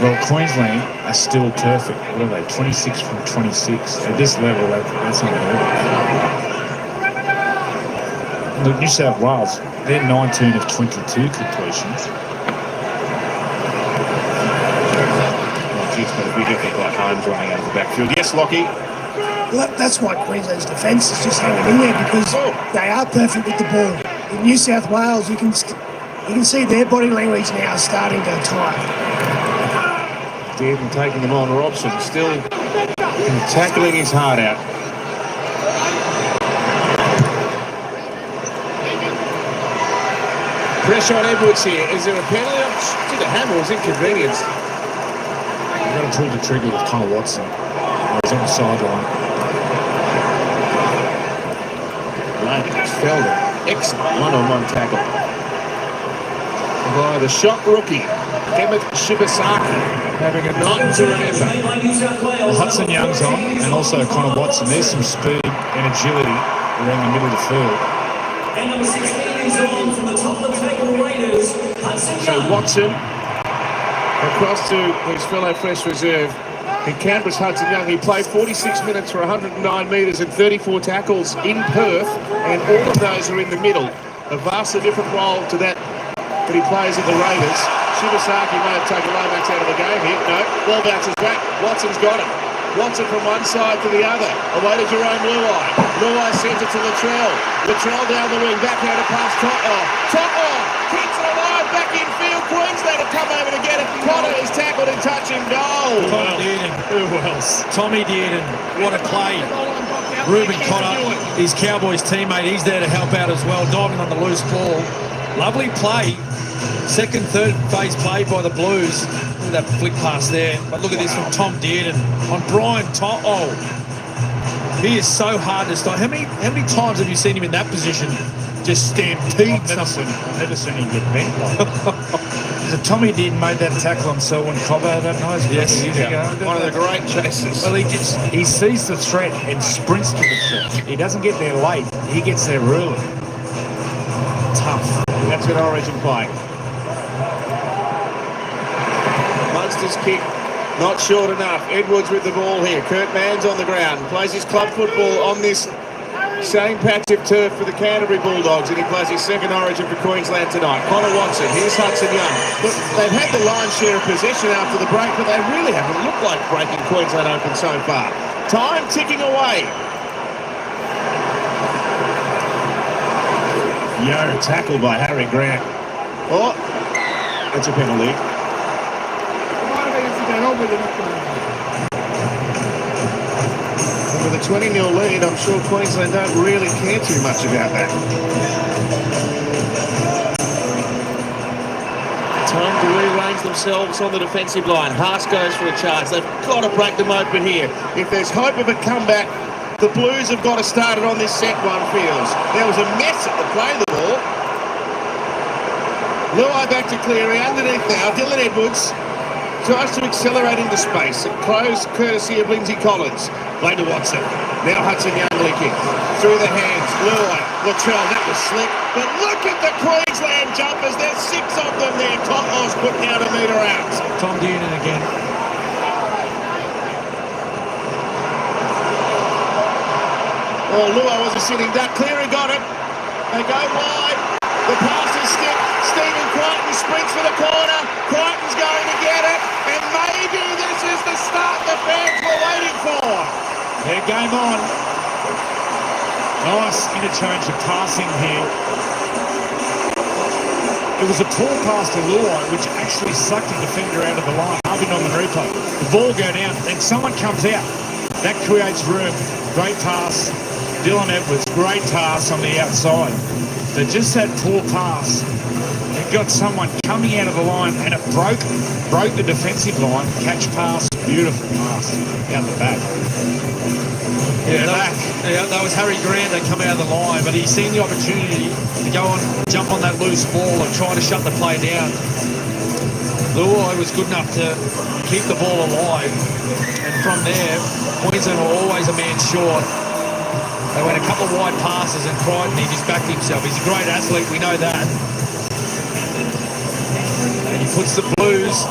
Well, Queensland are still perfect. What are they? 26 from 26. At this level, that's unbelievable. Look, New South Wales, they're 19 of 22 completions. He's got a big effort like Holmes running out of the backfield. Yes, Lockie. Well, that's why Queensland's defence is just hanging in there, because they are perfect with the ball. In New South Wales, you can see their body language now starting to tight. Dearden taking them on. Robson still tackling his heart out. Pressure on Edwards here. Is there a penalty? The hammer was inconvenienced. You've got to pull the trigger with Connor Watson. He's on the sideline. Felder. Excellent one-on-one tackle. by the shock rookie, Emmett Shibasaki, having a night to remember. Well, Hudson Young's on, and also Connor Watson. There's some speed and agility around the middle of the field. And number 16 is on from the top of the table, Raiders. So Watson across to his fellow fresh reserve in Canberra's Hudson Young. He played 46 minutes for 109 metres and 34 tackles in Perth, and all of those are in the middle. A vastly different role to that he plays at the Raiders. Shibasaki may have taken Lomax out of the game here. No, ball bounces back. Watson's got it. Watson from one side to the other. Away to Jerome Luai. Luai sends it to Latrell. Latrell down the wing. Backhanded pass. To'o keeps it alive. Back in field. Queensland have come over to get it. Potter is tackled and touching goal. Tommy Dearden. Who else? Tommy Dearden. What a play. Ruben Cotter, his Cowboys teammate, he's there to help out as well. Diving on the loose ball. Lovely play. Second, third phase play by the Blues. Look at that flick pass there. But look at this from Tom Dearden on Brian To'o. He is so hard to stop. How many times have you seen him in that position? Just stampede something. I've never seen him get bent like Tommy Dearden made that tackle on Selwyn Cobbo that night. Yes, one of the great chases. Well, he sees the threat and sprints to the threat. He doesn't get there late. He gets there early. Tough. That's an Origin play. Munster's kick, not short enough. Edwards with the ball here. Kurt Mann's on the ground. Plays his club football on this same patch of turf for the Canterbury Bulldogs, and he plays his second Origin for Queensland tonight. Connor Watson, here's Hudson Young. Look, they've had the lion's share of possession after the break, but they really haven't looked like breaking Queensland open so far. Time ticking away. Tackled by Harry Grant. Oh, that's a penalty. And with a 20-0 lead, I'm sure Queensland don't really care too much about that. Time to rearrange themselves on the defensive line. Haas goes for a charge. They've got to break them open here. If there's hope of a comeback, the Blues have got to start it on this set, one feels. There was a mess at the play of the ball. Luai back to Cleary, underneath now. Dylan Edwards tries to accelerate into space. Close courtesy of Lindsay Collins. Play to Watson. Now Hudson Young linking. Through the hands. Luai. Latrell, that was slick. But look at the Queensland jumpers. There's 6 of them there. To'o's putting out a metre out. Tom Dearden again. Oh, Luai was a sitting duck. Cleary got it. They go wide. The pass is stick. Stephen Crichton sprints for the corner. Crichton's going to get it. And maybe this is the start the fans were waiting for. Yeah, game on. Nice interchange of passing here. It was a poor pass to Luai, which actually sucked the defender out of the line. Harvey on the replay. The ball go down, then someone comes out. That creates room. Great pass. Dylan Edwards, great pass on the outside. But just that poor pass, it got someone coming out of the line, and it broke the defensive line. Catch pass, beautiful pass out the back. Yeah, that was Harry Grant that come out of the line, but he's seen the opportunity to go on, jump on that loose ball and try to shut the play down. Luai was good enough to keep the ball alive, and from there, Queensland were always a man short. They went a couple of wide passes, and Crichton, he just backed himself. He's a great athlete, we know that. And he puts the Blues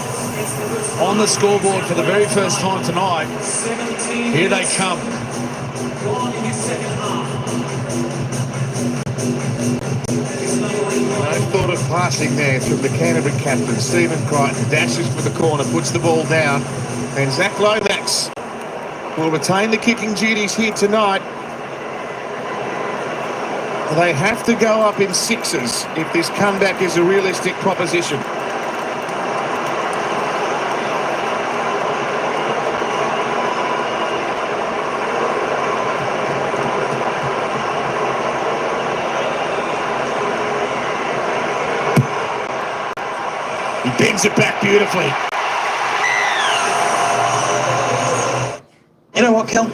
on the scoreboard for the very first time tonight. Here they come. No thought of passing there from the Canterbury captain, Stephen Crichton. Dashes for the corner, puts the ball down. And Zach Lomax will retain the kicking duties here tonight. They have to go up in 6s if this comeback is a realistic proposition. He bends it back beautifully. You know what, Kel?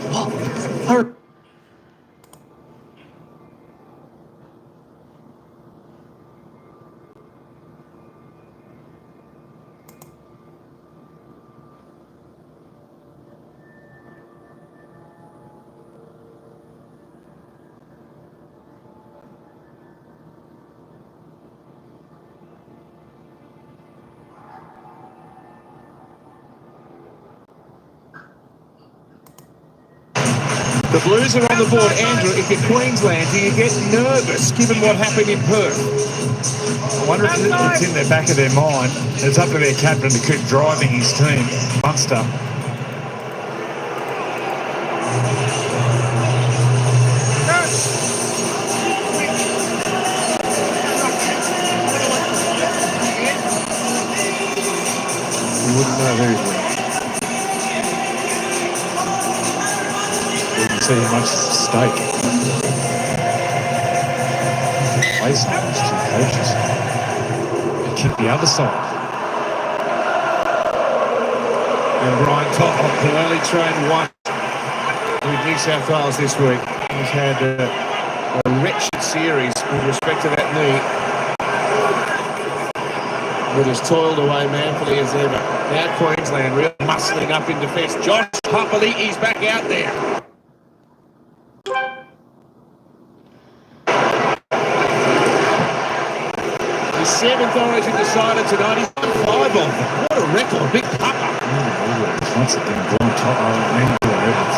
The Blues are on the board. Andrew, if you're Queensland, do you get nervous given what happened in Perth? I wonder if it's in the back of their mind. It's up to their captain to keep driving his team. Munster. You wouldn't know who's winning. You can see how much is at stake. Place on these two coaches. They kick the other side. And Brian Topham can only train once with New South Wales this week. He's had a wretched series with respect to that knee, but has toiled away manfully as ever. Now Queensland really muscling up in defence. Josh Papali'i's back out there. His 7th origin decided tonight. He's done 5 of them. What a record, big papa. Once again, Brian Topham and Evans.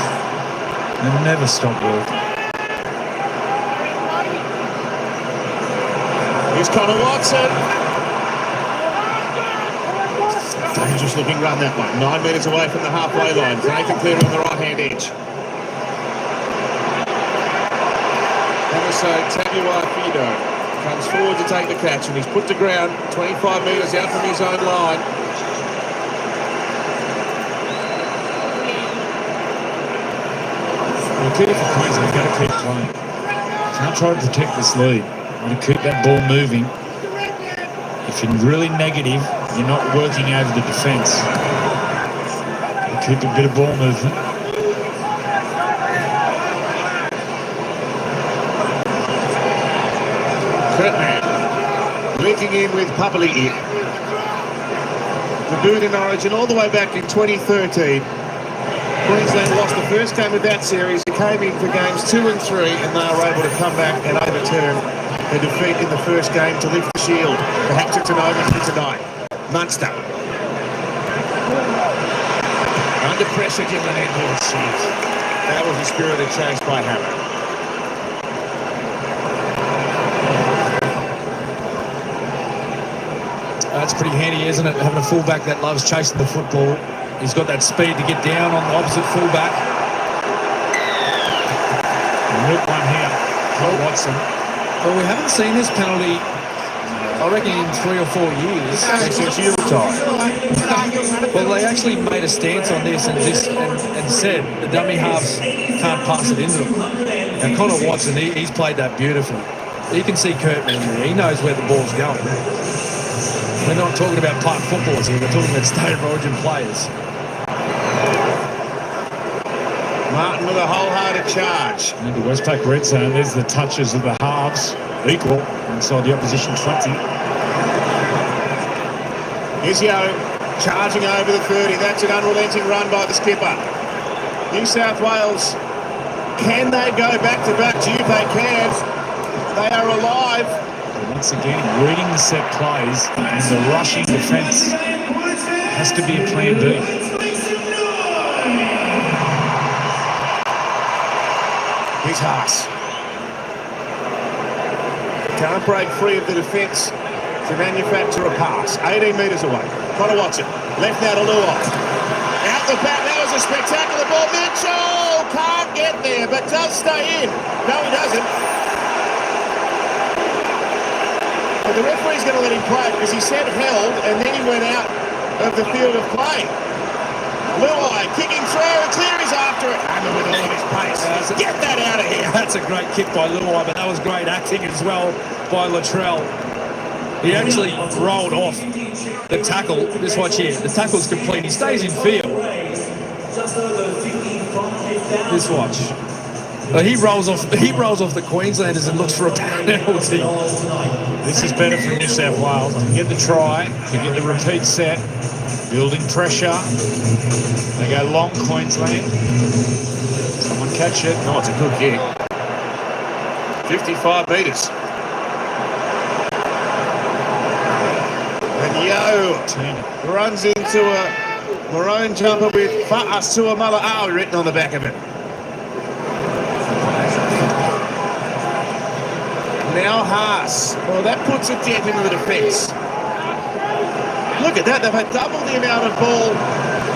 They never stop working. Here's Connor Watson. Dangerous looking run, that one. 9 metres away from the halfway line. Nathan Cleary on the right-hand edge. And so Tabuai-Fido comes forward to take the catch, and he's put to ground 25 metres out from his own line. The key for Queensland, you've got to keep playing. Can't try to protect this lead. You've got to keep that ball moving. If you're really negative, you're not working over the defence. Keep a bit of ball movement. Kurtman linking in with Papali'i. Debuted in Origin all the way back in 2013. Queensland lost the first game of that series. It came in for games 2 and 3, and they were able to come back and overturn a defeat in the first game to lift the shield. Perhaps it's an omen for tonight. Munster. Under pressure, given an end seat. That was a spirited chase by Hammer. That's pretty handy, isn't it? Having a fullback that loves chasing the football. He's got that speed to get down on the opposite fullback. Look one here. Cole Watson. Well, we haven't seen this penalty, I reckon, in 3 or 4 years since you retired. Well, they actually made a stance on this and said the dummy halves can't pass it into them. Now, Connor Watson, he's played that beautifully. You can see Kurtman there. He knows where the ball's going. We're not talking about park footballers here. We're talking about state of origin players. Martin with a wholehearted charge. And the Westpac red zone, there's the touches of the halves, equal inside the opposition 20. Here's Yo charging over the 30. That's an unrelenting run by the skipper. New South Wales, can they go back-to-back? Gee, if they can. They are alive. Once again, reading the set plays and the rushing defence has to be a plan B. Here's Haas. Can't break free of the defence to manufacture a pass. 18 metres away. Connor Watson, left now to Luai. Out the back, that was a spectacular ball. Mitchell can't get there, but does stay in. No, he doesn't. And the referee's going to let him play because he said held, and then he went out of the field of play. Luai kicking through, and Cleary's after it. Hammer with all of his pace. Get that out of here. That's a great kick by Luai, but that was great acting as well by Latrell. He actually rolled off the tackle. Just watch here. The tackle's complete. He stays in field. Just watch. He rolls off the Queenslanders and looks for a penalty. This is better for New South Wales. To get the try, to get the repeat set, building pressure. They go long, Queensland. Someone catch it. Oh, it's a good kick. 55 metres. And Yo runs into a maroon jumper with Fa'asuamala'a written on the back of it. Now Haas. Well, that puts a dent into the defence. Look at that. They've had double the amount of ball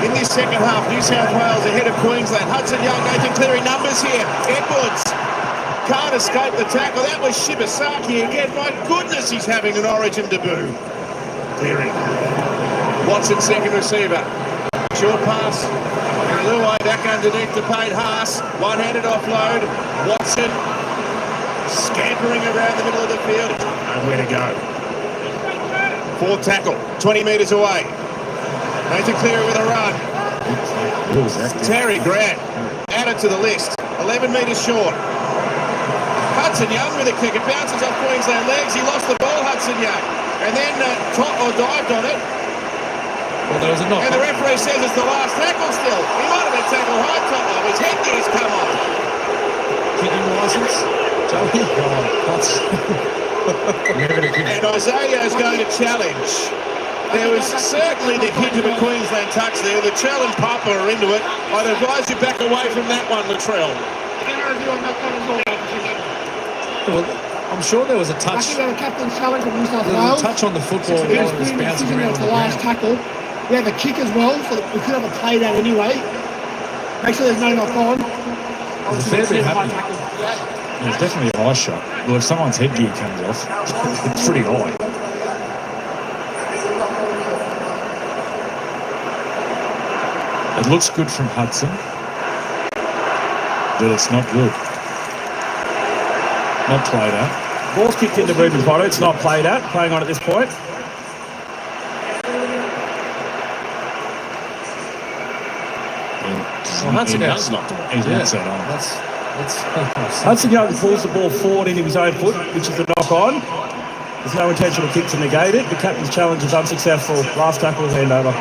in this second half. New South Wales ahead of Queensland. Hudson Young, Nathan Cleary numbers here. Edwards can't escape the tackle. That was Shibasaki again. My goodness, he's having an Origin debut. Cleary. Watson, second receiver. Short pass. A little way back underneath to Payne Haas. One-handed offload. Watson scampering around the middle of the field. Nowhere to go. Fourth tackle, 20 metres away. Nathan Cleary with a run. Terry Grant added to the list. 11 metres short. Hudson Young with a kick. It bounces off Queensland legs. He lost the ball, Hudson Young. And then dived on it. Well, there was a knock. And the referee says it's the last tackle still. He might have been tackled high top off. His headgear's come off. Kicking licence. Joey? And Isaiah's going to challenge. There was certainly the hint of a Queensland touch there. The Trell and Papa are into it. I'd advise you back away from that one, Latrell. Well, I'm sure there was a touch. Lucky captain's challenge from New South There Wales. was a touch on the football while it was bouncing around the last tackle. We have a kick as well, so we could have a play down anyway. Make sure there's no knock on. There's a fair bit happening. There's definitely a high shot. Well, if someone's headgear comes off, it's pretty high. It looks good from Hudson, but it's not good. Not played out. Ball's kicked into Ruben's body. It's not played out. Playing on at this point. Well, Hudson Young's not set on. Hudson Young pulls the ball forward into his own foot, which is the knock on. There's no intentional kick to negate it. The captain's challenge is unsuccessful. Last tackle is handover.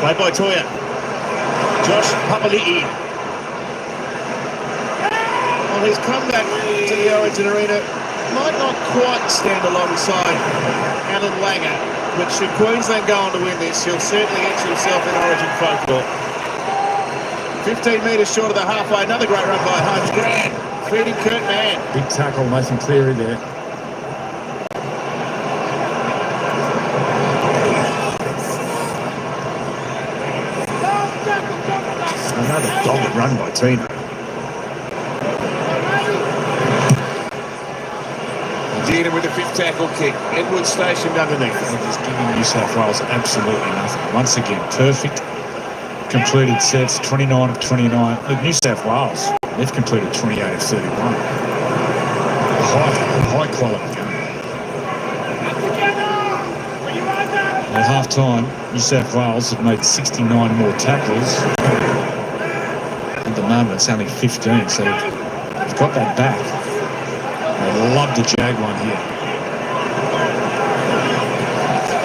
Played by Toya. Josh Papali'i. Well, his comeback to the Origin Arena might not quite stand alongside Alan Langer, but should Queensland go on to win this, he'll certainly etch himself in Origin folklore. 15 metres short of the halfway. Another great run by Holmes. Grant feeding Kurt Mann. Big tackle, Nathan Cleary there. Another dogged run by Tina. Dearden with the fifth tackle kick. Edwards stationed underneath. Just giving New South Wales absolutely nothing. Once again, perfect completed sets, 29 of 29. Look, New South Wales, they've completed 28 of 31. High quality game. At half time, New South Wales have made 69 more tackles. At the moment, it's only 15, so they've got that back. They love the jag one here.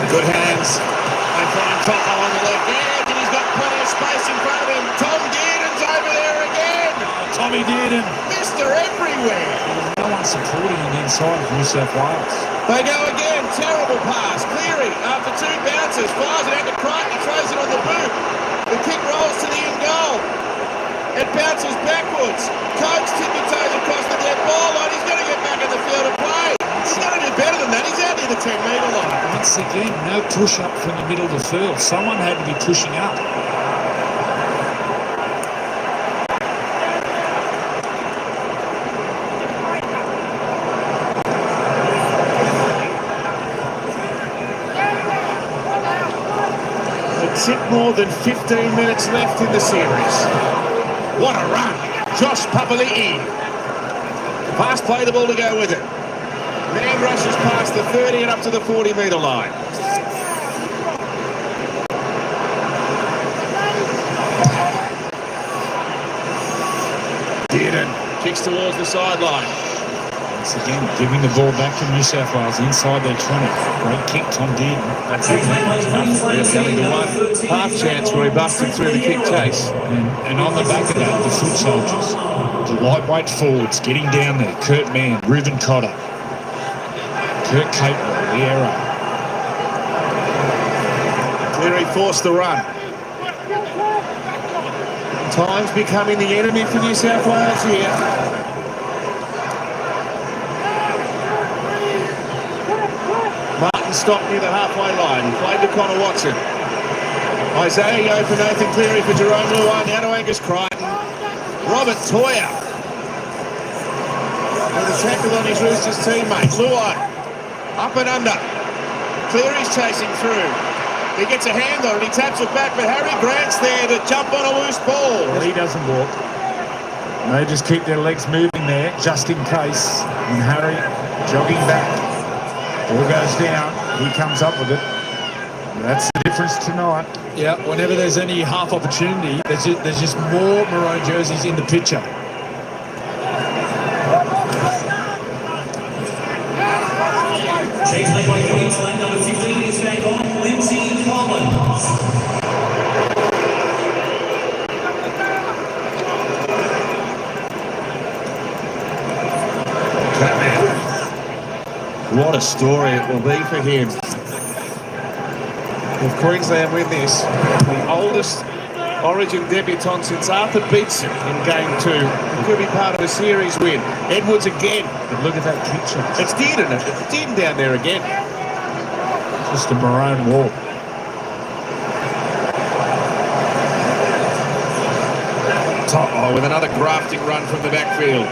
Good hands. They find Topo on the left edge, and he's got plenty of space in front of him. Tom Dearden's over there again. Tommy Dearden. Mr. Everywhere. No one supporting him inside of New South Wales. They go again. Terrible pass. Cleary, after two bounces, fires it out to Crichton. He throws it on the boot. The kick rolls to the in goal. It bounces backwards. Coates tippy-toes across the dead ball line. He's going to get back in the field and play. He's going to do better than that. He's out near the 10-metre line. Once again, no push up from the middle of the field. Someone had to be pushing up. A tick more than 15 minutes left in the series. What a run. Josh Papali'i. Pass play the ball to go with it. Man rushes past the 30 and up to the 40-metre line. Dearden kicks towards the sideline. Once again, giving the ball back to New South Wales inside their 20. Great kick, Tom Dearden. That's it. Having the one half chance where he busted through the kick chase. And on the back of that, the foot soldiers, the lightweight forwards getting down there. Kurt Mann, Reuben Cotter, Kurt Capewell, the arrow. Cleary forced the run. Time's becoming the enemy for New South Wales here. Martin stopped near the halfway line. He played to Connor Watson. Isaiah Yo for Nathan Cleary for Jerome Luai. Now to Angus Crichton. Robert Toyer with a tackle on his Roosters teammate. Luai up and under. Cleary's chasing through. He gets a hand on it, he taps it back, but Harry Grant's there to jump on a loose ball. Well, he doesn't walk. They just keep their legs moving there, just in case. And Harry jogging back. Ball goes down, he comes up with it. That's the difference tonight. Yeah, whenever there's any half opportunity, there's just more maroon jerseys in the picture. Chased by Queensland, number 15 is back on Lindsay Collins. What a story it will be for him. If Queensland win this, the oldest Origin debutant since Arthur Beetson in Game 2. It could be part of a series win. Edwards again. But look at that kick chase. It's Dearden. It's Dearden down there again. Just a maroon wall. To'o with another grafting run from the backfield.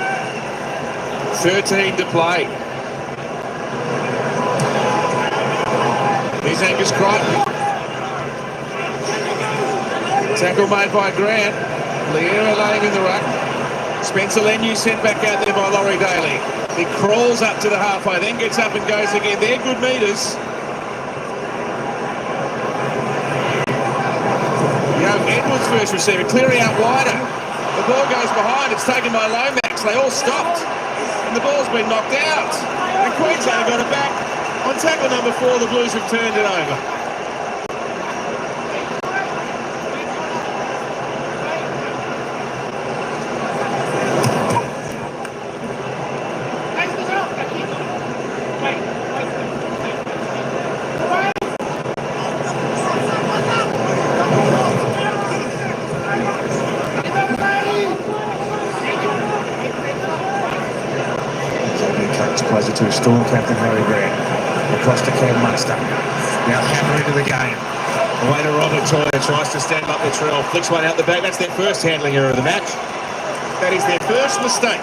13 to play. Here's Angus Crichton. Tackle made by Grant. Liera laying in the ruck. Spencer Lenu sent back out there by Laurie Daly. He crawls up to the halfway, then gets up and goes again. They're good meters. Young Edwards first receiver. Cleary out wider. The ball goes behind. It's taken by Lomax. They all stopped. And the ball's been knocked out. And Queensland got it back. On tackle number 4, the Blues have turned it over. Closer to Storm captain Harry Grant. Across to Cam Munster. Now Hammer into the game. Away to Robert Toyer. Tries to stand up the trail. Flicks one out the back. That's their first handling error of the match. That is their first mistake.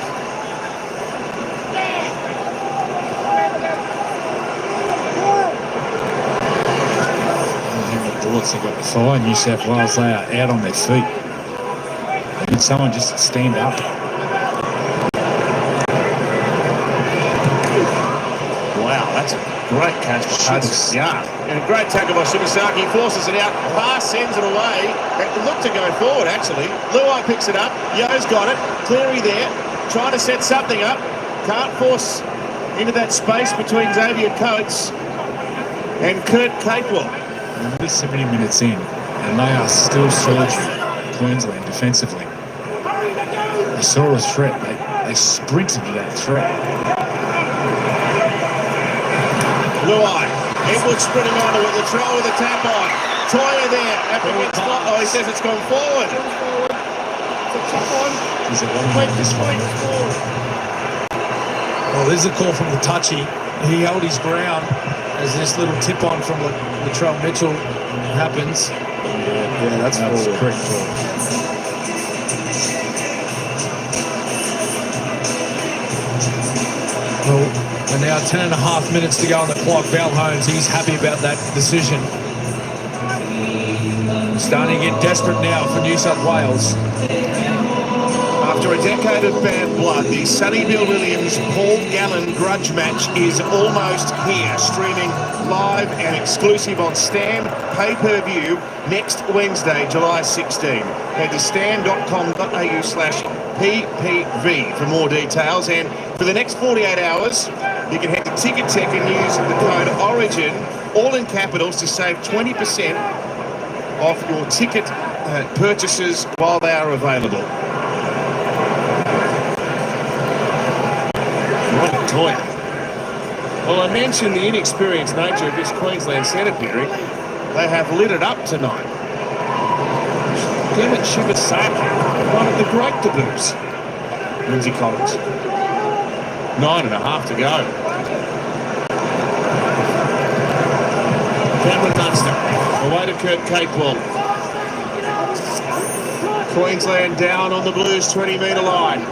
Thoughts they got the fire. New South Wales, they are out on their feet. They need someone just to stand up. That's a great catch by Hudson. Yeah, and a great tackle by Shimasaki. Forces it out. Pass sends it away. It looked to go forward, actually. Luai picks it up. Yo's got it. Cleary there. Trying to set something up. Can't force into that space between Xavier Coates and Kurt Capewell. Only 70 minutes in, and they are still surging Queensland defensively. They saw a threat. They sprinted to that threat. Luai, Edwards sprinting onto it, Latrell with a tap on. Toyer there, up against oh, he says it's gone forward. He's a long way this one. Well, there's a call from the touchy. He held his ground as this little tip on from Latrell Mitchell happens. Yeah, that's correct call. Well, and now 10.5 minutes to go on the clock. Val Holmes, he's happy about that decision. Starting to get desperate now for New South Wales. After a decade of bad blood, the Sonny Bill Williams Paul Gallen grudge match is almost here. Streaming live and exclusive on Stan pay-per-view next Wednesday, July 16. Head to stan.com.au/ PPV for more details. And for the next 48 hours, you can head to Ticket Tech and use the code ORIGIN, all in capitals, to save 20% off your ticket purchases while they are available. What a toy. Well, I mentioned the inexperienced nature of this Queensland centre period. They have lit it up tonight. Damn it, Shibasaki, one of the great debuts. Lindsay Collins. 9.5 to go. Cameron Munster, away to Kurt Capewell. Queensland down on the Blues 20-metre line.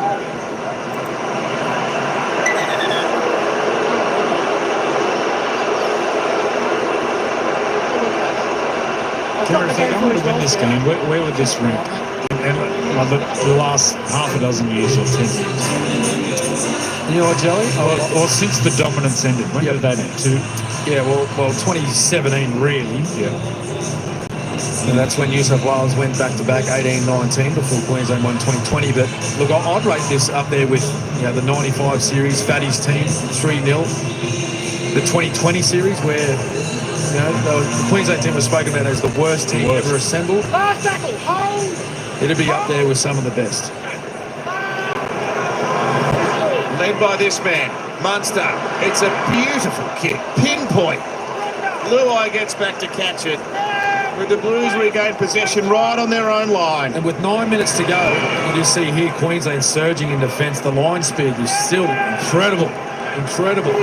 If they're going to win this game, where would this rank? And the last half a dozen years or 10 years. You know what, Jelly? Or since the dominance ended. When did that end? Yeah, well, 2017 really. Yeah. And that's when New South Wales went back-to-back 18-19 before Queensland won 2020. But look, I'd rate this up there with the 95 series, Fatty's team, 3-0. The 2020 series where the Queensland team was spoken about as the worst team ever assembled. It'd be up there with some of the best. Led by this man, Munster. It's a beautiful kick. Pinpoint. Luai gets back to catch it. With the Blues regain possession right on their own line. And with 9 minutes to go, you just see here Queensland surging in defence. The line speed is still incredible. Incredible.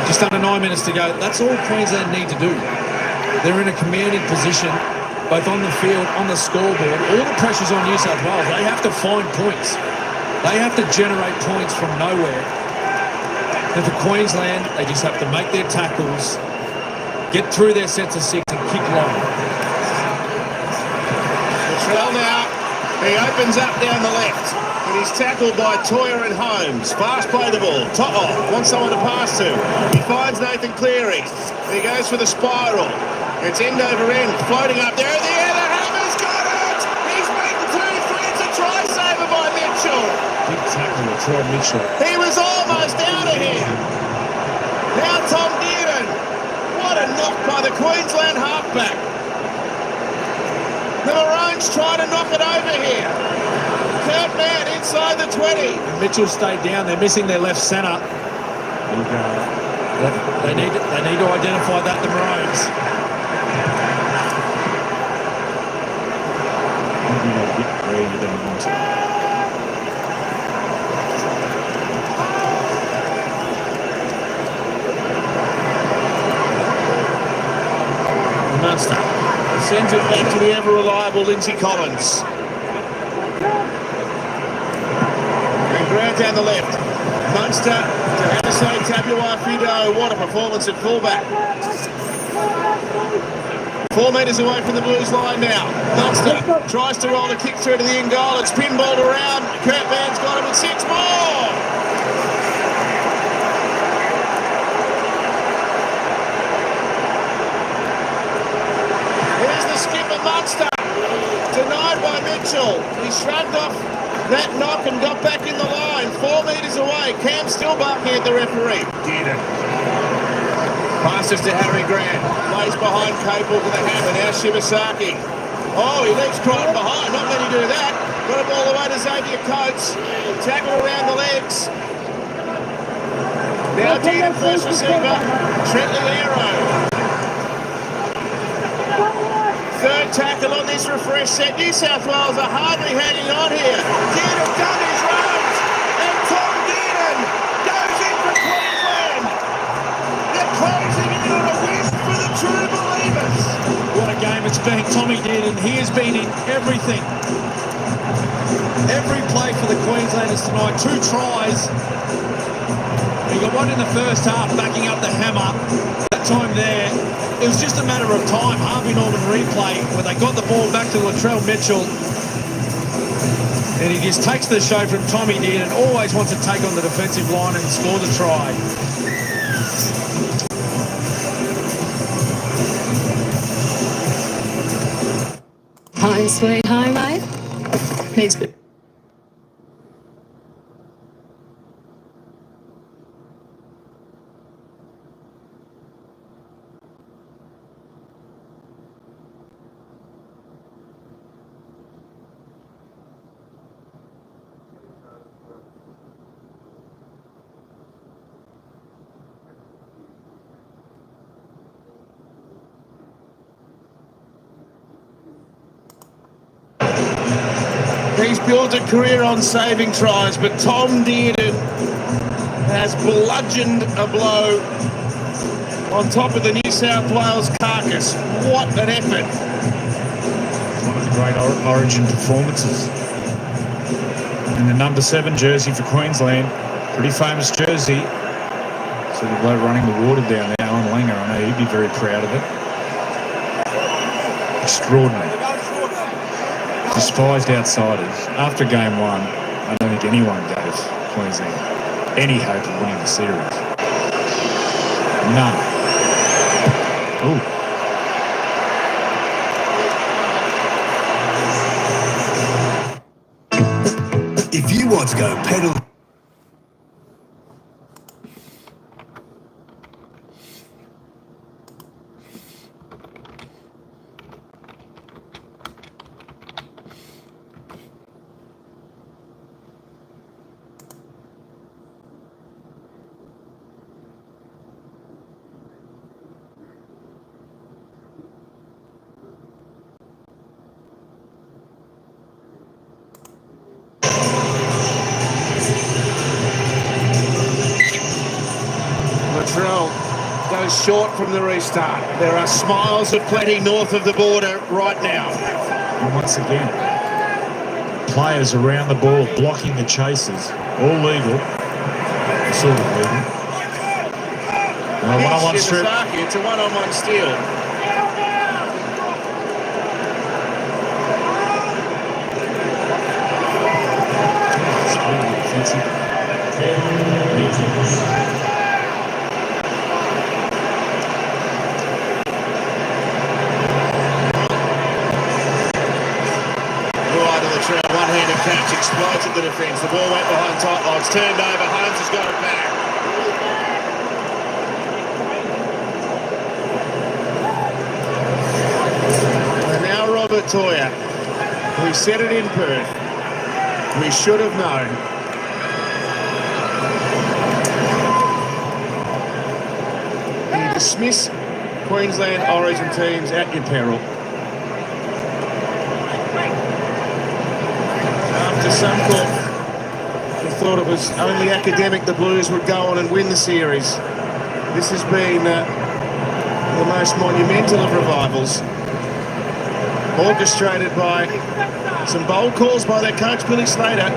Just under 9 minutes to go. That's all Queensland need to do. They're in a commanding position, both on the field, on the scoreboard. All the pressure's on New South Wales. They have to find points. They have to generate points from nowhere. And for Queensland, they just have to make their tackles, get through their sets of six and kick long. Latrell now, he opens up down the left. And he's tackled by Toyer and Holmes. Fast play the ball. Toto wants someone to pass to. He finds Nathan Cleary. He goes for the spiral. It's end over end, floating up there in the air. The hammer's got it! He's beaten 2-3. It's a try saver by Mitchell. Big tackle by Troy Mitchell. He was almost out of here. Now Tom Dearden. What a knock by the Queensland halfback. The Maroons try to knock it over here. Third man inside the 20. And Mitchell stayed down. They're missing their left centre. They need to identify that, the Maroons. Munster sends it back to the ever-reliable Lindsay Collins. And Grant down the left. Munster to Hanassay Tabua Fido. What a performance at fullback. 4 metres away from the Blues line now. Munster tries to roll a kick through to the end goal. It's pinballed around. Kurt Mann's got him with 6 more. Here's the skipper, Munster. Denied by Mitchell. He shrugged off that knock and got back in the line. 4 metres away. Cam still barking at the referee. Dearden. Passes to Harry Grant. Plays behind Capel to the hammer. Now Shibasaki. Oh, he leaves Crichton behind. Not letting he do that. Got a ball away to Xavier Coates. Tackle around the legs. Now Dearden first receiver. Trentley Aero. Third tackle on this refresh set. New South Wales are hardly hanging on here. Dearden done his runs. And Tom Dearden goes in for Queensland. They're closing in on a win for the true believers. What a game it's been. Tommy Dearden, he has been in everything. Every play for the Queenslanders tonight. 2 tries. He got one in the first half, backing up the hammer. That time there, it was just a matter of time. Harvey Norman replay where they got the ball back to Latrell Mitchell. And he just takes the show from Tommy Dearden. Always wants to take on the defensive line and score the try. Home sweet home, mate. Needs He's built a career on saving tries, but Tom Dearden has bludgeoned a blow on top of the New South Wales carcass. What an effort. One of the great Origin performances. And the number 7 jersey for Queensland, pretty famous jersey. So the bloke running the water down there, Alan Langer, I know he'd be very proud of it. Extraordinary. Despised outsiders. After game 1, I don't think anyone gave Queensland any hope of winning the series. None. Ooh. If you want to go pedal... Goes short from the restart. There are smiles of plenty north of the border right now. And once again, players around the ball blocking the chasers. All legal. Sort of legal. And a one-on-one strip. It's a one-on-one steal. It's really defensive. One-handed catch explodes at the defence. The ball went behind tight lines, turned over. Holmes has got it back. And now Robert Toya, who said it in Perth. We should have known. You dismiss Queensland Origin teams at your peril. Suncorp, we thought it was only academic the Blues would go on and win the series. This has been the most monumental of revivals, orchestrated by some bold calls by their coach Billy Slater,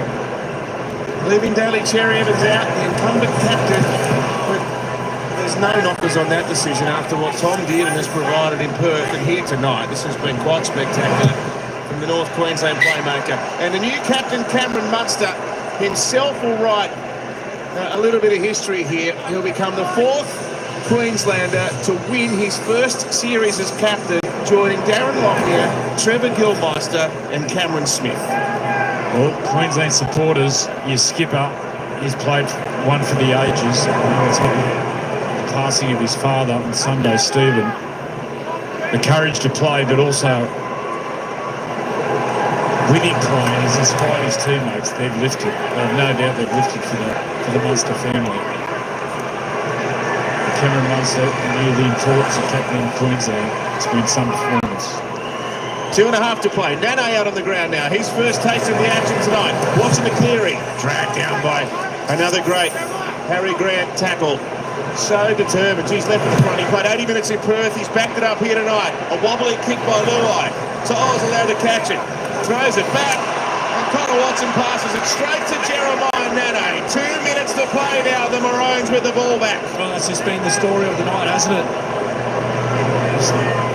leaving Daly Cherry Evans out, the incumbent captain, but there's no knockers on that decision after what Tom Dearden has provided in Perth and here tonight. This has been quite spectacular from the North Queensland playmaker. And the new captain, Cameron Munster, himself will write a little bit of history here. He'll become the 4th Queenslander to win his first series as captain, joining Darren Lockyer, Trevor Gilmeister and Cameron Smith. Well, Queensland supporters, your skipper, he's played one for the ages. The passing of his father on Sunday, Stephen. The courage to play, but also winning play has inspired his teammates. They've lifted. I've no doubt they've lifted for the Munster family. Cameron Munster knew the importance of captaining Queensland. It's been some performance. 2.5 to play. Nane out on the ground now. His first taste of the action tonight. Watching the clearing. Dragged down by another great Harry Grant tackle. So determined. He's left in the front. He played 80 minutes in Perth. He's backed it up here tonight. A wobbly kick by Luai. To'o's allowed to catch it. Throws it back, and Connor Watson passes it straight to Jeremiah Nane. 2 minutes to play now, the Maroons with the ball back. Well, that's just been the story of the night, hasn't it?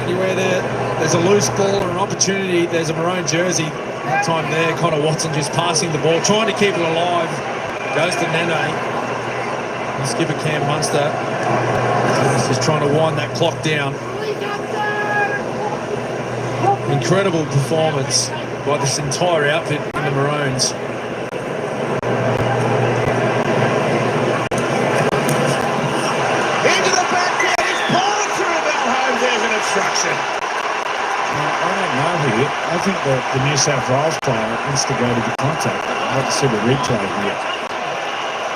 Anywhere there's a loose ball or an opportunity, there's a Maroon jersey. That time there, Connor Watson just passing the ball, trying to keep it alive. Goes to Nane. The skipper Cam Munster is just trying to wind that clock down. Incredible performance by this entire outfit in the Maroons. Into the backcourt, he's poured through Val Holmes. There's an obstruction. I don't know here. I think the New South Wales player instigated the contact. I'd like to see the replay here.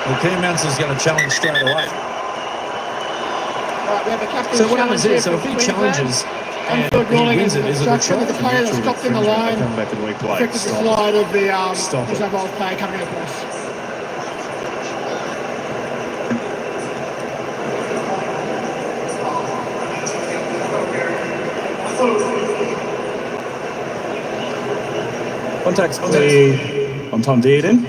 Well, Cam Munster's going to challenge straight away. Right, we have a captain So what happens challenge is, so here if he for Queensland. challenges, And Unfield he ruling wins is it. an Is it a obstruction try? of the player that stopped in the line. Come back and replay. Affected the Stop. slide of the Stop New it. South Wales player coming across. Contact's clear on Tom Dearden.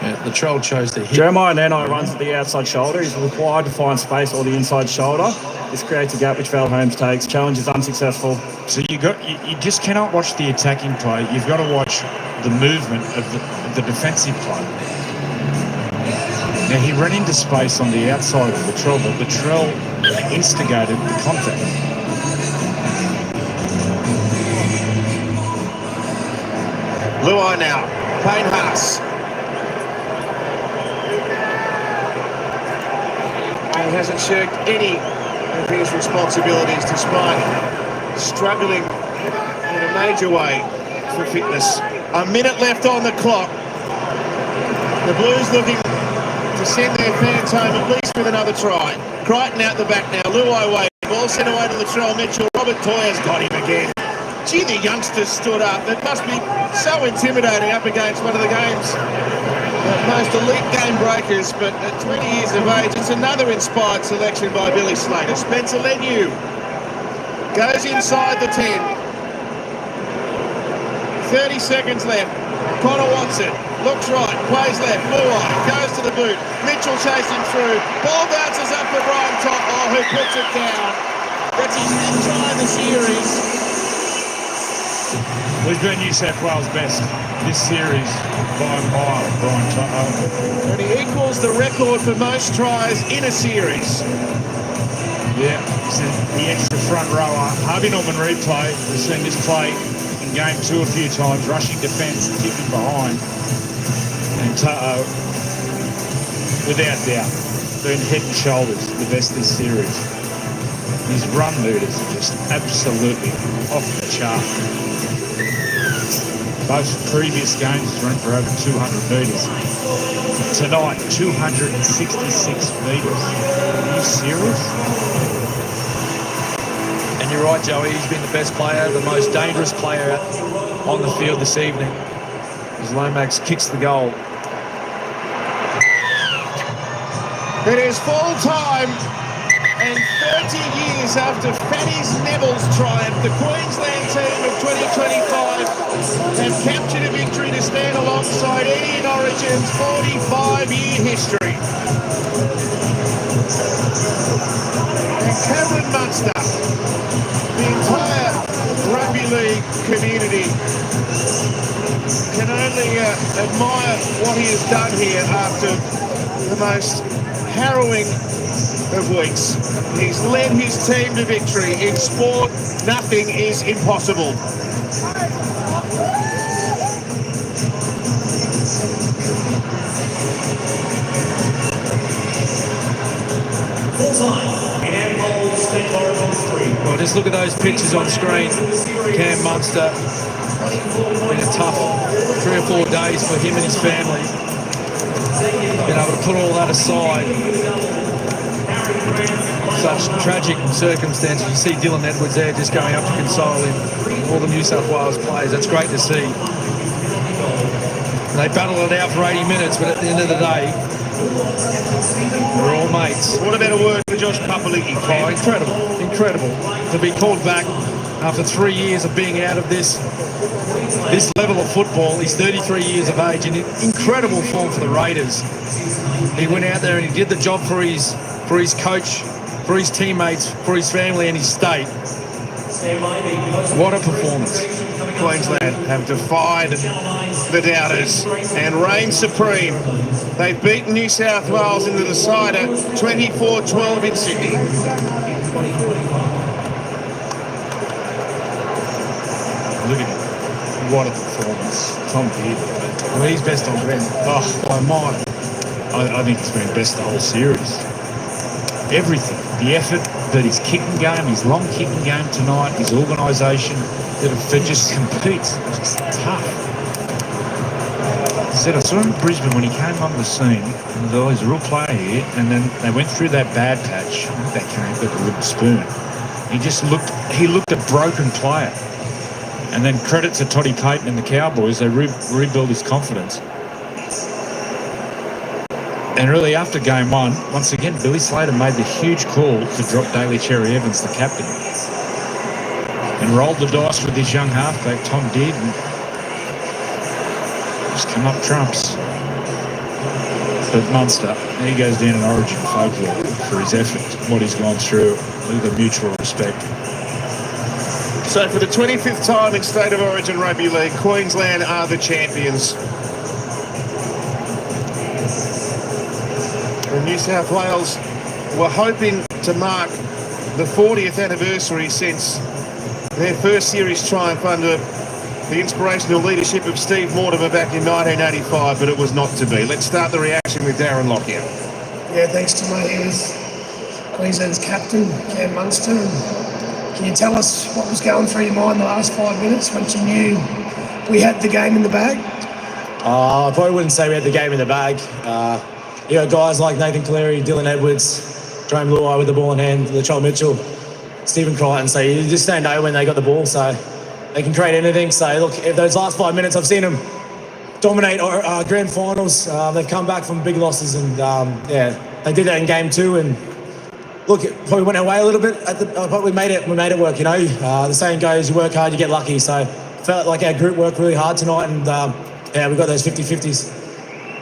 Yeah, the troll chose to hit. Jeremiah Nano runs at the outside shoulder. He's required to find space or the inside shoulder. This creates a gap which Val Holmes takes. Challenge is unsuccessful. So you just cannot watch the attacking play. You've got to watch the movement of the defensive play. Now he ran into space on the outside of Latrell, but Latrell instigated the contact. Luai now, Payne Haas. He hasn't shirked any of his responsibilities despite struggling in a major way for fitness. A minute left on the clock. The Blues looking to send their fans home at least with another try. Crichton out the back now, Luai away. Ball sent away to Latrell Mitchell. Robert Toyer's got him again. Gee, the youngsters stood up. It must be so intimidating up against one of the game's most elite game breakers, but at 20 years of age, it's another inspired selection by Billy Slater. Spencer Leniu goes inside the 10. 30 seconds left. Connor Watson looks right, plays left, Luai goes to the boot. Mitchell chasing through. Ball bounces up for Brian Top. Oh, who puts it down? That's his fifth try in the series. We've been New South Wales best this series by a mile, Brian Toto. And he equals the record for most tries in a series. Yeah, the extra front rower. Harvey Norman replay. We've seen this play in game 2 a few times, rushing defence, kicking behind. And Toto, without doubt, been head and shoulders the best this series. His run meters are just absolutely off the chart. Both previous games he's run for over 200 metres. Tonight, 266 metres. Are you serious? And you're right, Joey. He's been the best player, the most dangerous player on the field this evening. As Lomax kicks the goal. It is full time, and 30 years after Fanny's Neville's triumph, the Queensland team of 2025 have captured a victory to stand alongside Eddie in Origin's 45-year history. And Cameron Munster, the entire rugby league community can only admire what he has done here after the most harrowing of weeks. He's led his team to victory. In sport, nothing is impossible. Well, just look at those pictures on screen. Cam Munster, been a tough 3 or 4 days for him and his family. Been able to put all that aside. Such tragic circumstances. You see Dylan Edwards there just going up to console him. All the New South Wales players. That's great to see. They battled it out for 80 minutes, but at the end of the day, we're all mates. What a better word for Josh Papali'i. Oh, incredible to be called back after 3 years of being out of this level of football. He's 33 years of age, in incredible form for the Raiders. He went out there and he did the job for his coach, for his teammates, for his family and his state. What a performance. Queensland have defied the doubters and reigned supreme. They've beaten New South Wales in the decider 24-12 in Sydney. Look at him. What a performance. Tom Dearden. Well, he's best on ground. Oh, by a mile. I think he's been best the whole series. Everything. The effort that his kicking game, his long kicking game tonight, his organisation, that just competes. Just tough. I said I saw him in Brisbane when he came on the scene. And he was a real player here. And then they went through that bad patch. I think they got the wooden spoon. He looked a broken player. And then credit to Toddy Payton and the Cowboys, they rebuilt his confidence. And really after game one, once again, Billy Slater made the huge call to drop Daly Cherry Evans, the captain, and rolled the dice with his young halfback, Tom Dearden. Just come up trumps. But Munster, he goes down in Origin folklore for his effort, what he's gone through, with a mutual respect. So for the 25th time in State of Origin Rugby League, Queensland are the champions. And New South Wales were hoping to mark the 40th anniversary since their first series triumph under the inspirational leadership of Steve Mortimer back in 1985, but it was not to be. Let's start the reaction with Darren Lockyer. Yeah, thanks to my ears, Queensland's captain, Cam Munster. Can you tell us what was going through your mind the last 5 minutes once you knew we had the game in the bag? I probably wouldn't say we had the game in the bag. You know, guys like Nathan Cleary, Dylan Edwards, Jerome Luai with the ball in hand, Latrell Mitchell, Stephen Crichton. So you just don't know when they got the ball, so they can create anything. So look, if those last 5 minutes, I've seen them dominate grand finals. They've come back from big losses, and yeah, they did that in game two. And look, it probably went our way a little bit, but we made it work, you know. The saying goes, you work hard, you get lucky. So felt like our group worked really hard tonight, and yeah, we got those 50-50s.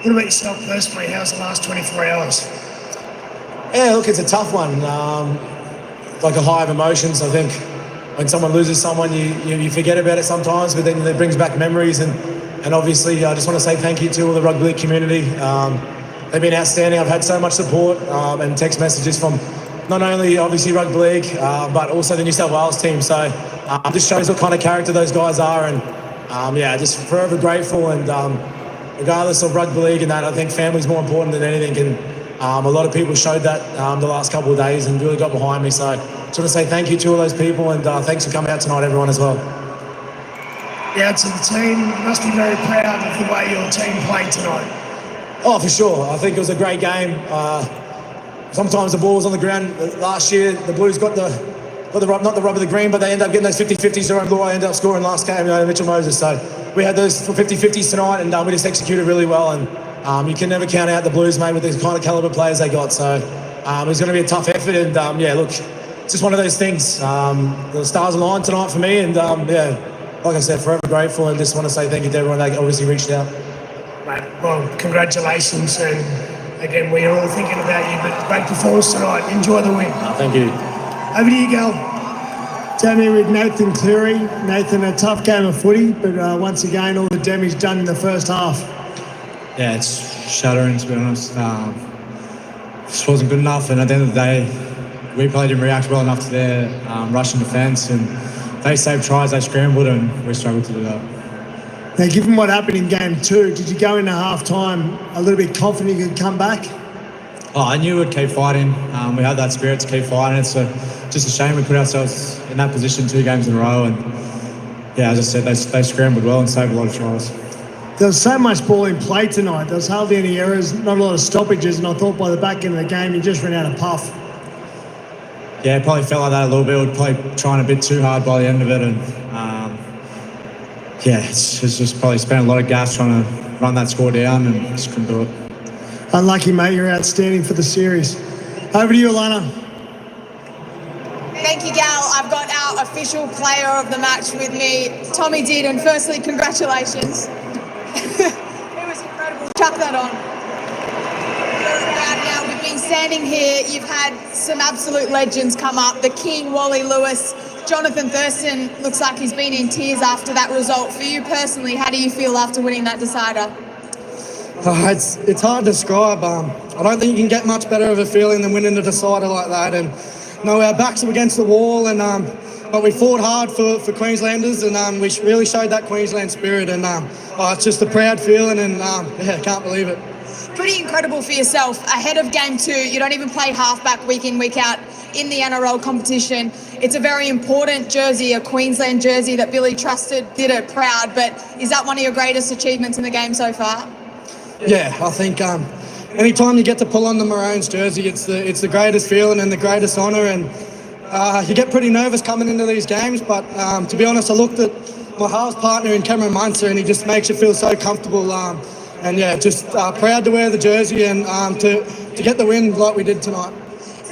What about yourself personally? How's the last 24 hours? Yeah, look, it's a tough one. Like a high of emotions. I think when someone loses someone, you forget about it sometimes, but then it brings back memories. And obviously, I just want to say thank you to all the rugby league community. They've been outstanding. I've had so much support and text messages from not only obviously rugby league, but also the New South Wales team. So just shows what kind of character those guys are. And yeah, just forever grateful. And regardless of rugby league and that, I think family's more important than anything. And a lot of people showed that the last couple of days and really got behind me. So I just want to say thank you to all those people, and thanks for coming out tonight, everyone, as well. Yeah, to the team, you must be very proud of the way your team played tonight. Oh, for sure. I think it was a great game. Sometimes the ball was on the ground. Last year, the Blues got not the rub of the green, but they ended up getting those 50-50s. Jerome Luai ended up scoring last game, Mitchell Moses. So we had those 50-50s tonight, and we just executed really well. And you can never count out the Blues, mate, with the kind of caliber players they got. So it was going to be a tough effort. And yeah, look, it's just one of those things. The stars aligned tonight for me, and yeah, like I said, forever grateful, and just want to say thank you to everyone that obviously reached out. Mate, well, congratulations, and again, we are all thinking about you, but great performance tonight. Enjoy the win. Thank you. Over to you, Gal. Down here with Nathan Cleary. Nathan, a tough game of footy, but once again, all the damage done in the first half. Yeah, it's shattering, to be honest. Just wasn't good enough, and at the end of the day, we probably didn't react well enough to their rushing defence, and they saved tries, they scrambled, and we struggled to do that. Now, given what happened in game two, did you go into half-time a little bit confident you could come back? Oh, I knew we'd keep fighting. We had that spirit to keep fighting. It's just a shame we put ourselves in that position 2 games in a row, and yeah, as I said, they scrambled well and saved a lot of tries. There was so much ball in play tonight. There was hardly any errors, not a lot of stoppages, and I thought by the back end of the game, you just ran out of puff. Yeah, it probably felt like that a little bit. We were probably trying a bit too hard by the end of it, and yeah, it's just probably spent a lot of gas trying to run that score down and just couldn't do it. Unlucky, mate. You're outstanding for the series. Over to you, Alana. Thank you, Gal. I've got our official player of the match with me, Tommy Dearden. Firstly, congratulations. It was incredible. Chuck that on. Right now, we've been standing here. You've had some absolute legends come up. The King, Wally Lewis, Jonathan Thurston looks like he's been in tears after that result. For you personally, how do you feel after winning that decider? It's hard to describe. I don't think you can get much better of a feeling than winning a decider like that. And you know, our backs are against the wall, and but we fought hard for Queenslanders, and we really showed that Queensland spirit. And it's just a proud feeling, and yeah, can't believe it. Pretty incredible for yourself. Ahead of game 2, you don't even play halfback week in, week out in the NRL competition. It's a very important jersey, a Queensland jersey that Billy trusted, did it proud. But is that one of your greatest achievements in the game so far? Yeah, I think anytime you get to pull on the Maroons jersey, it's the greatest feeling and the greatest honour. And You get pretty nervous coming into these games, but to be honest, I looked at my halves partner in Cameron Munster, and he just makes you feel so comfortable. And yeah, just proud to wear the jersey and to get the win like we did tonight.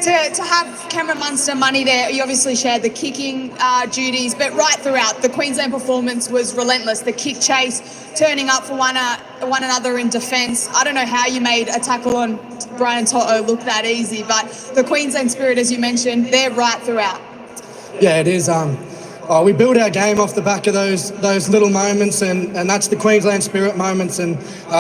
To have Cameron Munster money there, you obviously shared the kicking duties, but right throughout, the Queensland performance was relentless. The kick chase, turning up for one another in defence. I don't know how you made a tackle on Brian Toto look that easy, but the Queensland spirit, as you mentioned, they're right throughout. Yeah, it is. We build our game off the back of those little moments, and that's the Queensland spirit moments. And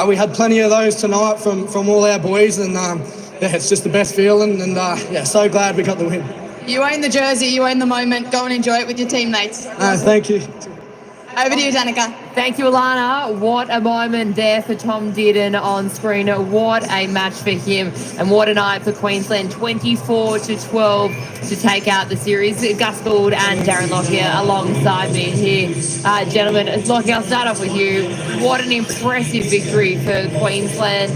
we had plenty of those tonight from all our boys, and yeah, it's just the best feeling, and yeah, so glad we got the win. You own the jersey, you own the moment. Go and enjoy it with your teammates. Thank you. Over to you, Danica. Thank you, Alana. What a moment there for Tom Dearden on screen. What a match for him, and what a night for Queensland. 24-12 to take out the series. Gus Gould and Darren Lockyer alongside me here. Gentlemen, Lockyer, I'll start off with you. What an impressive victory for Queensland.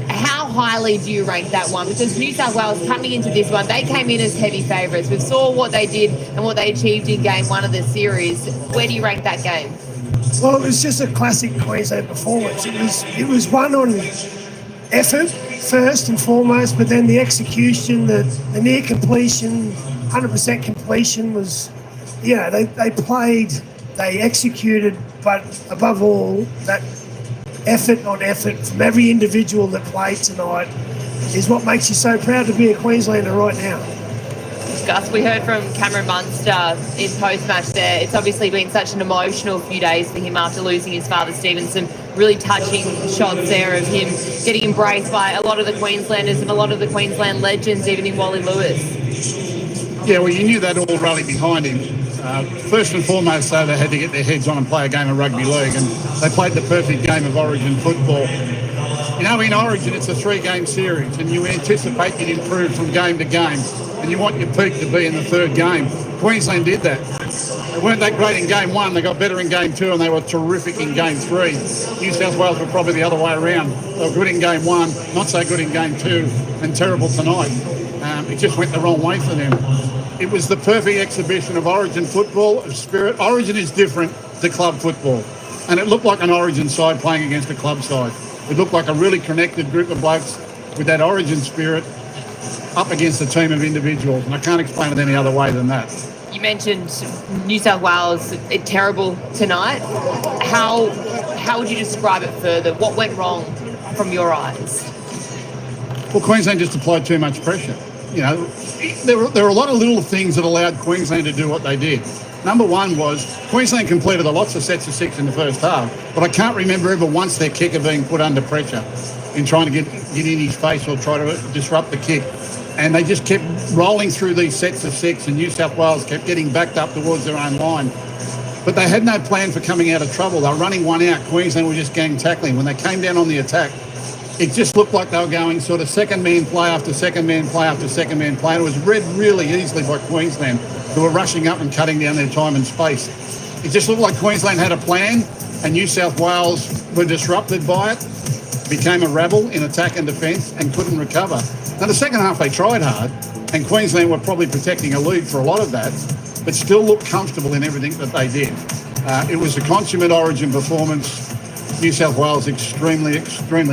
How highly do you rank that one? Because New South Wales coming into this one, they came in as heavy favourites. We saw what they did and what they achieved in game one of the series. Where do you rank that game? Well, it was just a classic Queensland performance. It was one on effort first and foremost, but then the execution, the near completion, 100% completion was, they played, they executed, but above all, that effort on effort from every individual that played tonight is what makes you so proud to be a Queenslander right now. Gus, we heard from Cameron Munster in post-match there. It's obviously been such an emotional few days for him after losing his father, Stephen. Some really touching shots there of him getting embraced by a lot of the Queenslanders and a lot of the Queensland legends, even in Wally Lewis. Yeah, well, you knew they'd all rally behind him. First and foremost, though, they had to get their heads on and play a game of rugby league, and they played the perfect game of Origin football. In Origin, it's a 3-game series, and you anticipate you'd improve from game to game, and you want your peak to be in the third game. Queensland did that. They weren't that great in game one, they got better in game two, and they were terrific in game three. New South Wales were probably the other way around. They were good in game one, not so good in game two, and terrible tonight. It just went the wrong way for them. It was the perfect exhibition of Origin football, of spirit. Origin is different to club football. And it looked like an Origin side playing against a club side. It looked like a really connected group of blokes with that Origin spirit up against a team of individuals. And I can't explain it any other way than that. You mentioned New South Wales, terrible tonight. How would you describe it further? What went wrong from your eyes? Well, Queensland just applied too much pressure. There were a lot of little things that allowed Queensland to do what they did. Number one was Queensland completed lots of sets of 6 in the first half, but I can't remember ever once their kicker being put under pressure in trying to get in his face or try to disrupt the kick. And they just kept rolling through these sets of 6, and New South Wales kept getting backed up towards their own line. But they had no plan for coming out of trouble. They were running one out. Queensland were just gang tackling. When they came down on the attack, it just looked like they were going sort of second man play after second man play after second man play. And it was read really easily by Queensland, who were rushing up and cutting down their time and space. It just looked like Queensland had a plan and New South Wales were disrupted by it, became a rabble in attack and defence and couldn't recover. Now, the second half they tried hard, and Queensland were probably protecting a lead for a lot of that, but still looked comfortable in everything that they did. It was a consummate Origin performance. New South Wales extremely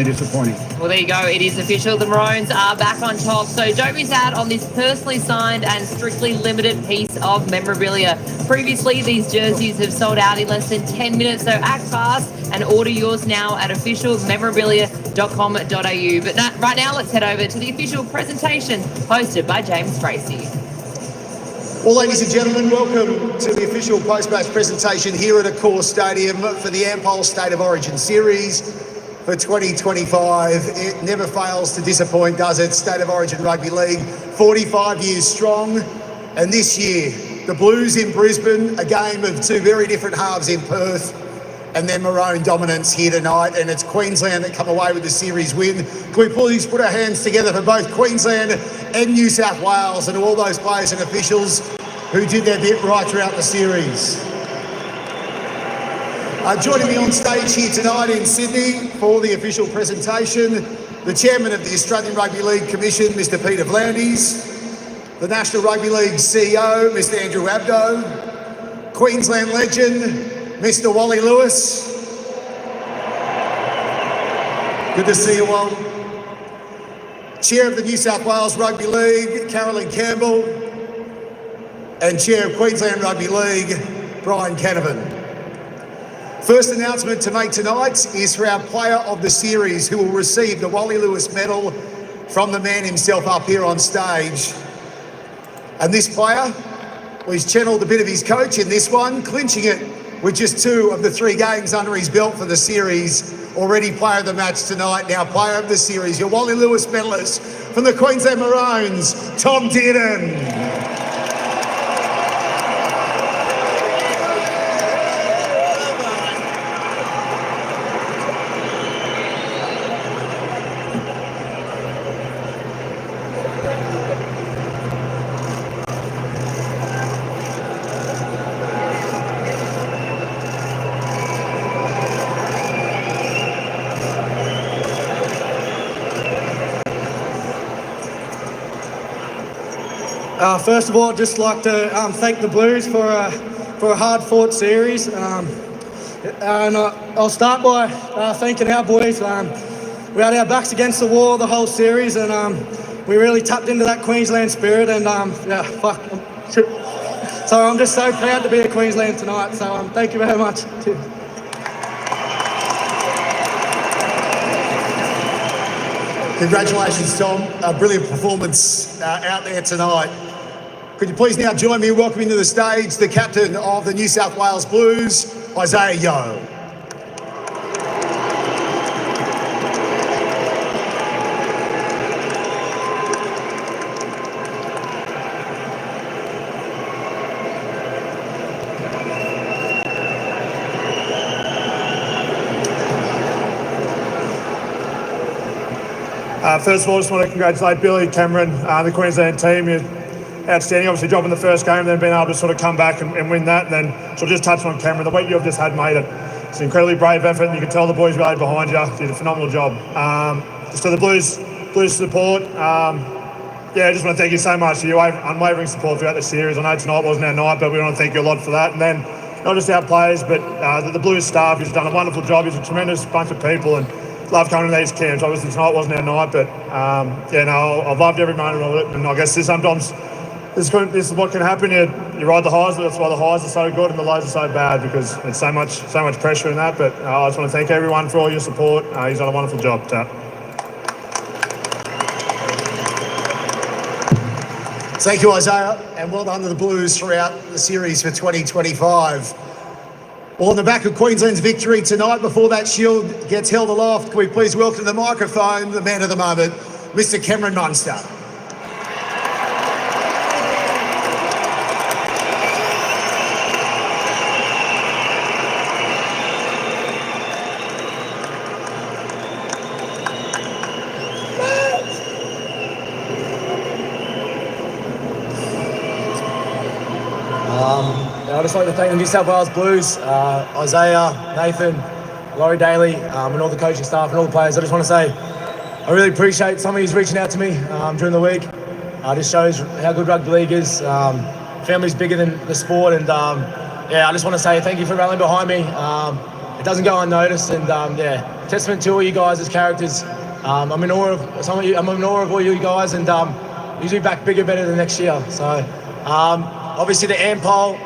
disappointing. Well, there you go. It is official. The Maroons are back on top. So don't miss out on this personally signed and strictly limited piece of memorabilia. Previously, these jerseys have sold out in less than 10 minutes. So act fast and order yours now at officialmemorabilia.com.au. But right now, let's head over to the official presentation hosted by James Tracy. Well, ladies and gentlemen, welcome to the official post-match presentation here at Accor Stadium for the Ampol State of Origin Series for 2025. It never fails to disappoint, does it? State of Origin Rugby League, 45 years strong. And this year, the Blues in Brisbane, a game of two very different halves in Perth, and then Maroon dominance here tonight. And it's Queensland that come away with the series win. Can we please put our hands together for both Queensland and New South Wales and all those players and officials who did their bit right throughout the series. Joining me on stage here tonight in Sydney for the official presentation, the Chairman of the Australian Rugby League Commission, Mr. Peter Vlandis, the National Rugby League CEO, Mr. Andrew Abdo, Queensland legend, Mr. Wally Lewis. Good to see you all. Chair of the New South Wales Rugby League, Carolyn Campbell, and Chair of Queensland Rugby League, Brian Canavan. First announcement to make tonight is for our player of the series, who will receive the Wally Lewis medal from the man himself up here on stage. And this player, well, he's channeled a bit of his coach in this one, clinching it with just 2 of the 3 games under his belt for the series. Already player of the match tonight, now player of the series, your Wally Lewis medalist from the Queensland Maroons, Tom Dearden. First of all, I'd just like to thank the Blues for a hard-fought series. And I'll start by thanking our boys. We had our backs against the wall the whole series, and we really tapped into that Queensland spirit. And so I'm just so proud to be a Queensland tonight. So thank you very much. Congratulations, Tom. A brilliant performance out there tonight. Could you please now join me in welcoming to the stage the captain of the New South Wales Blues, Isaiah Yeo. First of all, I just want to congratulate Billy, Cameron, the Queensland team. You're outstanding, obviously, job in the first game, then being able to sort of come back and win that. And then sort of just touching on Cameron, the week you've just had made it. It's an incredibly brave effort, and you can tell the boys rallied behind you. You did a phenomenal job. Just to the Blues support, I just want to thank you so much for your unwavering support throughout the series. I know tonight wasn't our night, but we want to thank you a lot for that. And then not just our players, but the Blues staff who's done a wonderful job. It's a tremendous bunch of people, and love coming to these camps. Obviously tonight wasn't our night, but I've loved every moment of it. And I guess sometimes this is what can happen. You ride the highs, that's why the highs are so good and the lows are so bad, because there's so much pressure in that. But I just want to thank everyone for all your support. He's done a wonderful job. Thank you, Isaiah, and well done to the Blues throughout the series for 2025. Well, on the back of Queensland's victory tonight, before that shield gets held aloft, can we please welcome to the microphone the man of the moment, Mr. Cameron Munster. I'd just like to thank the New South Wales Blues, Isaiah, Nathan, Laurie Daly, and all the coaching staff and all the players. I just want to say I really appreciate some of you reaching out to me during the week. This shows how good rugby league is. Family's bigger than the sport, and I just want to say thank you for rallying behind me. It doesn't go unnoticed, and testament to all you guys as characters. I'm in awe of some of you. I'm in awe of all you guys, and usually back bigger, better than next year. So obviously the Ampol,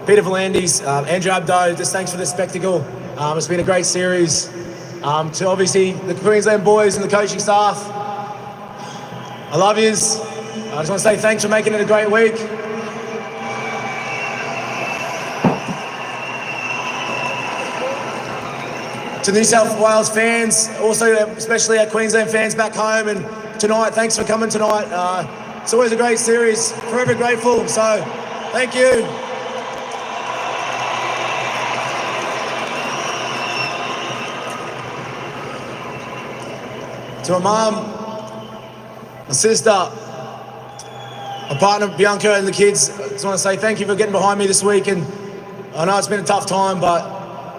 Peter Volandis, Andrew Abdo, just thanks for the spectacle. It's been a great series. To obviously the Queensland boys and the coaching staff, I love yous. I just want to say thanks for making it a great week. To New South Wales fans, also especially our Queensland fans back home, and tonight, thanks for coming tonight. It's always a great series, forever grateful, so thank you. To my mum, my sister, my partner Bianca, and the kids, I just want to say thank you for getting behind me this week. And I know it's been a tough time, but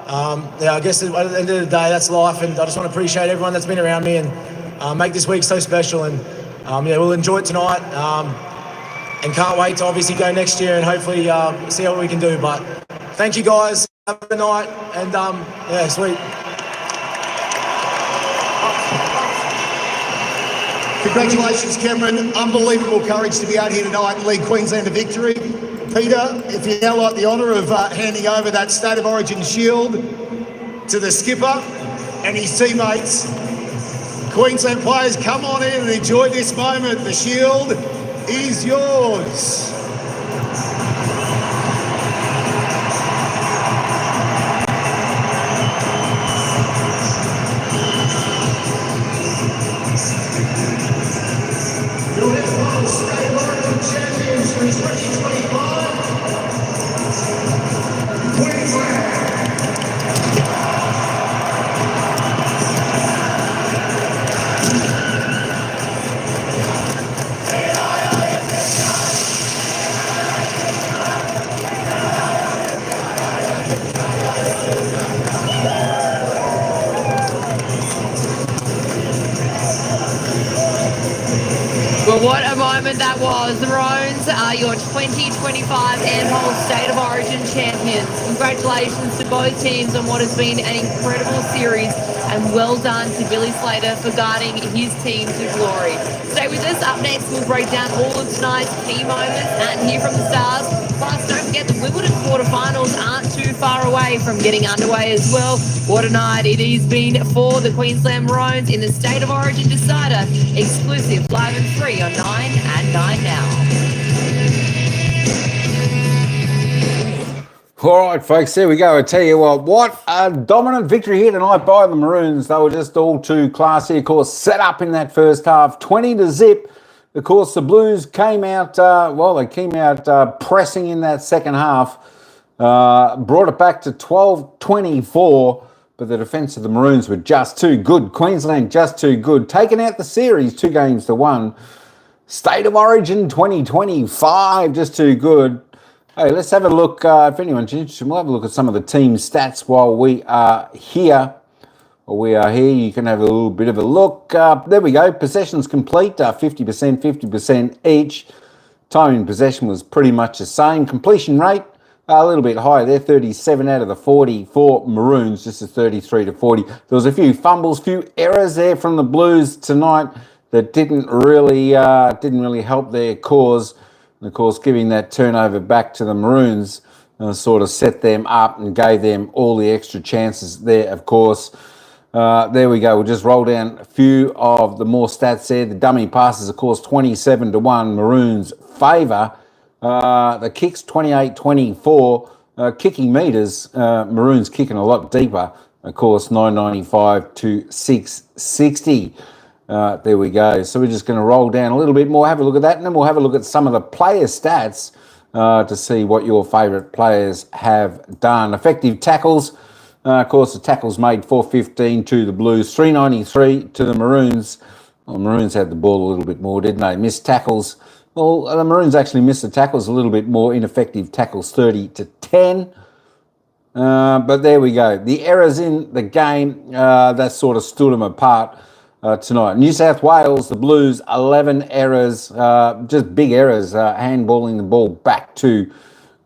I guess at the end of the day, that's life. And I just want to appreciate everyone that's been around me and make this week so special. And we'll enjoy it tonight. and can't wait to obviously go next year and hopefully see what we can do. But thank you guys. Have a good night, and yeah, sweet. Congratulations, Cameron. Unbelievable courage to be out here tonight and lead Queensland to victory. Peter, if you now like the honour of handing over that State of Origin shield to the skipper and his teammates. Queensland players, come on in and enjoy this moment. The shield is yours. Your next one, State of Origin champions for 2025. Queensland. Well, what a moment that was. The Maroons are your 2025 Ampol State of Origin champions. Congratulations to both teams on what has been an incredible series, and well done to Billy Slater for guiding his team to glory. Stay with us. Up next, we'll break down all of tonight's key moments and hear from the stars. Plus, don't forget the Wimbledon quarterfinals aren't too far away from getting underway as well. What a night it has been for the Queensland Maroons in the State of Origin Decider. Exclusive live and free on 9 and 9 now. All right, folks, there we go. I tell you what a dominant victory here tonight by the Maroons. They were just all too classy, of course, set up in that first half, 20-0. Of course, the Blues came out, pressing in that second half, brought it back to 12-24, but the defence of the Maroons were just too good. Queensland just too good. Taking out the series 2-1. State of Origin 2025, just too good. Hey, let's have a look. If anyone's interested, we'll have a look at some of the team stats while we are here. You can have a little bit of a look. There we go. Possessions complete, 50%, 50% each. Time in possession was pretty much the same. Completion rate, a little bit higher there, 37 out of the 40 for Maroons. This is 33 to 40. There was a few fumbles, few errors there from the Blues tonight that didn't really help their cause. And of course, giving that turnover back to the Maroons sort of set them up and gave them all the extra chances there, of course. There we go. We'll just roll down a few of the more stats there. The dummy passes, of course, 27-1, Maroons' favour. The kicks, 28-24. Kicking metres, Maroons kicking a lot deeper. Of course, 995 to 660. There we go. So we're just going to roll down a little bit more, have a look at that, and then we'll have a look at some of the player stats to see what your favourite players have done. Effective tackles. Of course, the tackles made 415 to the Blues, 393 to the Maroons. Well, the Maroons had the ball a little bit more, didn't they? Missed tackles. Well, the Maroons actually missed the tackles a little bit more. Ineffective tackles, 30-10. But there we go. The errors in the game, that sort of stood them apart tonight. New South Wales, the Blues, 11 errors, just big errors, handballing the ball back to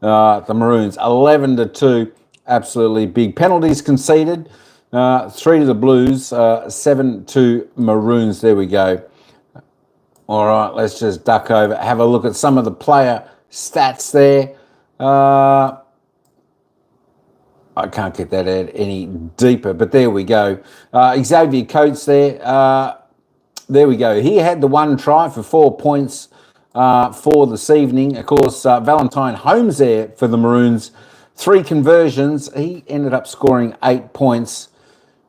the Maroons, 11-2. Absolutely big penalties conceded. 3 to the Blues, 7 to Maroons. There we go. All right, let's just duck over. Have a look at some of the player stats there. I can't get that out any deeper, but there we go. Xavier Coates there. There we go. He had the one try for 4 points for this evening. Of course, Valentine Holmes there for the Maroons. 3 conversions. He ended up scoring 8 points.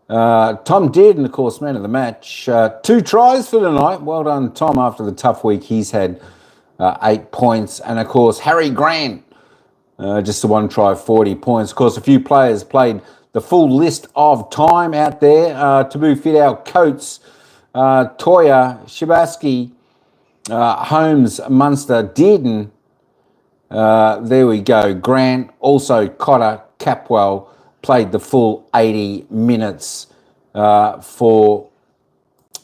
Tom Dearden, of course, man of the match. 2 tries for the night. Well done, Tom, after the tough week. He's had 8 points. And, of course, Harry Grant, just the one try, 40 points. Of course, a few players played the full list of time out there. Taboo Fidel, Coates, Toya, Shabaski, Holmes, Munster, Dearden. There we go. Grant, also Cotter, Capwell played the full 80 minutes for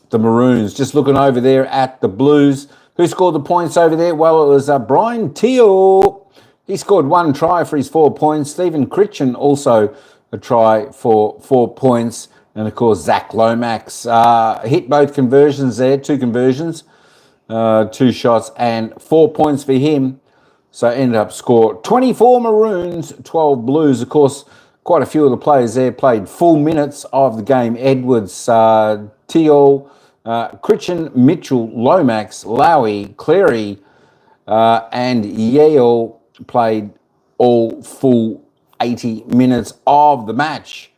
the Maroons. Just looking over there at the Blues, Who scored the points over there? Well, it was Brian Teal. He scored 1 try for his 4 points. Stephen Critchin also a try for 4 points. And, of course, Zach Lomax hit both conversions there, 2 conversions, 2 shots and 4 points for him. So ended up score 24 Maroons, 12 Blues. Of course, quite a few of the players there played full minutes of the game. Edwards, Teal, Critchin, Mitchell, Lomax, Lowy, Cleary, and Yale played all full 80 minutes of the match.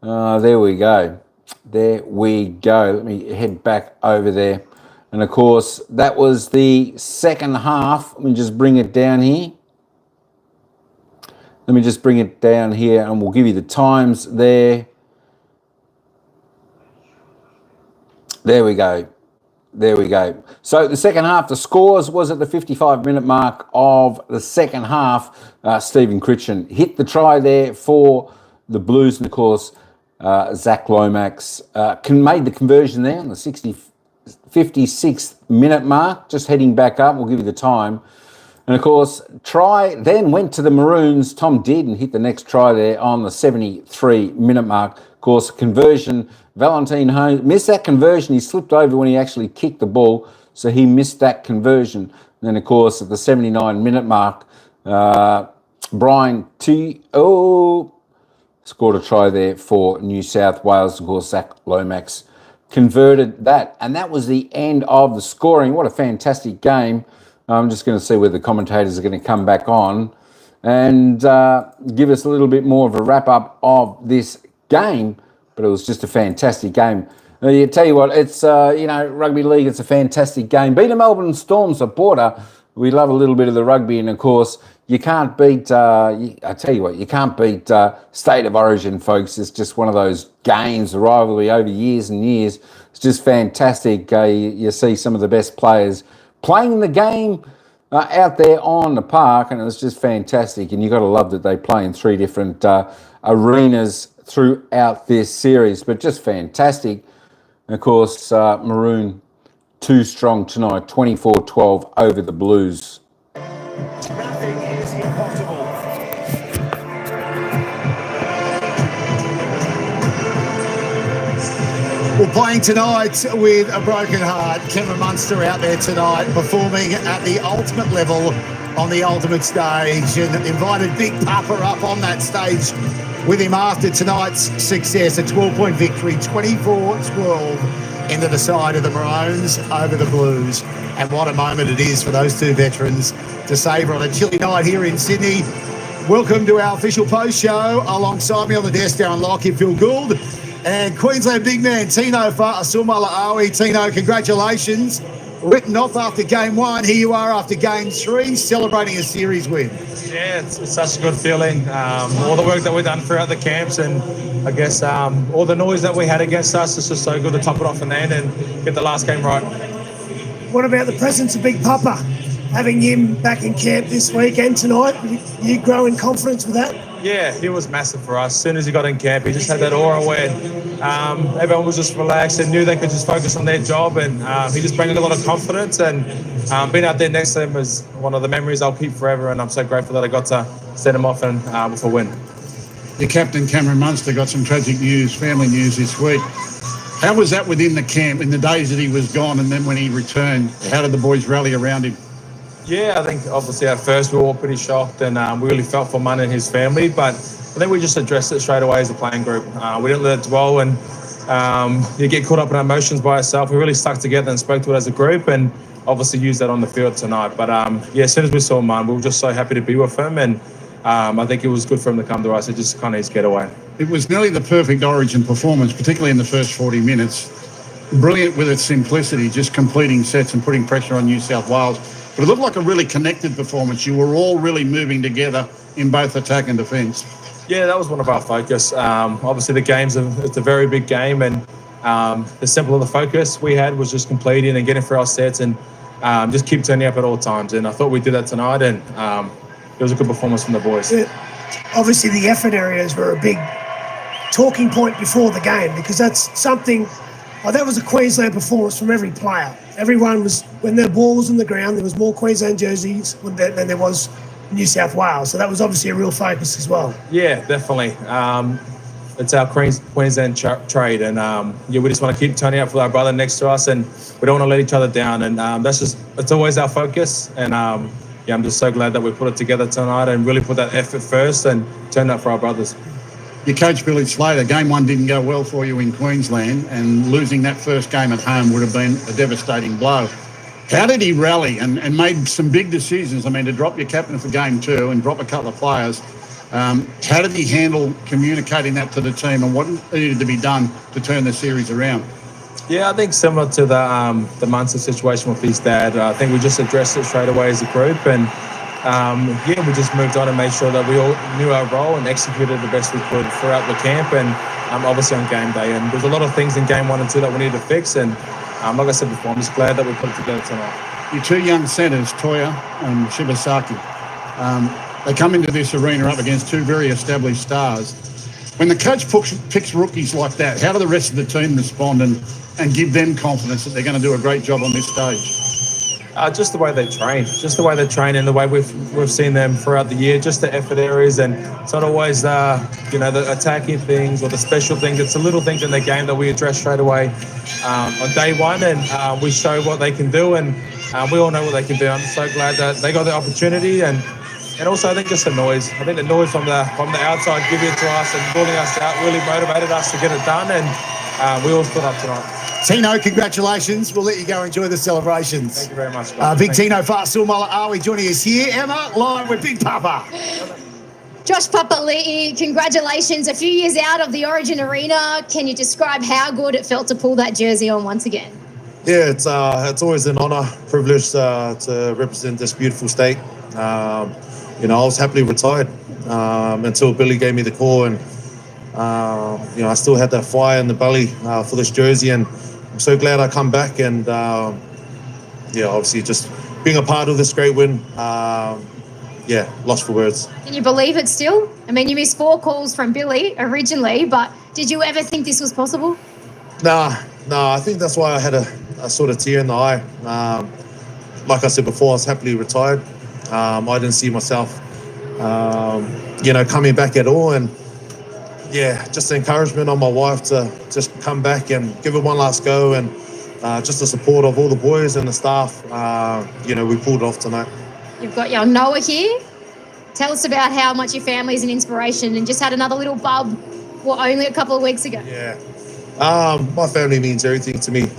There we go. There we go. Let me head back over there. And, of course, that was the second half. Let me just bring it down here. Let me just bring it down here and we'll give you the times there. There we go. There we go. So the second half, the scores was at the 55-minute mark of the second half. Stephen Critchin hit the try there for the Blues. And, of course, Zach Lomax made the conversion there on the 56th minute mark. Just heading back up. We'll give you the time. And, of course, try then went to the Maroons. Tom Dearden hit the next try there on the 73-minute mark. Of course, conversion, Valentine Holmes missed that conversion. He slipped over when he actually kicked the ball, so he missed that conversion. And then, of course, at the 79-minute mark, Brian T.O. scored a try there for New South Wales. Of course, Zach Lomax converted that. And that was the end of the scoring. What a fantastic game. I'm just going to see where the commentators are going to come back on and give us a little bit more of a wrap-up of this game. But it was just a fantastic game. You tell you what, it's, rugby league, it's a fantastic game. Being a Melbourne Storm supporter, we love a little bit of the rugby. And, of course, you can't beat, I tell you what, you can't beat State of Origin, folks. It's just one of those games, the rivalry over years and years. It's just fantastic. You see some of the best players playing the game out there on the park, and it's just fantastic. And you've got to love that they play in 3 different arenas throughout this series, but just fantastic. And, of course, Maroon too strong tonight, 24-12 over the Blues. Traffic is impossible. We're playing tonight with a broken heart. Cameron Munster out there tonight performing at the ultimate level on the ultimate stage, and invited Big Papa up on that stage with him after tonight's success. A 12-point victory, 24-12 into the side of the Maroons over the Blues. And what a moment it is for those 2 veterans to savour on a chilly night here in Sydney. Welcome to our official post show. Alongside me on the desk, Darren Lockyer, Phil Gould, and Queensland big man Tino Fa'asumala'awi. Tino, congratulations. Written off after game 1. Here you are after game 3, celebrating a series win. Yeah, it's such a good feeling. All the work that we've done throughout the camps, and I guess all the noise that we had against us, it's just so good to top it off in the end and get the last game right. What about the presence of Big Papa? Having him back in camp this week and tonight, you grow in confidence with that? Yeah, he was massive for us. As soon as he got in camp, he just had that aura where everyone was just relaxed and knew they could just focus on their job, and he just brought a lot of confidence, and being out there next to him was one of the memories I'll keep forever, and I'm so grateful that I got to send him off and with a win. Your captain, Cameron Munster, got some tragic news, family news this week. How was that within the camp in the days that he was gone, and then when he returned, how did the boys rally around him? Yeah, I think obviously at first we were all pretty shocked, and we really felt for Mun and his family, but I think we just addressed it straight away as a playing group. We didn't let it dwell and you get caught up in our emotions by yourself. We really stuck together and spoke to it as a group, and obviously used that on the field tonight. But as soon as we saw Mun, we were just so happy to be with him, and I think it was good for him to come to us. It just kind of his getaway. It was nearly the perfect Origin performance, particularly in the first 40 minutes. Brilliant with its simplicity, just completing sets and putting pressure on New South Wales. But it looked like a really connected performance. You were all really moving together in both attack and defence. Yeah, that was one of our focus. Obviously, the it's a very big game, and the simpler the focus we had was just completing and getting through our sets and just keep turning up at all times. And I thought we did that tonight, and it was a good performance from the boys. Obviously, the effort areas were a big talking point before the game, because that's something Oh, that was a Queensland performance from every player. Everyone was, when their ball was on the ground, there was more Queensland jerseys than there was New South Wales. So that was obviously a real focus as well. Yeah, definitely. It's our Queensland trade, and we just want to keep turning up for our brother next to us, and we don't want to let each other down. And it's always our focus. And I'm just so glad that we put it together tonight and really put that effort first and turned up for our brothers. Your coach, Billy Slater, game one didn't go well for you in Queensland, and losing that first game at home would have been a devastating blow. How did he rally and made some big decisions? I mean, to drop your captain for game two and drop a couple of players, how did he handle communicating that to the team, and what needed to be done to turn the series around? Yeah, I think similar to the Munster situation with his dad, I think we just addressed it straight away as a group, and we just moved on and made sure that we all knew our role and executed the best we could throughout the camp, and obviously on game day. And there's a lot of things in game 1 and 2 that we need to fix, and like I said before, I'm just glad that we put it together tonight. Your two young centres, Toya and Shibasaki, they come into this arena up against two very established stars. When the coach picks rookies like that, how do the rest of the team respond and give them confidence that they're going to do a great job on this stage? Just the way they train, and the way we've seen them throughout the year, just the effort areas, and it's not always the attacking things or the special things. It's the little things in the game that we address straight away on day one, and we show what they can do, and we all know what they can do. I'm so glad that they got the opportunity, and also I think just the noise. I think the noise from the outside giving it to us and pulling us out really motivated us to get it done, and we all stood up tonight. Tino, congratulations. We'll let you go enjoy the celebrations. Thank you very much. Big Tino Fasilmala Awi joining us here. Emma, live with Big Papa. Josh Papali'i, congratulations. A few years out of the Origin Arena. Can you describe how good it felt to pull that jersey on once again? Yeah, it's always an honour, privilege to represent this beautiful state. I was happily retired until Billy gave me the call, and I still had that fire in the belly for this jersey, and I'm so glad I come back, and obviously just being a part of this great win, lost for words. Can you believe it still? I mean, you missed 4 calls from Billy originally, but did you ever think this was possible? Nah, I think that's why I had a sort of tear in the eye. Like I said before, I was happily retired. I didn't see myself, coming back at all, and just the encouragement on my wife to just come back and give it one last go, and just the support of all the boys and the staff, we pulled it off tonight. You've got young Noah here. Tell us about how much your family is an inspiration, and just had another little bub, only a couple of weeks ago. Yeah. My family means everything to me.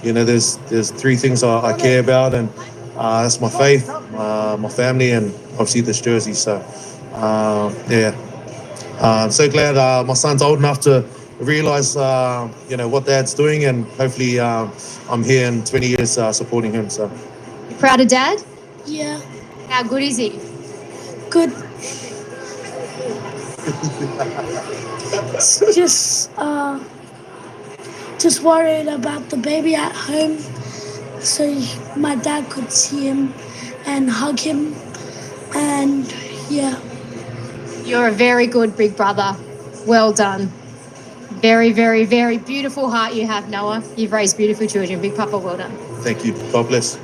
There's 3 things I care about, and that's my faith, my family, and obviously this jersey. So, I'm so glad my son's old enough to realise, what Dad's doing, and hopefully I'm here in 20 years supporting him. So, You proud of Dad? Yeah. How good is he? Good. Just worried about the baby at home, so my dad could see him and hug him, and yeah. You're a very good big brother. Well done. Very, very, very beautiful heart you have, Noah. You've raised beautiful children. Big Papa, well done. Thank you. God bless.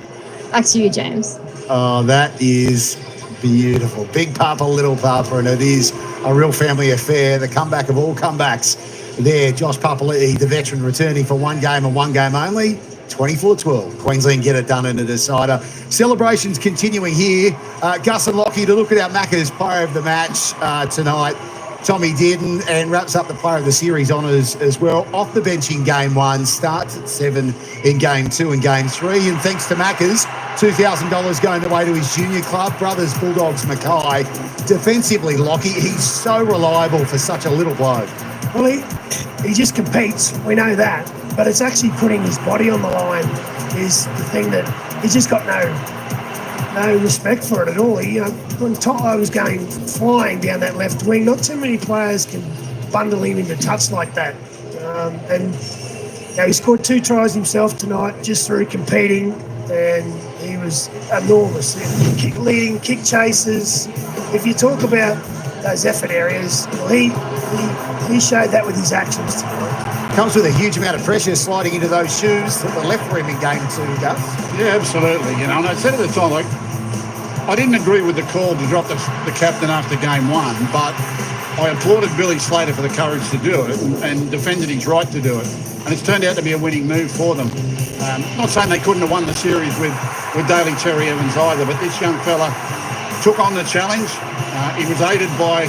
Back to you, James. Oh, that is beautiful. Big Papa, Little Papa, and it is a real family affair. The comeback of all comebacks there. Josh Papali'i, the veteran, returning for one game and one game only. 24-12. Queensland get it done in a decider. Celebrations continuing here. Gus and Lockie to look at our Macca's player of the match tonight. Tommy Dearden, and wraps up the player of the series honours as well. Off the bench in game 1, starts at 7 in game 2 and game 3. And thanks to Macca's, $2,000 going the way to his junior club, Brothers Bulldogs Mackay. Defensively, Lockie, he's so reliable for such a little bloke. Well, he just competes. We know that. But it's actually putting his body on the line is the thing that he's just got no respect for it at all. When Toto was going flying down that left wing, not too many players can bundle him into touch like that. He scored 2 tries himself tonight just through competing, and he was enormous. Leading kick chases. If you talk about those effort areas, well, he showed that with his actions tonight. Comes with a huge amount of pressure sliding into those shoes that were left for him in game 2, Gus. Yeah, absolutely. You know, and I said at the time, like, I didn't agree with the call to drop the captain after game 1, but I applauded Billy Slater for the courage to do it and defended his right to do it. And it's turned out to be a winning move for them. Not saying they couldn't have won the series with Daly Cherry Evans either, but this young fella took on the challenge. He was aided by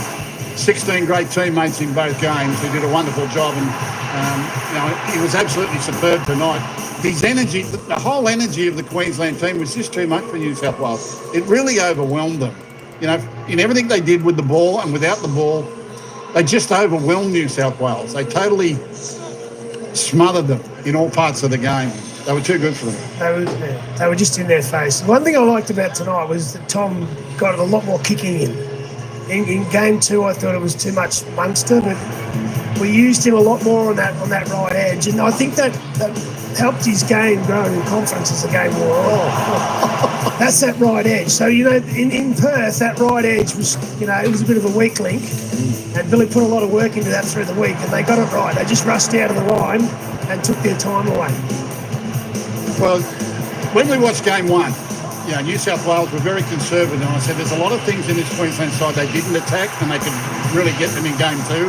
16 great teammates in both games who did a wonderful job, and you know, he was absolutely superb tonight. His energy, the whole energy of the Queensland team was just too much for New South Wales. It really overwhelmed them. You know, in everything they did with the ball and without the ball, they just overwhelmed New South Wales. They totally smothered them in all parts of the game. They were too good for them. They were just in their face. One thing I liked about tonight was that Tom got a lot more kicking in. In game 2, I thought it was too much Munster, but we used him a lot more on that right edge, and I think that helped his game grow in confidence as the game wore on. That's that right edge. So, you know, in Perth, that right edge was, you know, it was a bit of a weak link, and Billy put a lot of work into that through the week, and they got it right. They just rushed out of the line and took their time away. Well, when we watched game 1, you know, New South Wales were very conservative, and I said there's a lot of things in this Queensland side they didn't attack, and they could really get them in game 2.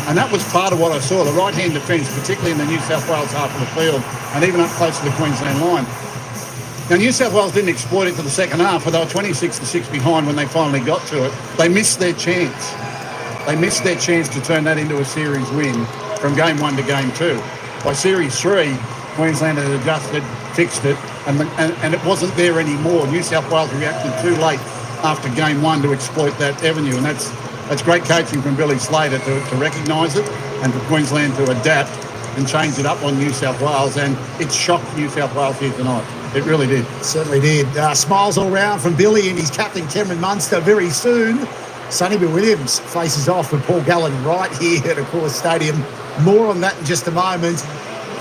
And that was part of what I saw, the right-hand defence, particularly in the New South Wales half of the field, and even up close to the Queensland line. Now, New South Wales didn't exploit it to the second half, but they were 26-6 behind when they finally got to it. They missed their chance. They missed their chance to turn that into a series win from game 1 to game 2. By series 3, Queensland had adjusted, fixed it, and it wasn't there anymore. New South Wales reacted too late after game 1 to exploit that avenue, and that's great coaching from Billy Slater to recognise it and for Queensland to adapt and change it up on New South Wales, and it shocked New South Wales here tonight. It really did. Certainly did. Smiles all round from Billy and his captain Cameron Munster. Very soon, Sonny Bill Williams faces off with Paul Gallen right here at Accor Stadium. More on that in just a moment.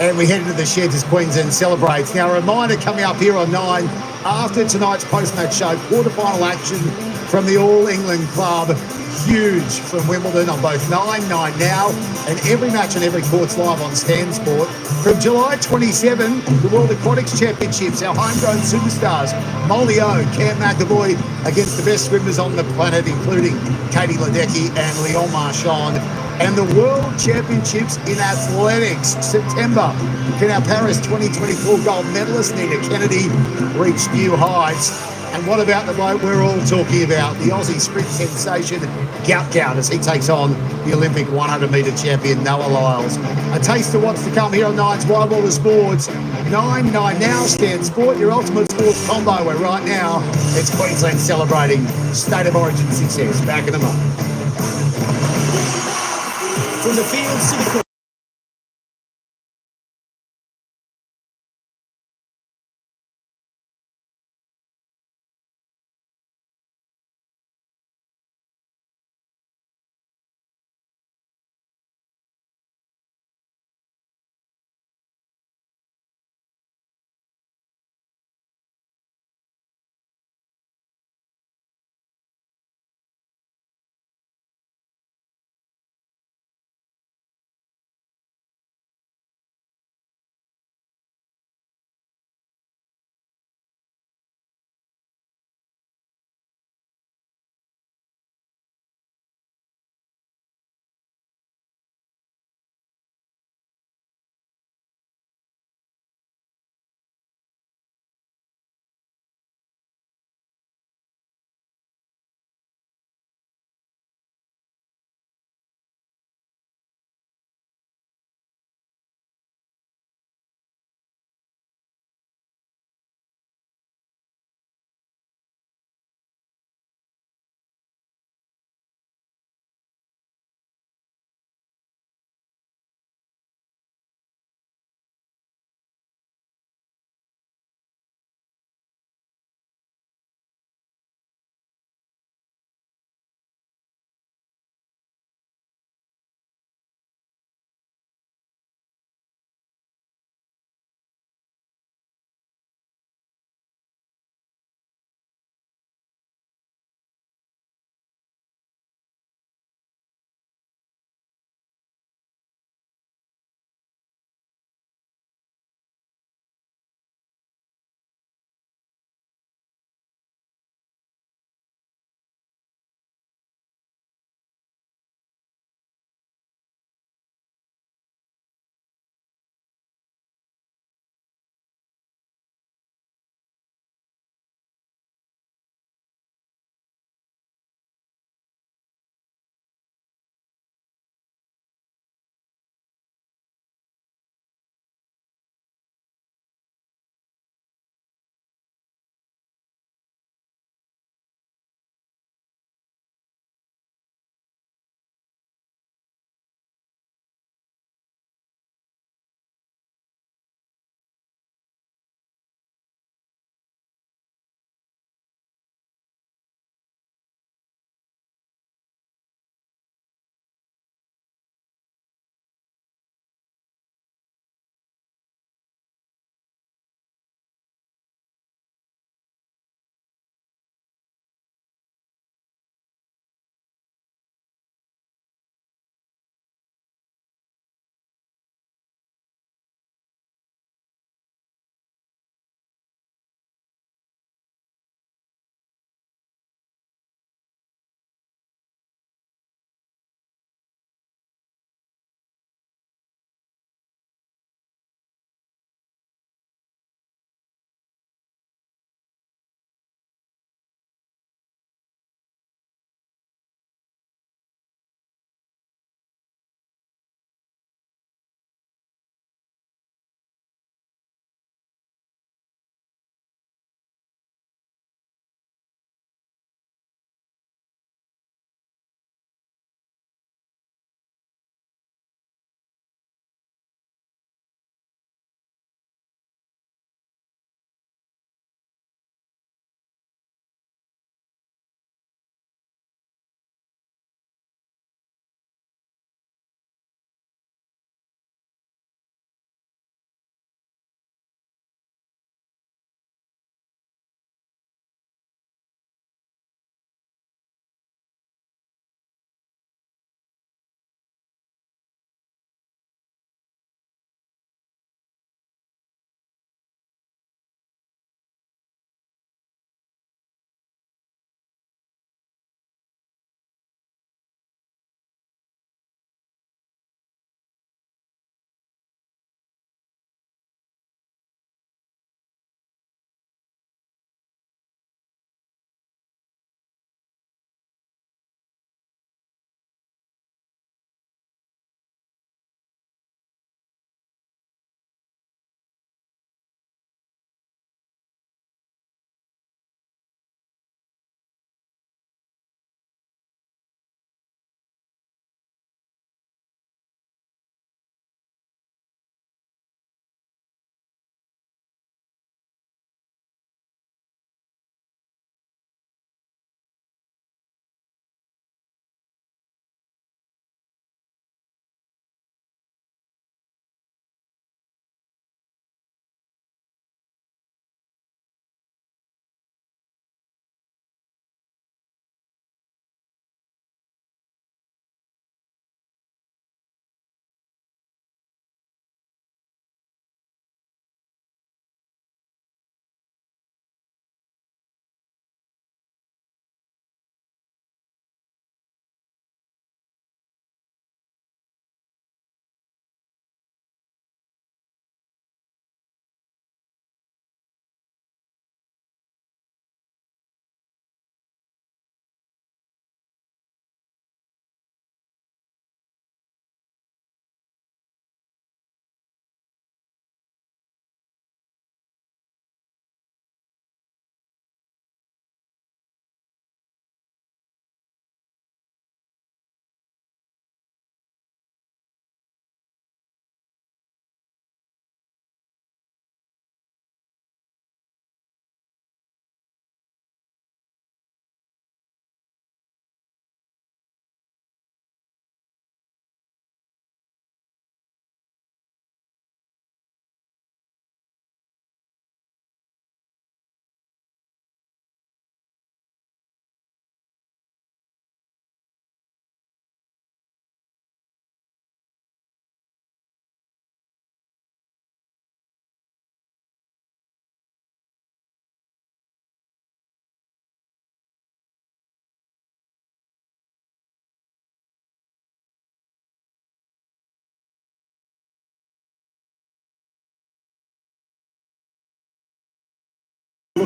And we head into the sheds as Queensland celebrates. Now, a reminder coming up here on 9, after tonight's post-match show, quarter-final action from the All England Club. Huge from Wimbledon on both 9 Now, and every match and every court's live on Stan Sport. From July 27, the World Aquatics Championships, our homegrown superstars, Molly O, Cam McAvoy, against the best swimmers on the planet, including Katie Ledecky and Leon Marchand. And the World Championships in Athletics, September. Can our Paris 2024 gold medalist Nina Kennedy reach new heights? And what about the bloke we're all talking about, the Aussie sprint sensation, Gout as he takes on the Olympic 100-metre champion, Noah Lyles. A taste of what's to come here on 9's Wide World of Sports. 9 Now, Stan Sport, your ultimate sports combo, where right now it's Queensland celebrating State of Origin success. Back in a moment. From the field, City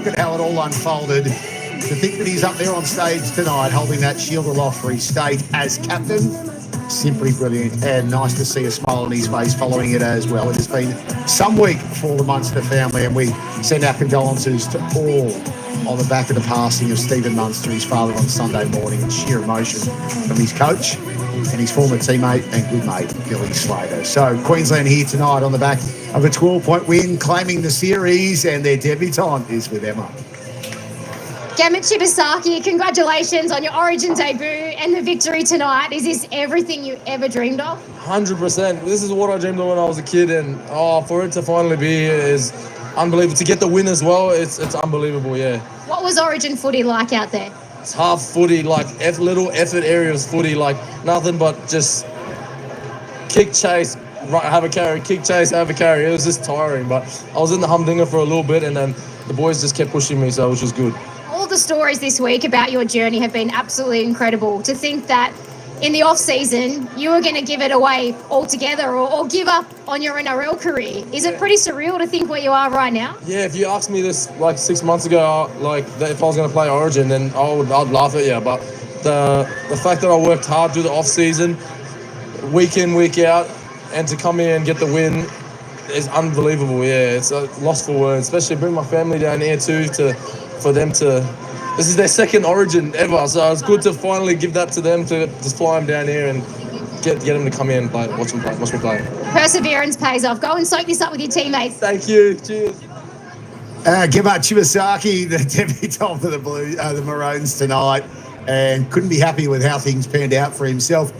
look at how it all unfolded. To think that he's up there on stage tonight holding that shield aloft for his state as captain, simply brilliant, and nice to see a smile on his face following it as well. It has been some week for the Munster family, and we send our condolences to all on the back of the passing of Stephen Munster, his father, on Sunday morning, and sheer emotion from his coach and his former teammate and good mate, Billy Slater. So Queensland here tonight on the back of a 12-point win, claiming the series, and their debutante is with Emma. Gamut Shibasaki, congratulations on your Origin debut and the victory tonight. Is this everything you ever dreamed of? 100%. This is what I dreamed of when I was a kid, and for it to finally be here is unbelievable. To get the win as well, it's unbelievable, yeah. What was Origin footy like out there? It's half footy, like little effort areas footy, like nothing but just kick, chase, have a carry, kick, chase, have a carry. It was just tiring, but I was in the humdinger for a little bit, and then the boys just kept pushing me, so which was good. All the stories this week about your journey have been absolutely incredible. To think that in the off-season, you were going to give it away altogether or give up on your NRL career. Is it pretty surreal to think where you are right now? Yeah, if you asked me this like 6 months ago, like if I was going to play Origin, then I'd laugh at you. But the fact that I worked hard through the off-season, week in, week out, and to come here and get the win is unbelievable, yeah. It's a loss for words, especially bring my family down here too, for them to... This is their second Origin ever, so it's good to finally give that to them, to just fly them down here and get them to come in and watch me play. Perseverance pays off. Go and soak this up with your teammates. Thank you. Cheers. Gemma Chiwasaki, the debutante for the Maroons tonight, and couldn't be happy with how things panned out for himself.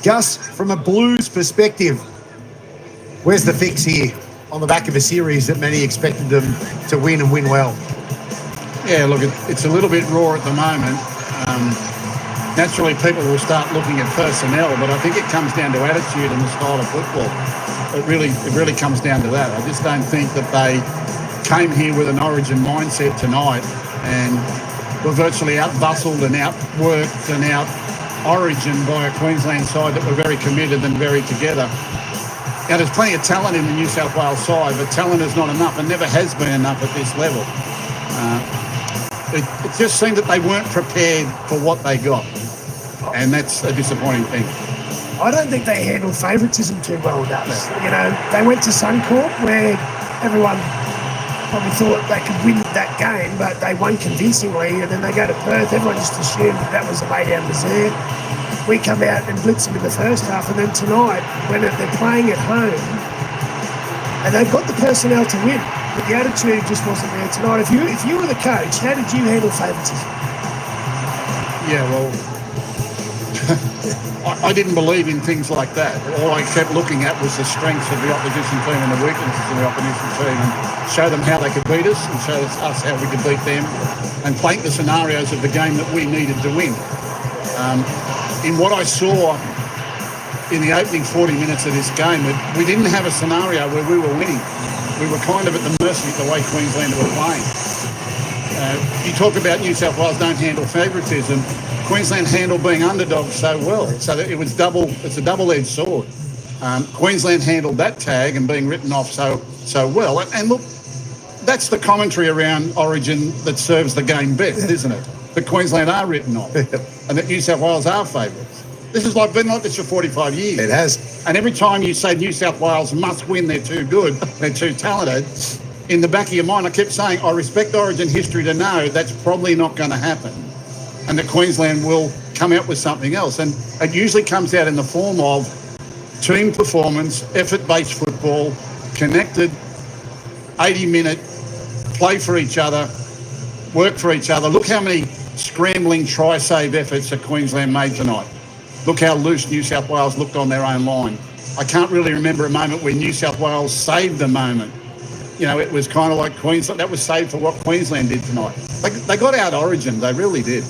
Gus, from a Blues perspective, where's the fix here on the back of a series that many expected them to win and win well? Yeah, look, it's a little bit raw at the moment. Naturally, people will start looking at personnel, but I think it comes down to attitude and the style of football. It really comes down to that. I just don't think that they came here with an Origin mindset tonight and were virtually out-bustled and out-worked and out-Origin by a Queensland side that were very committed and very together. Now, there's plenty of talent in the New South Wales side, but talent is not enough and never has been enough at this level. It just seemed that they weren't prepared for what they got, and that's a disappointing thing. I don't think they handled favouritism too well, Dallas. You know, they went to Suncorp where everyone probably thought they could win that game, but they won convincingly, and then they go to Perth. Everyone just assumed that was a lay-down misère. We come out and blitz them in the first half, and then tonight, when they're playing at home, and they've got the personnel to win, but the attitude just wasn't there tonight. If you were the coach, how did you handle favouritism? Yeah, well, I didn't believe in things like that. All I kept looking at was the strengths of the opposition team and the weaknesses of the opposition team, and show them how they could beat us and show us how we could beat them, and paint the scenarios of the game that we needed to win. In what I saw in the opening 40 minutes of this game, we didn't have a scenario where we were winning. We were kind of at the mercy of the way Queensland were playing. You talk about New South Wales don't handle favouritism. Queensland handled being underdogs so well, so that it's a double-edged sword. Queensland handled that tag and being written off so well. And look, that's the commentary around Origin that serves the game best, isn't it? That Queensland are written off and that New South Wales are favourites. This has been like this for 45 years. It has. And every time you say New South Wales must win, they're too good, they're too talented, in the back of your mind, I kept saying, I respect Origin history to know that's probably not going to happen, and that Queensland will come out with something else. And it usually comes out in the form of team performance, effort-based football, connected, 80-minute, play for each other, work for each other. Look how many scrambling try-save efforts that Queensland made tonight. Look how loose New South Wales looked on their own line. I can't really remember a moment where New South Wales saved a moment. You know, it was kind of like Queensland. That was saved for what Queensland did tonight. They got out Origin. They really did.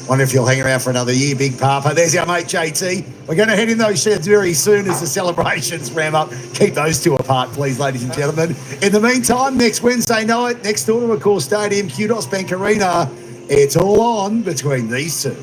Wonder if you'll hang around for another year, Big Papa. There's our mate JT. We're going to head in those sheds very soon as the celebrations ram up. Keep those two apart, please, ladies and gentlemen. In the meantime, next Wednesday night, next door to Accor Stadium, Qudos Bank Arena, it's all on between these two.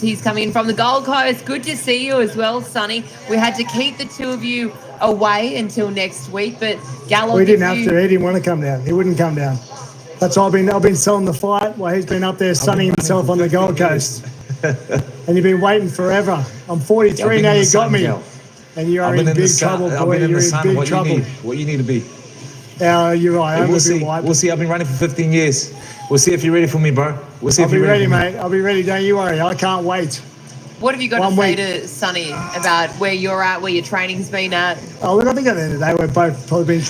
He's coming in from the Gold Coast. Good to see you as well, Sonny. We had to keep the two of you away until next week, but Gal, We didn't have to. He didn't want to come down. He wouldn't come down. That's why I've been selling the fight while he's been up there sunning himself on the Gold Coast. And you've been waiting forever. I'm 43 now. You got me, and you are in big trouble, boy. You're in big trouble. What you need to be. You're right. We'll see. We'll see. I've been running for 15 years. We'll see if you're ready for me, bro. We'll see I'll if be you're ready, ready, mate. I'll be ready. Don't you worry. I can't wait. What have you got to say to Sonny about where you're at, where your training's been at? Oh, look, I think at the end of the day,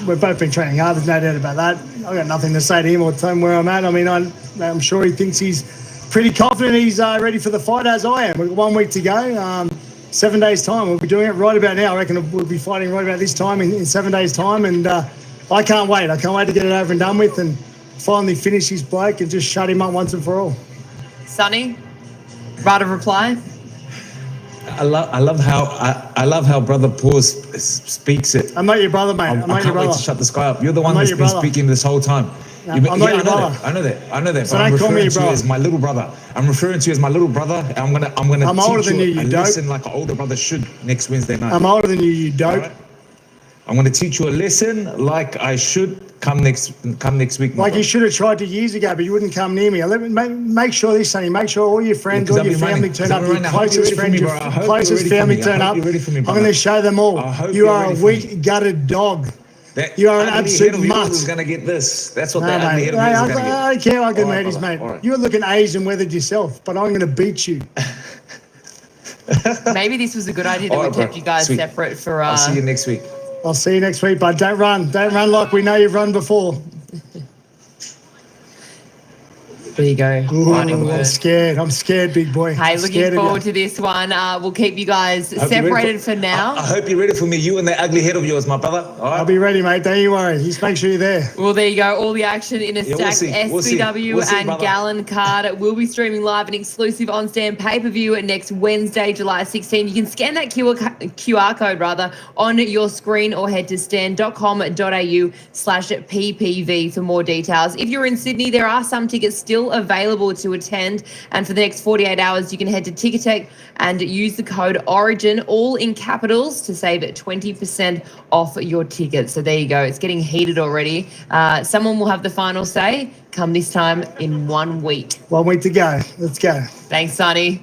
we've both been training hard. There's no doubt about that. I've got nothing to say to him or tell him where I'm at. I mean, I'm sure he thinks he's pretty confident he's ready for the fight, as I am. We've got 1 week to go. 7 days' time. We'll be doing it right about now. I reckon we'll be fighting right about this time in 7 days' time. And I can't wait. I can't wait to get it over and done with and finally finish his bloke and just shut him up once and for all. Sonny, right of reply? I love how Brother Paul speaks it. I'm not your brother, mate. I'm not I your can't wait brother. to shut the sky up. You're the one that's been speaking this whole time. No, I'm not your brother. I know that. So But I'm don't call me referring your to you brother. as my little brother. I'm referring to you as my little brother. I'm gonna I'm older teach than you, a you dope. lesson like an older brother should next Wednesday night. I'm older than you, you dope. Alright? I'm gonna teach you a lesson like I should come next week. Like you should have tried 2 years ago, but you wouldn't come near me. Make sure this, Sonny. Make sure all your friends, all your family turn up. Your closest friends, your closest family turn up. I'm going to show them all. You are a weak, gutted dog. You are an absolute mutt. Is gonna get this. That's what No, the ugly mate. head of yours is gonna get. I don't care. I can Alright, hate his mate. brother. Alright. You're looking aged and weathered yourself, but I'm going to beat you. Maybe this was a good idea that Alright, we kept bro. you guys Sweet. separate for... I'll see you next week. I'll see you next week, but don't run. Don't run like we know you've run before. There you go. Ooh, Fighting I'm words. scared. I'm scared, big boy. Hey, I'm looking scared of forward you. to this one. We'll keep you guys Hope you're ready separated for now. I hope you're ready for me. You and that ugly head of yours, my brother. All right. I'll be ready, mate. Don't you worry. Just make sure you're there. Well, there you go. All the action in a Yeah, we'll stacked see. We'll see. SBW We'll see, and brother. Gallon card. We'll be streaming live an exclusive on-stand pay-per-view next Wednesday, July 16. You can scan that QR code on your screen or head to stand.com.au/PPV for more details. If you're in Sydney, there are some tickets still available to attend. And for the next 48 hours, you can head to Ticketek and use the code ORIGIN, all in capitals, to save 20% off your ticket. So there you go. It's getting heated already. Someone will have the final say come this time in 1 week. 1 week to go. Let's go. Thanks, Sonny.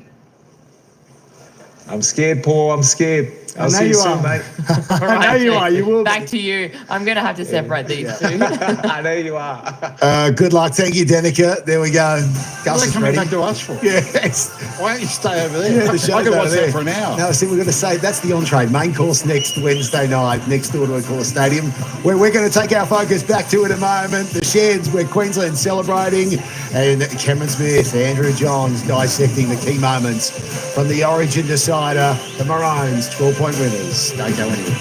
I'm scared, Paul. I'm scared. I'll know see you you soon, are. mate. I know you are. You will be. Back to you. I'm going to have to separate these two. I know you are. Good luck. Thank you, Danica. There we go. What Gus are they is coming ready. back to us for? Yes. Why don't you stay over there? Yeah, the I show's could over watch there. that for an hour. No, see, we're going to say that's the entree. Main course next Wednesday night, next door to Accor Stadium, where we're going to take our focus back to in a moment. The sheds where Queensland's celebrating, and Cameron Smith, Andrew Johns dissecting the key moments from the Origin decider, the Maroons, 12-point winners. Don't go anywhere.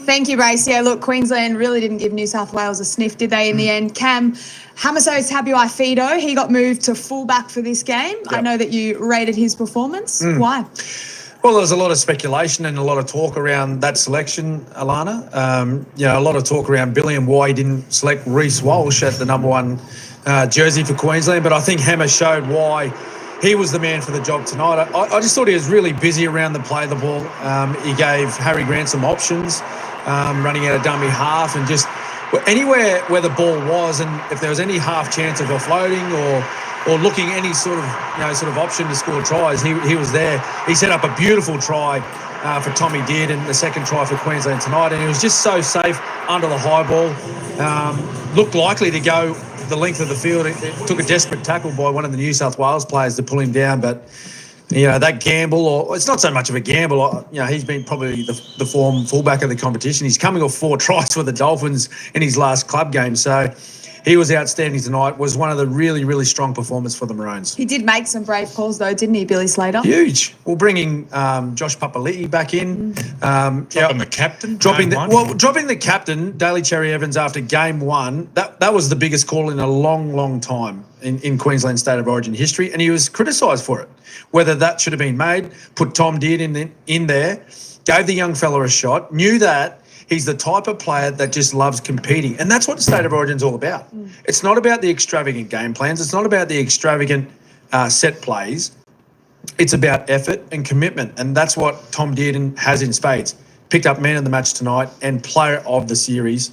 Thank you, Brace. Yeah, look, Queensland really didn't give New South Wales a sniff, did they, in the end? Cam, Hamaso's Tabuai Fido, he got moved to fullback for this game. I know that you rated his performance. Why? Well, there's a lot of speculation and a lot of talk around that selection, Alana. A lot of talk around Billy and why he didn't select Reece Walsh at the number 1 jersey for Queensland. But I think Hammer showed why he was the man for the job tonight. I just thought he was really busy around the play of the ball. He gave Harry Grant some options, running out of dummy half, and just anywhere where the ball was, and if there was any half chance of offloading or looking any sort of option to score tries, he was there. He set up a beautiful try for Tommy Dearden, the second try for Queensland tonight, and he was just so safe under the high ball. Looked likely to go the length of the field. It took a desperate tackle by one of the New South Wales players to pull him down, but that gamble, or it's not so much of a gamble. He's been probably the form fullback of the competition. He's coming off 4 tries for the Dolphins in his last club game, so he was outstanding tonight. Was one of the really, really strong performances for the Maroons. He did make some brave calls, though, didn't he, Billy Slater? Huge. Well, bringing Josh Papali'i back in, dropping the captain, dropping the captain, Daly Cherry Evans, after game 1. That was the biggest call in a long, long time in Queensland State of Origin history, and he was criticised for it. Whether that should have been made, put Tom Dearden in there, gave the young fella a shot, knew that he's the type of player that just loves competing. And that's what the State of Origin's all about. It's not about the extravagant game plans. It's not about the extravagant set plays. It's about effort and commitment. And that's what Tom Dearden has in spades. Picked up man of the match tonight and player of the series.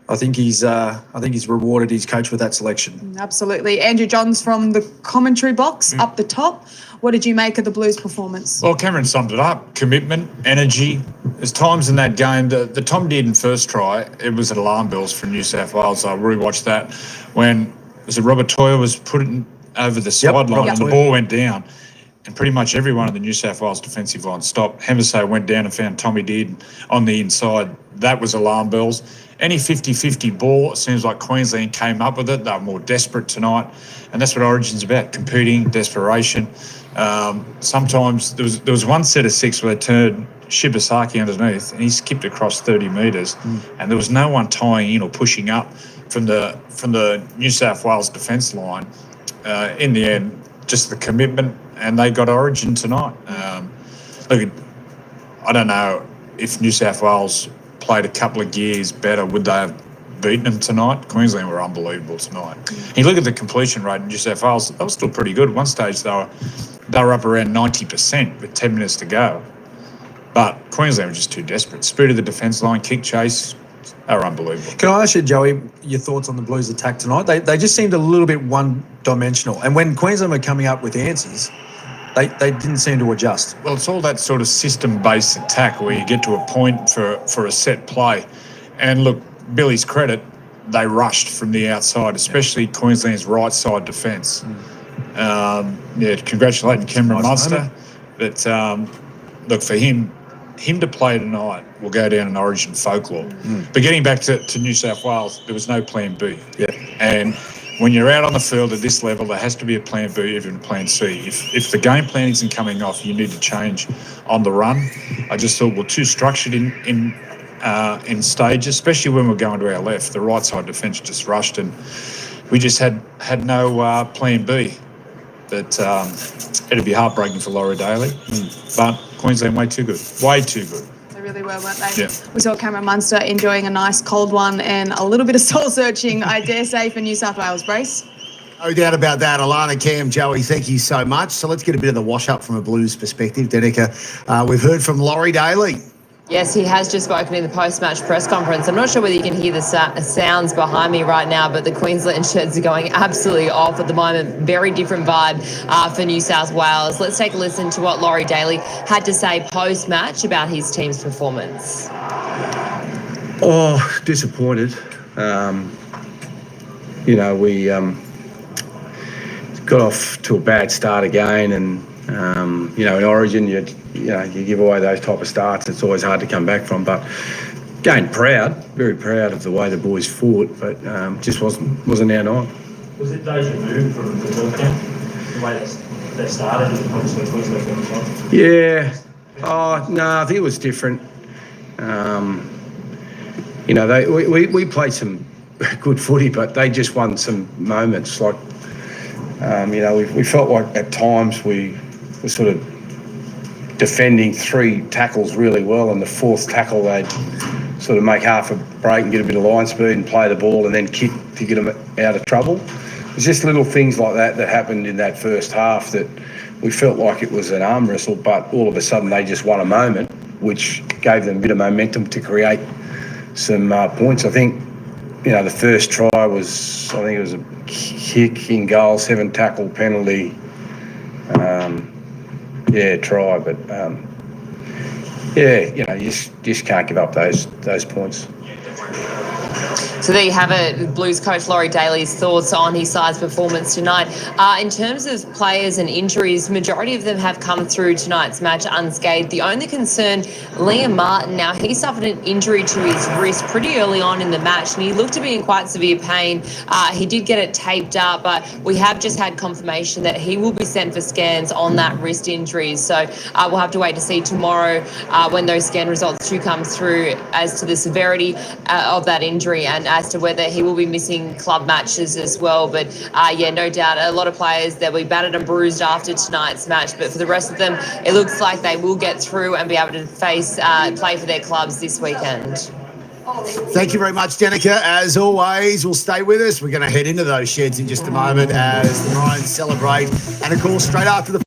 I think he's rewarded his coach with that selection. Absolutely. Andrew Johns from the commentary box up the top. What did you make of the Blues' performance? Well, Cameron summed it up. Commitment, energy. There's times in that game, the Tom Dearden first try, it was at alarm bells for New South Wales. I rewatched that when Robert Toyer was putting over the sideline and the ball went down. And pretty much everyone in the New South Wales defensive line stopped. Hemiso went down and found Tommy Dearden on the inside. That was alarm bells. Any 50-50 ball, it seems like Queensland came up with it. They were more desperate tonight. And that's what Origin's about, competing, desperation. Sometimes there was one set of 6 where they turned Shibasaki underneath and he skipped across 30 metres and there was no one tying in or pushing up from the New South Wales defence line. In the end, just the commitment, and they got Origin tonight. Look, I don't know if New South Wales played a couple of gears better, would they have beaten them tonight? Queensland were unbelievable tonight. You look at the completion rate in New South Wales, they were still pretty good. At one stage, they were up around 90% with 10 minutes to go. But Queensland were just too desperate. Speed of the defence line, kick chase, they were unbelievable. Can I ask you, Joey, your thoughts on the Blues' attack tonight? They just seemed a little bit one-dimensional. And when Queensland were coming up with answers, they didn't seem to adjust. Well, it's all that sort of system-based attack where you get to a point for a set play. And look, Billy's credit, they rushed from the outside, especially Queensland's right side defence. Congratulating Cameron Munster. But look, for him to play tonight will go down in Origin folklore. But getting back to New South Wales, there was no plan B. And when you're out on the field at this level, there has to be a plan B, even a plan C. If the game plan isn't coming off, you need to change on the run. I just thought we're too structured in stages, especially when we're going to our left. The right side defence just rushed, and we just had no plan B. But it'd be heartbreaking for Laurie Daly. But Queensland way too good. They really were, weren't they? Yeah. We saw Cameron Munster enjoying a nice cold one and a little bit of soul searching, I dare say, for New South Wales. Brace? No doubt about that. Alana, Cam, Joey, thank you so much. So let's get a bit of the wash-up from a Blues perspective. Denica, we've heard from Laurie Daly. Yes, he has just spoken in the post-match press conference. I'm not sure whether you can hear the sounds behind me right now, but the Queensland sheds are going absolutely off at the moment. Very different vibe for New South Wales. Let's take a listen to what Laurie Daly had to say post-match about his team's performance. Oh, disappointed. We got off to a bad start again, and in Origin, you give away those type of starts, it's always hard to come back from. But again, very proud of the way the boys fought, but just wasn't our night. Was it deja vu from the talk camp? The way they started, obviously Queensland got the shot? Yeah. Oh no, I think it was different. you know, we played some good footy, but they just won some moments. Like, you know, we felt like at times we were sort of defending 3 tackles really well, and the 4th tackle they'd sort of make half a break and get a bit of line speed and play the ball and then kick to get them out of trouble. It's just little things like that happened in that first half that we felt like it was an arm wrestle, but all of a sudden they just won a moment, which gave them a bit of momentum to create some points. I think, you know, the first try was, I think it was a kick in goal, 7 tackle penalty. Try, but you know, you just can't give up those points. So there you have it, Blues coach Laurie Daly's thoughts on his side's performance tonight. In terms of players and injuries, majority of them have come through tonight's match unscathed. The only concern, Liam Martin, now he suffered an injury to his wrist pretty early on in the match, and he looked to be in quite severe pain. He did get it taped up, but we have just had confirmation that he will be sent for scans on that wrist injury. So we'll have to wait to see tomorrow when those scan results do come through as to the severity of that injury and as to whether he will be missing club matches as well. But no doubt, a lot of players, they'll be battered and bruised after tonight's match. But for the rest of them, it looks like they will get through and be able to play for their clubs this weekend. Thank you very much, Danica. As always, we'll stay with us. We're going to head into those sheds in just a moment as the Lions celebrate. And of course, straight after the